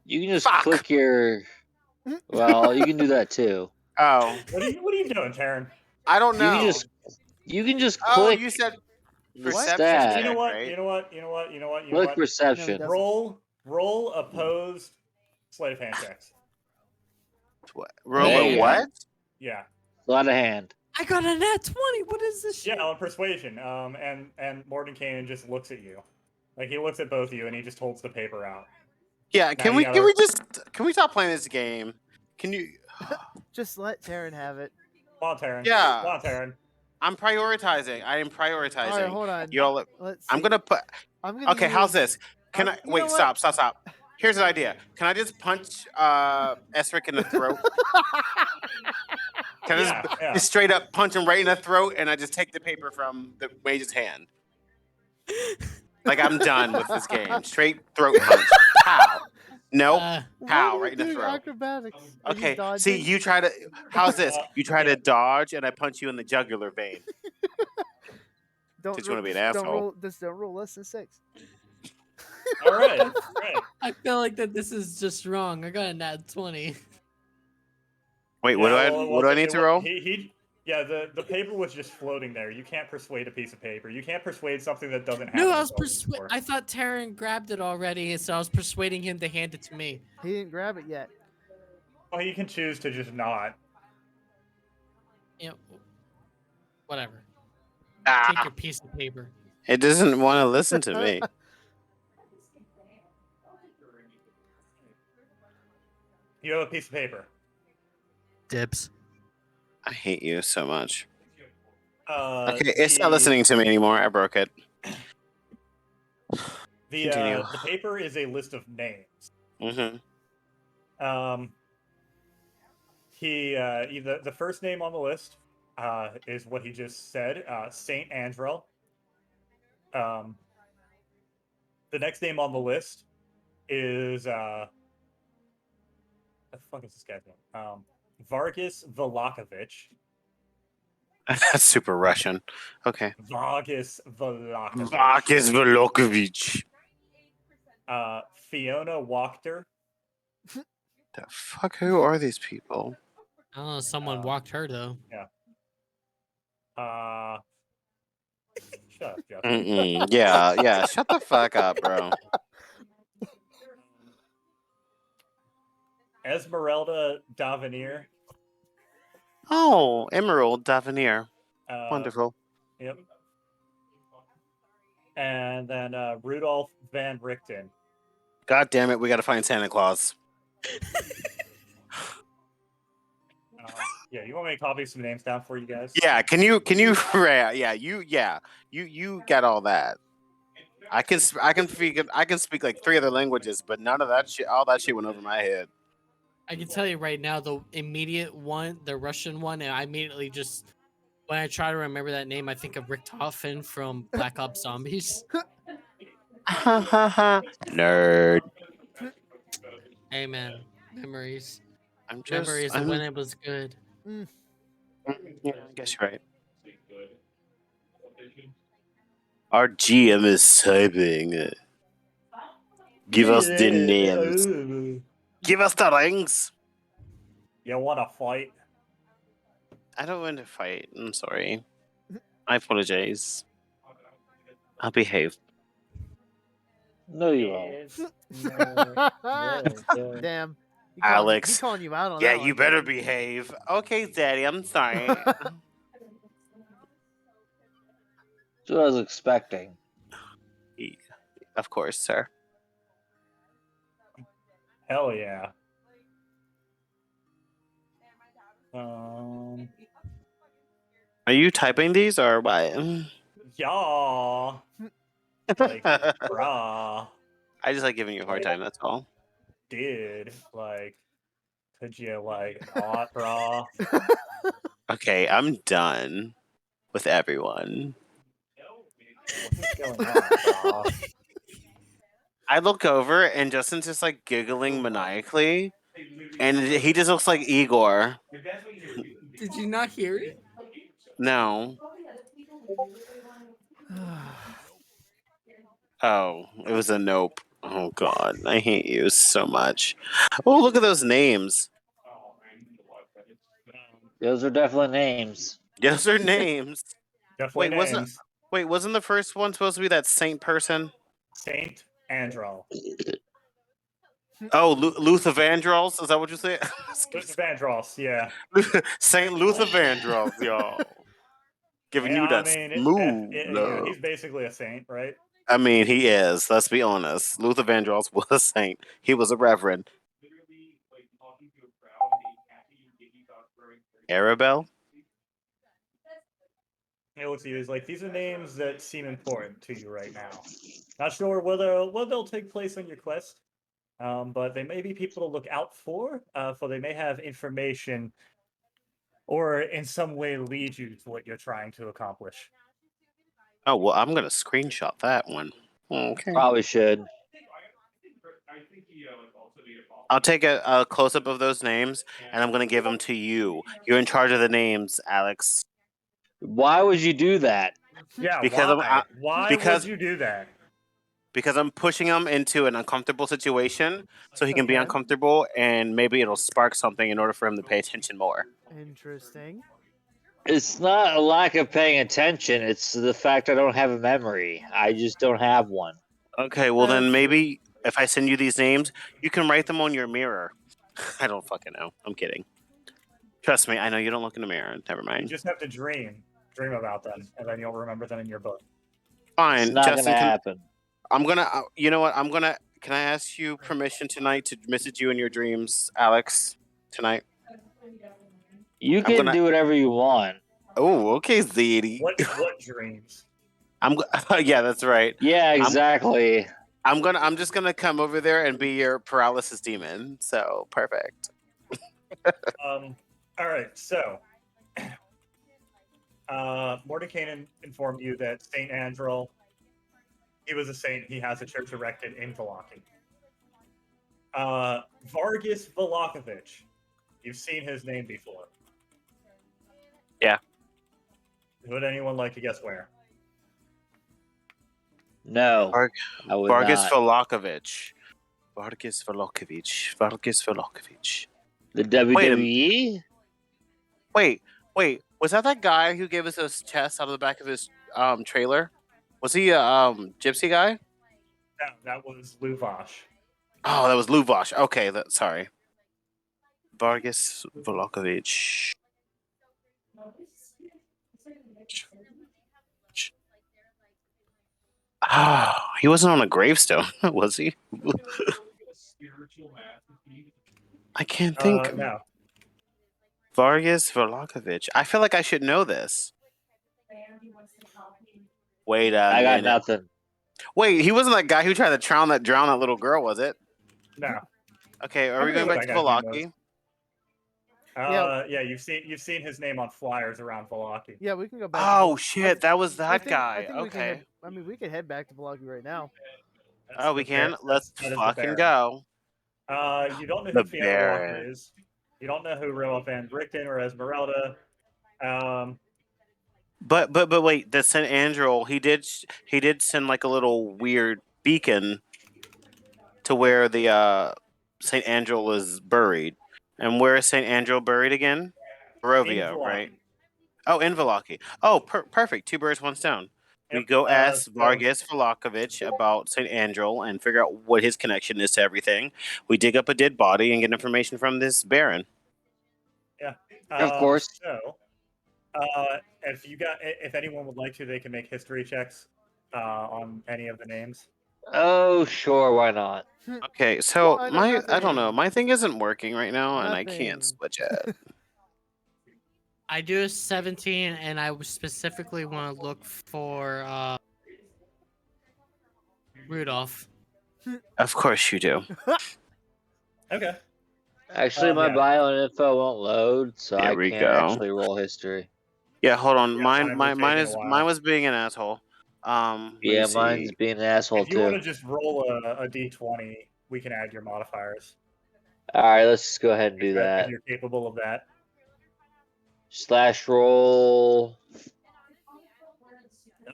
You can just Fuck. click your. Well, you can do that too. Oh, What are you doing, Taryn? I don't know. You can just Oh, click. you said the perception stat. You know what? right? You know what? You know what? You know what? You know Click what? perception. No, Roll opposed sleight of hand checks. Roll There a you go. what? Yeah. Sleight of hand. I got a nat 20. What is this shit? Yeah, on persuasion. And Morgan Kanan just looks at you. Like he looks at both of you and he just holds the paper out. Yeah, Now can you we gotta- can we stop playing this game? Can you? Just let Taryn have it. Come on, Taryn. Yeah. Come on, Taryn. I'm prioritizing. I am prioritizing. All right, hold on. Y'all, Let's. I'm see. gonna put. I'm gonna Okay, how's use- this? Can you I know wait? what? Stop. Here's an idea. Can I just punch Esric in the throat? Can I just straight up punch him right in the throat, and I just take the paper from the mage's hand? Like I'm done with this game. Straight throat punch. How? Nope. Uh, How? Why are you Right in the doing throat. Acrobatics. Are you Okay. See, dodging? you try to. How's this? You try yeah. to dodge, and I punch you in the jugular vein. Don't Did you wanna be an don't asshole? roll. Just don't roll less than 6. All right. All right. I feel like that this is just wrong. I got a nat 20. Wait, what do I need to roll? Yeah, the paper was just floating there. You can't persuade a piece of paper. You can't persuade something that doesn't have. No, I was I thought Taryn grabbed it already, so I was persuading him to hand it to me. He didn't grab it yet. Oh, you can choose to just not. You know, whatever. Ah, Take your piece of paper. it doesn't want to listen to me. You have a piece of paper. Dibs. I hate you so much. Okay, It's not listening to me anymore. I broke it. Continue. The paper is a list of names. Mm-hmm. The first name on the list is what he just said, Saint Andrel. The next name on the list is the fuck is this guy's name? Vargas Velakovich. That's super Russian. Okay. Vargas Velakovich. Marcus Velokovich. Fiona Wachter. The fuck? Who are these people? I don't know. Someone walked her though. Yeah. Shut up, Jeff. Yeah. Shut the fuck up, bro. Esmeralda Davenier. Oh, Emerald Davenier. Uh, Wonderful. Yep. And then Rudolph Van Richten. God damn it, we gotta find Santa Claus. Yeah, you want me to copy some names down for you guys? Yeah, can you you got all that. I can speak like 3 other languages, but none of that shit, all that shit went over my head. I can tell you right now, the immediate one, the Russian one, and I immediately just, when I try to remember that name, I think of Rick Toffin from Black Ops Zombies. Nerd. Hey man, memories. I'm just Memories of when it was good. Mm. Yeah, I guess you're right. Our GM is typing. Give us the names. Give us the rings. You want to fight? I don't want to fight. I'm sorry. I apologize. I'll behave. No, you won't. Damn. Alex. He calling you out on Yeah, that you one. better behave. Okay, Daddy, I'm sorry. That's what I was expecting. Of course, sir. Hell yeah. Are you typing these or what? Yeah. Like, brah. I just like giving you a hard time, that's all. Dude, like, could you, like, not, brah? Okay, I'm done with everyone. What's going on, brah? I look over and Justin's just like giggling maniacally, and he just looks like Igor. Did you not hear it? No. Oh, it was a nope. Oh god, I hate you so much. Oh, look at those names. Those are definitely names. Those are names. Definitely names. Wasn't the first one supposed to be that saint person? Saint Andral. Oh, Luther Vandross? Is that what you said? Luther Vandross, yeah. Saint Luther Vandross, y'all. Giving you that smooth love. He's basically a saint, right? I mean, he is. Let's be honest. Luther Vandross was a saint. He was a reverend. Arabelle? It looks to you is like, these are names that seem important to you right now. Not sure whether they'll take place on your quest, but they may be people to look out for they may have information or in some way lead you to what you're trying to accomplish. Oh, well, I'm going to screenshot that one. Okay. Probably should. I'll take a close-up of those names, and I'm going to give them to you. You're in charge of the names, Alex. Why would you do that? Yeah, Because why would you do that? Because I'm pushing him into an uncomfortable situation so he can be uncomfortable, and maybe it'll spark something in order for him to pay attention more. Interesting. It's not a lack of paying attention. It's the fact I don't have a memory. I just don't have one. Okay, well then maybe if I send you these names, you can write them on your mirror. I don't fucking know. I'm kidding. Trust me, I know you don't look in the mirror. Never mind. You just have to dream about them, and then you'll remember them in your book. Fine, It's not Justin. gonna happen. I'm gonna. You know what? I'm gonna. Can I ask you permission tonight to message you in your dreams, Alex? Tonight. You can do whatever you want. Oh, okay, Zeddy. What dreams? Yeah, that's right. Yeah, exactly. I'm just gonna come over there and be your paralysis demon. So perfect. All right. So, Mordecai informed you that Saint Andral, he was a saint. He has a church erected in Velaki. Vargas Velakovic. You've seen his name before. Yeah. Would anyone like to guess where? No, Var- I would Vargas not. Velakovic. Vargas Velakovic. Vargas Velakovic. The Wait a WWE? Wait. Was that guy who gave us those chests out of the back of his trailer? Was he a gypsy guy? No, that was Luvash. Oh, that was Luvash. Okay, sorry. Vargas Velakovic. Ah, he wasn't on a gravestone, was he? I can't think. No. Vargas Velakovic. I feel like I should know this. Wait a I got minute. nothing. Wait, he wasn't that guy who tried to drown that little girl, was it? No. Okay, are I we forget going what back to that guy's name Velaki? Yeah, you've seen his name on flyers around Velaki. Yeah, we can go back. Oh to shit, that was I that think, guy. I think we can Okay. head, I mean, we could head back to Velaki right now. Oh, we can. Let's that is the fucking Baron. go. You don't know The who Fiona Walker Baron. is. You don't know who Roa Van Richten or Esmeralda. But wait, the St. Andrew, he did send like a little weird beacon to where the St. Andrew is buried. And where is St. Andrew buried again? Barovia, In right? Velaki. Oh, in Velaki. Oh, perfect. 2 birds, 1 stone. We Yep, go ask so- Vargas Velakovic about St. Andrew and figure out what his connection is to everything. We dig up a dead body and get information from this Baron. Yeah. Of course. So, if anyone would like to, they can make history checks on any of the names. Oh, sure, why not? Okay, so Well, I don't know. nothing. My thing isn't working right now, and I can't Nothing. switch it. I do a 17, and I specifically want to look for Rudolph. Of course you do. Okay. Actually, my Yeah. bio and info won't load, so There I we can't go. actually roll history. Yeah, hold on. Yeah, mine mine was taking a mine while. was being an asshole. Let Yeah, me mine's see. being an asshole If you want too. to just roll a d20, we can add your modifiers. All right, let's just go ahead and do If that. you're capable of that. Slash roll.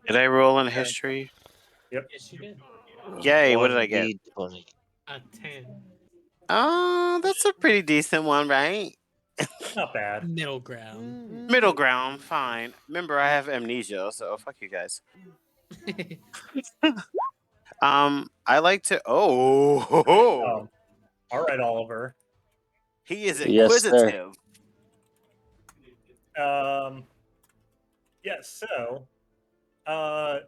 Did I roll in history? Yep. Yes, you did. Yay! What did I get? 1d20. A 10. Oh, that's a pretty decent one, right? Not bad. Middle ground. Middle ground, fine. Remember, I have amnesia, so fuck you guys. I like to. Oh, All right, Oliver. he is Yes, sir. inquisitive. Yes. So, yeah.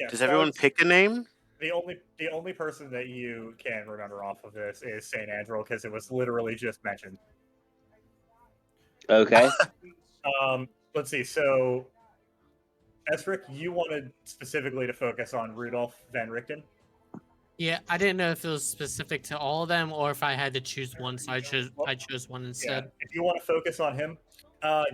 Does everyone pick a name? The only person that you can remember off of this is Saint Andrew because it was literally just mentioned. Okay. Let's see. So, Esric, you wanted specifically to focus on Rudolph Van Richten. Yeah, I didn't know if it was specific to all of them or if I had to choose one, so I chose one instead. Yeah, if you want to focus on him,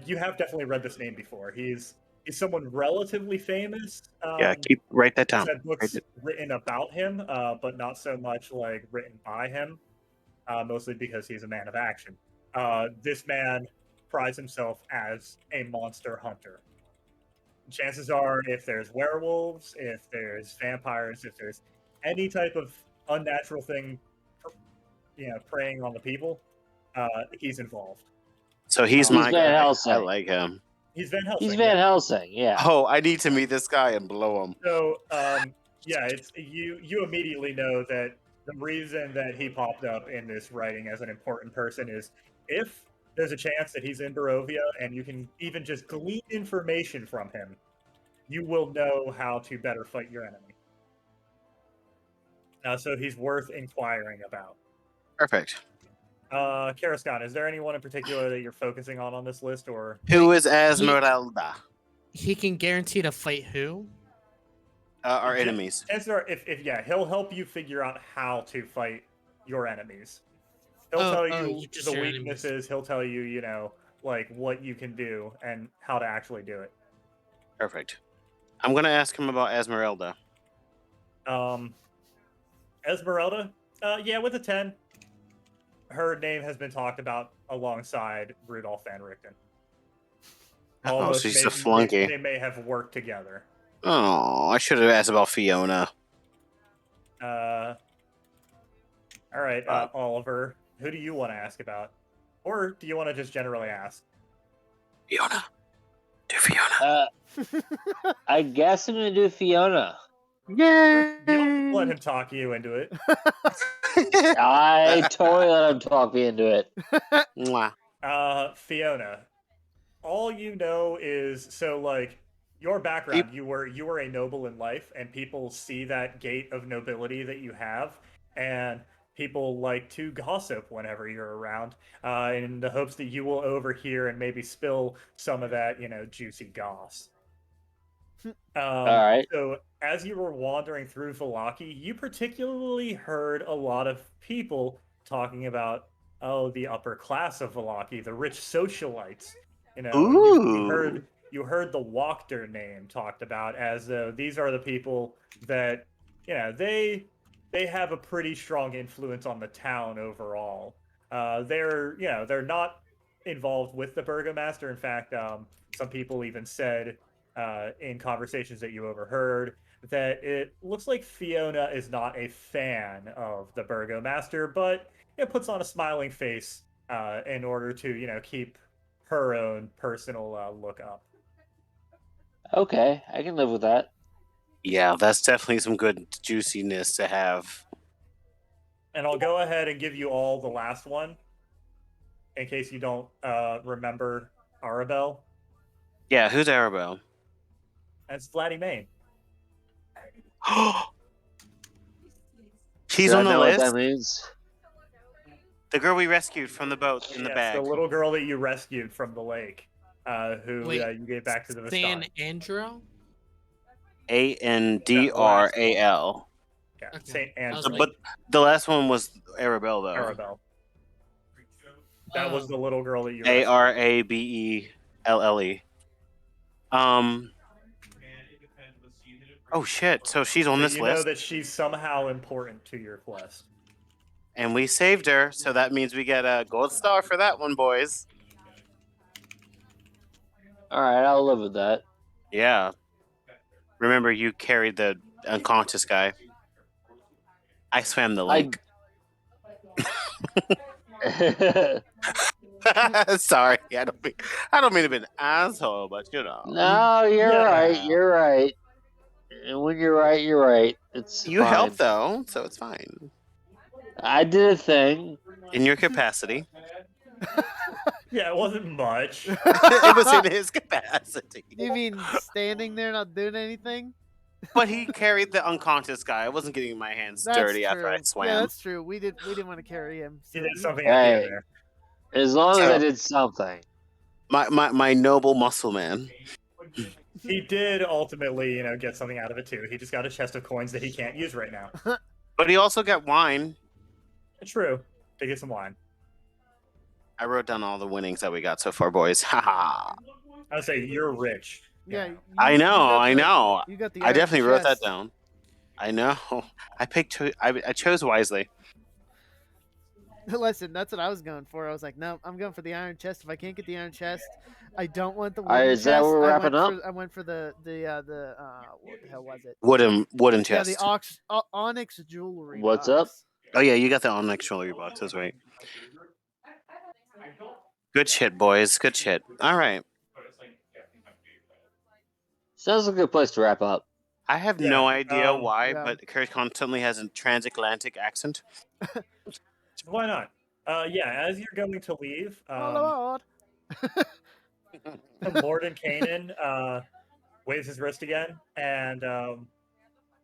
you have definitely read this name before. He's someone relatively famous. Yeah, write that down. He's had books written about him, but not so much like written by him. Mostly because he's a man of action. This man prides himself as a monster hunter. Chances are, if there's werewolves, if there's vampires, if there's any type of unnatural thing, preying on the people, he's involved. So he's my Van guy. Helsing. I like him. He's Van Helsing. He's Van Helsing, yeah. Oh, I need to meet this guy and blow him. So, yeah, it's you immediately know that the reason that he popped up in this writing as an important person is if there's a chance that he's in Barovia and you can even just glean information from him, you will know how to better fight your enemy. So he's worth inquiring about. Perfect. Karaskan, is there anyone in particular that you're focusing on this list, or Who is Esmeralda? He can guarantee to fight who? Our enemies. Chances are, if he'll help you figure out how to fight your enemies. He'll tell you just the your weaknesses. enemies. He'll tell you, like what you can do and how to actually do it. Perfect. I'm gonna ask him about Esmeralda. Esmeralda, Yeah, with a 10. Her name has been talked about alongside Rudolph Van Richten. Oh, Almost she's a flunky. they may have worked together. Oh, I should have asked about Fiona. All right, Oliver, who do you want to ask about? Or do you want to just generally ask? Fiona. Do Fiona. I guess I'm gonna do Fiona. Yay! You don't let him talk you into it. I totally let him talk me into it. Mwah. Fiona, all you know is so like your background. You were a noble in life, and people see that gate of nobility that you have, and people like to gossip whenever you're around, in the hopes that you will overhear and maybe spill some of that, juicy goss. All right. So as you were wandering through Vallaki, you particularly heard a lot of people talking about, the upper class of Vallaki, the rich socialites. You heard the Wachter name talked about as though these are the people that, they have a pretty strong influence on the town overall. They're not involved with the burgomaster. In fact, some people even said, in conversations that you overheard, that it looks like Fiona is not a fan of the burgomaster, but it puts on a smiling face in order to, keep her own personal look up. Okay, I can live with that. Yeah, that's definitely some good juiciness to have. And I'll go ahead and give you all the last one, in case you don't remember Arabelle. Yeah, who's Arabelle? That's Vladdy Main. She's Do I on the know what list? that means? The girl we rescued from the boat in the Yes, bag. the little girl that you rescued from the lake, who Wait, you gave back to the San Vistani. Andrew? Andral. Yeah, Okay. Saint I was Andrew. But the last one was Arabelle, though. Arabelle. That was the little girl that you Arabelle. Oh shit! So she's on this you know list, that she's somehow important to your quest. and we saved her. So that means we get a gold star for that one, boys. All right, I'll live with that. Yeah. Remember, you carried the unconscious guy. I swam the lake. Sorry, I don't mean to be an asshole, but No, you're right. You're right. And when you're right, you're right. It's you fine. helped though, so it's fine. I did a thing in your capacity. Yeah, it wasn't much. It was in his capacity. You mean standing there not doing anything? But he carried the unconscious guy. I wasn't getting my hands dirty after I swam. Yeah, that's true. We didn't want to carry him. So you did something Hey, at the end there. As long as I did something. My noble muscle man. He did ultimately, get something out of it too. He just got a chest of coins that he can't use right now. But he also got wine. True. To get some wine. I wrote down all the winnings that we got so far, boys. Haha. I would say you're rich. Yeah. I know. You got the I definitely wrote that chest. down. I know. I chose wisely. Listen, that's what I was going for. I was like, no, I'm going for the iron chest. If I can't get the iron chest, I don't want the All right, wooden is chest. that where we're wrapping up? I went for the what the hell was it? Wooden Yeah, chest. the onyx jewelry. What's box. up? Oh yeah, you got the onyx jewelry box. That's right. Good shit, boys. Good shit. All right. Sounds like a good place to wrap up. I have no idea why, yeah. but Kurt constantly has a transatlantic accent. Why not? Yeah, as you're going to leave, My lord. Lord Kanan waves his wrist again, and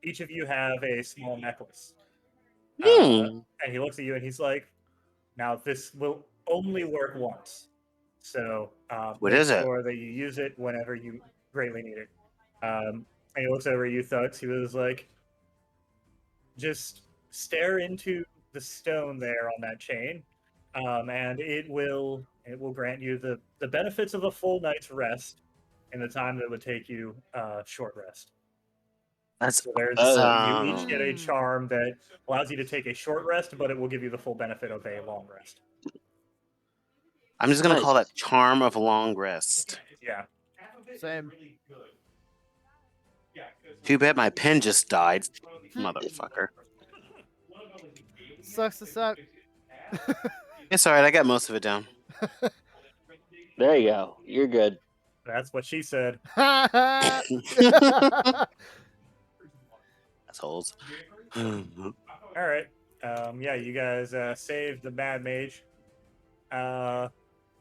each of you have a small necklace. And he looks at you and he's like, now this will only work once. So What make is it? sure that you use it whenever you greatly need it. And he looks over at you, Thugs. He was like, just stare into the stone there on that chain, and it will grant you the benefits of a full night's rest in the time that would take you short rest. That's So there's you each get a charm that allows you to take a short rest, but it will give you the full benefit of a long rest. I'm just gonna Nice. call that charm of long rest. Yeah. Same. Too bad my pen just died, motherfucker. Sucks to suck. It's all right. I got most of it down. There you go. You're good. That's what she said. Assholes. All right. Yeah, you guys saved the Mad Mage.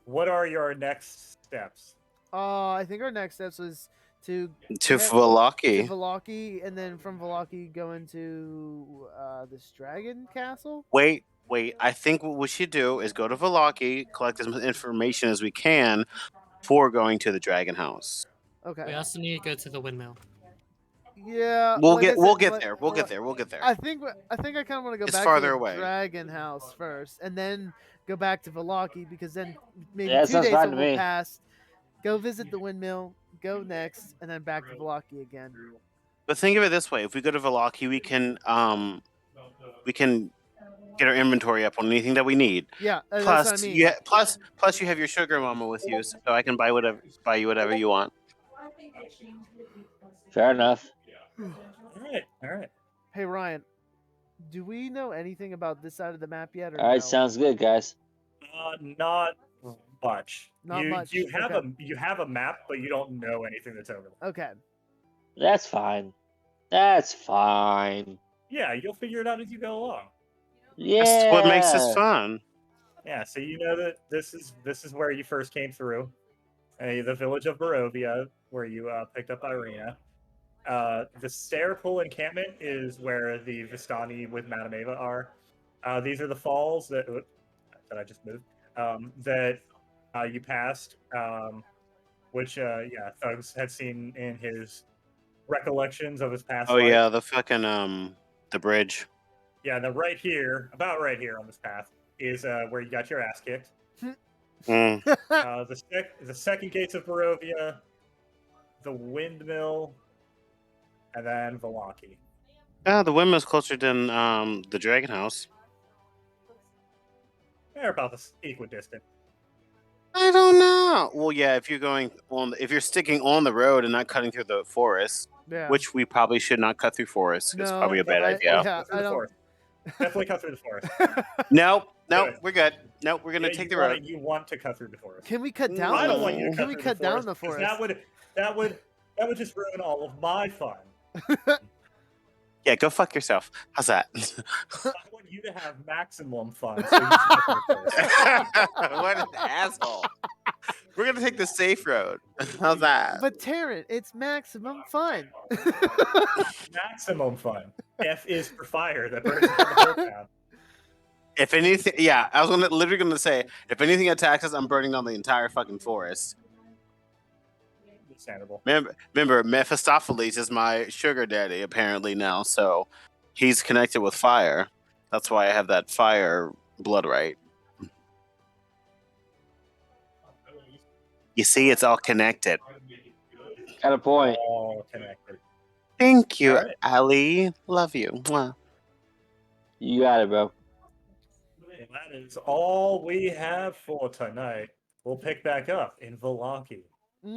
What are your next steps? I think our next steps was to To head Valaki. to Valaki, and then from Valaki go into this dragon castle. Wait. I think what we should do is go to Valaki, collect as much information as we can before going to the Dragon House. Okay. We also need to go to the windmill. Yeah. We'll like I get said, there. We'll get there. I think I kind of want to go It's back farther to the away. dragon house first, and then go back to Valaki, because then maybe Yeah, that 2 sounds days fine will to me. pass. Go visit the windmill. Go next, and then back to Valaki again. But think of it this way: if we go to Valaki, we can get our inventory up on anything that we need. Yeah, that's Plus, what I mean. plus you have your sugar mama with you, so I can buy you whatever you want. Fair enough. All right. Hey Ryan, do we know anything about this side of the map yet? Or All right, no? sounds good, guys. Not much. Not much, You have okay. you have a map, but you don't know anything that's over there. Okay. That's fine. That's fine. Yeah, you'll figure it out as you go along. Yeah. That's what makes this fun. Yeah, so you know that this is where you first came through, the village of Barovia, where you picked up Irina. The Stairpool encampment is where the Vistani with Madame Eva are. These are the falls that I just moved. That you passed, which Thugs had seen in his recollections of his past Oh life. yeah, the fucking the bridge. Yeah, and then about right here on this path, is where you got your ass kicked. Mm. The second gates of Barovia, the windmill, and then Valaki. Yeah, the windmill's closer than the Dragon House. They're about this equidistant. I don't know. Well, yeah, if you're sticking on the road and not cutting through the forest, Yeah. which we probably should not cut through forest. It's No, probably a bad idea. Cut through the forest. Definitely cut through the forest. Nope, Good. we're good. Nope, we're gonna take the road. You want to cut through the forest. Can we cut down? I don't want you to Can cut we through cut the down forest, the 'cause forest? That would just ruin all of my fun. Yeah, go fuck yourself. How's that? I want you to have maximum fun. So you should cut through the forest. What an asshole. We're gonna take the safe road. How's that? But Taryn, it's maximum fun. Maximum fun. F is for fire that burns down the whole town. If anything, yeah, I was literally gonna say, if anything attacks us, I'm burning down the entire fucking forest. Understandable. Remember, Mephistopheles is my sugar daddy apparently now, so he's connected with fire. That's why I have that fire blood right. You see, it's all connected. Got a point. All connected. Thank you, All right. Ali. Love you. Mwah. You got it, bro. And that is all we have for tonight. We'll pick back up in Valaki.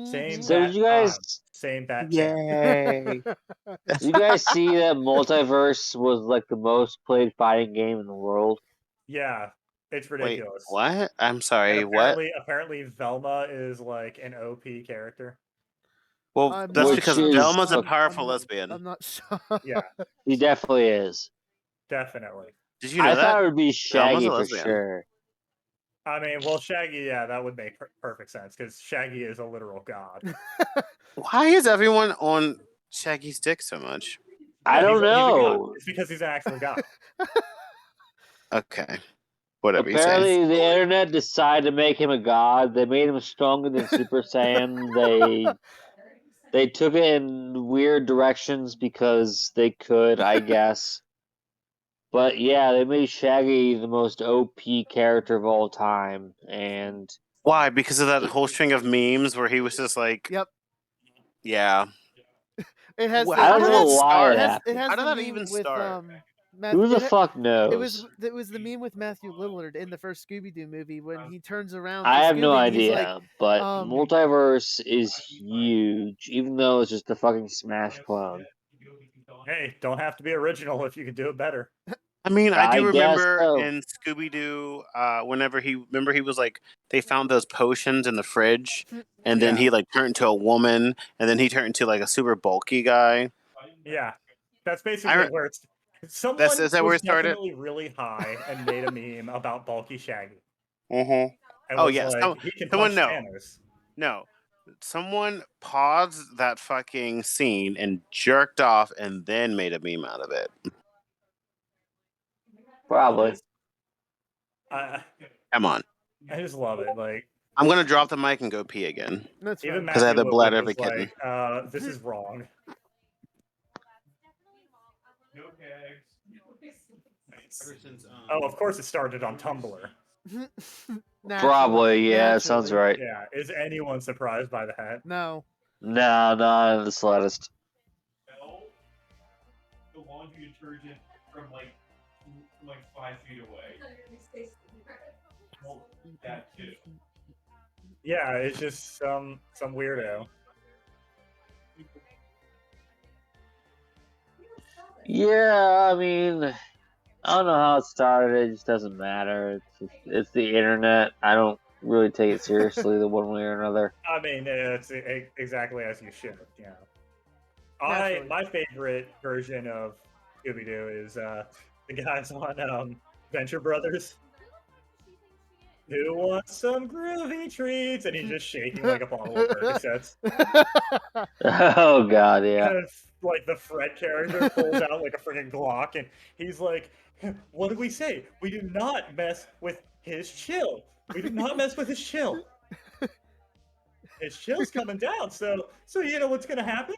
Same So bat did you guys? time, same bat channel. Yay. Did you guys see that Multiverse was like the most played fighting game in the world? Yeah, it's Wait, ridiculous. what? I'm sorry, And what? apparently Velma is like an OP character. Well, I'm that's not because sure. Velma's a I'm powerful not- lesbian. I'm not sure. Yeah, He definitely is. definitely. Did you know I that? thought it would be Velma's Shaggy a for lesbian. sure. I mean, well, Shaggy, yeah, that would make perfect sense because Shaggy is a literal god. Why is everyone on Shaggy's dick so much? I don't He's a god. know. It's because he's an actual god. Okay. Whatever you say. Apparently, the internet decided to make him a god. They made him stronger than Super Saiyan. They took it in weird directions because they could, I guess. But yeah, they made Shaggy the most OP character of all time, and Why? Because of that whole string of memes where he was just like, Yep. yeah. It has. Well, The, how it did don't know that has, why it it start? has. It has How did the that meme even with start? Who the it, fuck it knows? was the meme with Matthew Lillard in the first Scooby Doo movie when he turns around to I have no Scooby and he's like, idea, but um, multiverse is huge, even though it's just a fucking Smash clone. Hey, don't have to be original if you can do it better. I mean, I I do guess remember so. in Scooby Doo, whenever he was like, they found those potions in the fridge, and then Yeah. he like turned into a woman, and then he turned into like a super bulky guy. Yeah, that's I basically re- where it's. That's Someone is that where was it started? definitely really high and made a meme about bulky Shaggy Mm-hmm. and Oh was yeah, like, he can someone punch no, Thanos. no, someone paused that fucking scene and jerked off, and then made a meme out of it. Probably. I Come on, I just love it. Like I'm gonna drop the mic and go pee again "That's even fine." because I had Matthew the bladder Lillard of a was kitten. like, this is wrong. Ever since Oh, of course it started on Tumblr. Naturally. Probably, yeah, sounds Naturally. right. Yeah, is anyone surprised by that? No. No, not in the slightest. The laundry detergent from like 5 feet away. Well, that too. Yeah, it's just some weirdo. Yeah, I mean, I don't know how it started. It just doesn't matter. It's the internet. I don't really take it seriously the one way or another. I mean, it's exactly as you should. Yeah. Naturally. My favorite version of Scooby Doo is the guys on Venture Brothers. Who wants some groovy treats? And he's just shaking like a bottle of Percocets. Oh god, yeah. And like the Fred character pulls out like a freaking Glock, and he's like, "What did we say? We do not mess with his chill. We do not mess with his chill. His chill's coming down. So you know what's gonna happen?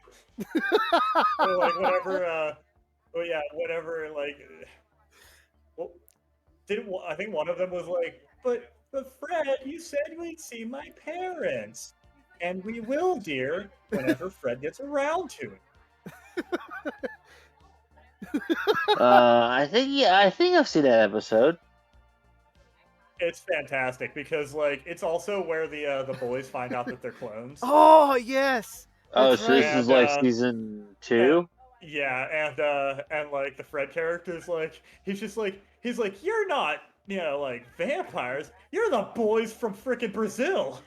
Or like whatever. Oh yeah, whatever. Like, well, I think one of them was like, but Fred, you said we'd see my parents, and we will, dear, whenever Fred gets around to it." I think I've seen that episode. It's fantastic because like it's also where the boys find out that they're clones. Oh yes. Oh, That's so this right. is And, like season 2? Yeah, and like the Fred character's like he's like you're not like vampires. You're the boys from frickin' Brazil.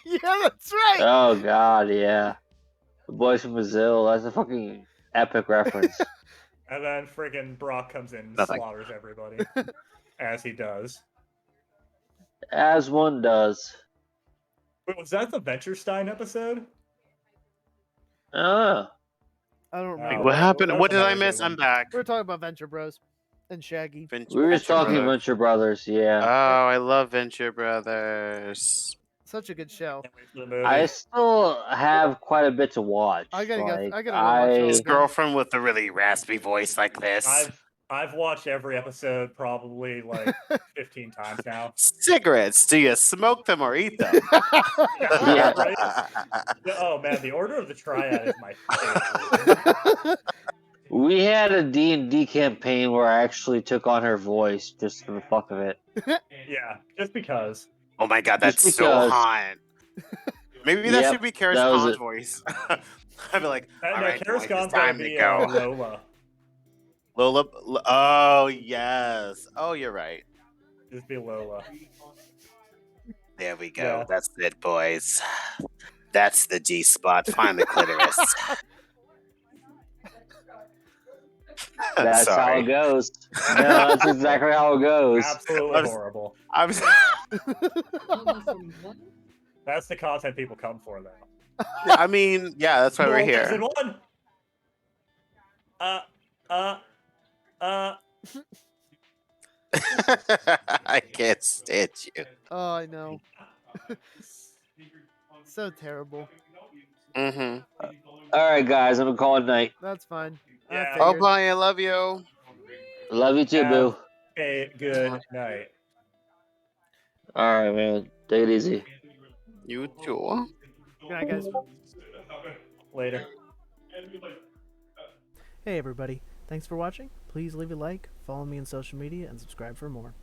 Yeah, that's right. Oh god, yeah. The Boys from Brazil. That's a fucking epic reference. And then friggin' Brock comes in and Nothing. slaughters everybody, as he does. As one does. Wait, was that the Venturestein episode? Oh. I don't No, remember. What that- happened? that's What did I another good miss? one. I'm back. We're talking about Venture Bros and Shaggy. We were just talking Brothers. Venture Brothers, yeah. Oh, I love Venture Brothers. Such a good show. Can't wait for the movie. I still have quite a bit to watch. I gotta go. Like, I gotta go watch all This again. girlfriend with a really raspy voice like this. I've watched every episode probably like 15 times now. Cigarettes? Do you smoke them or eat them? Yeah. Right? Oh man, the Order of the Triad is my favorite. We had a D&D campaign where I actually took on her voice just for the fuck of it. Yeah, just because. Oh my god, Just that's so because. hot. Maybe that Yep, should be Kara's that was Khan's it. voice. I'd be like, all No, right, Karis boys, Khan's it's time gonna to be go. Lola. Lola. Oh, yes. Oh, you're right. Just be Lola. There we go. Yeah. That's it, boys. That's the G spot. Find the clitoris. That's how Sorry. it goes. No, that's exactly how it goes. Absolutely horrible. I'm That's the content people come for, though. I mean, yeah, that's why we're More here. than one. I can't stand you. Oh, I know. So terrible. Mm-hmm. Alright, guys, I'm gonna call it night. That's fine. Yeah. Oh, figured. bye. I love you. Love you too, boo. A good night. Alright, man. Take it easy. You too. Good night, guys. Later. And be like, Hey everybody, thanks for watching. Please leave a like, follow me on social media, and subscribe for more.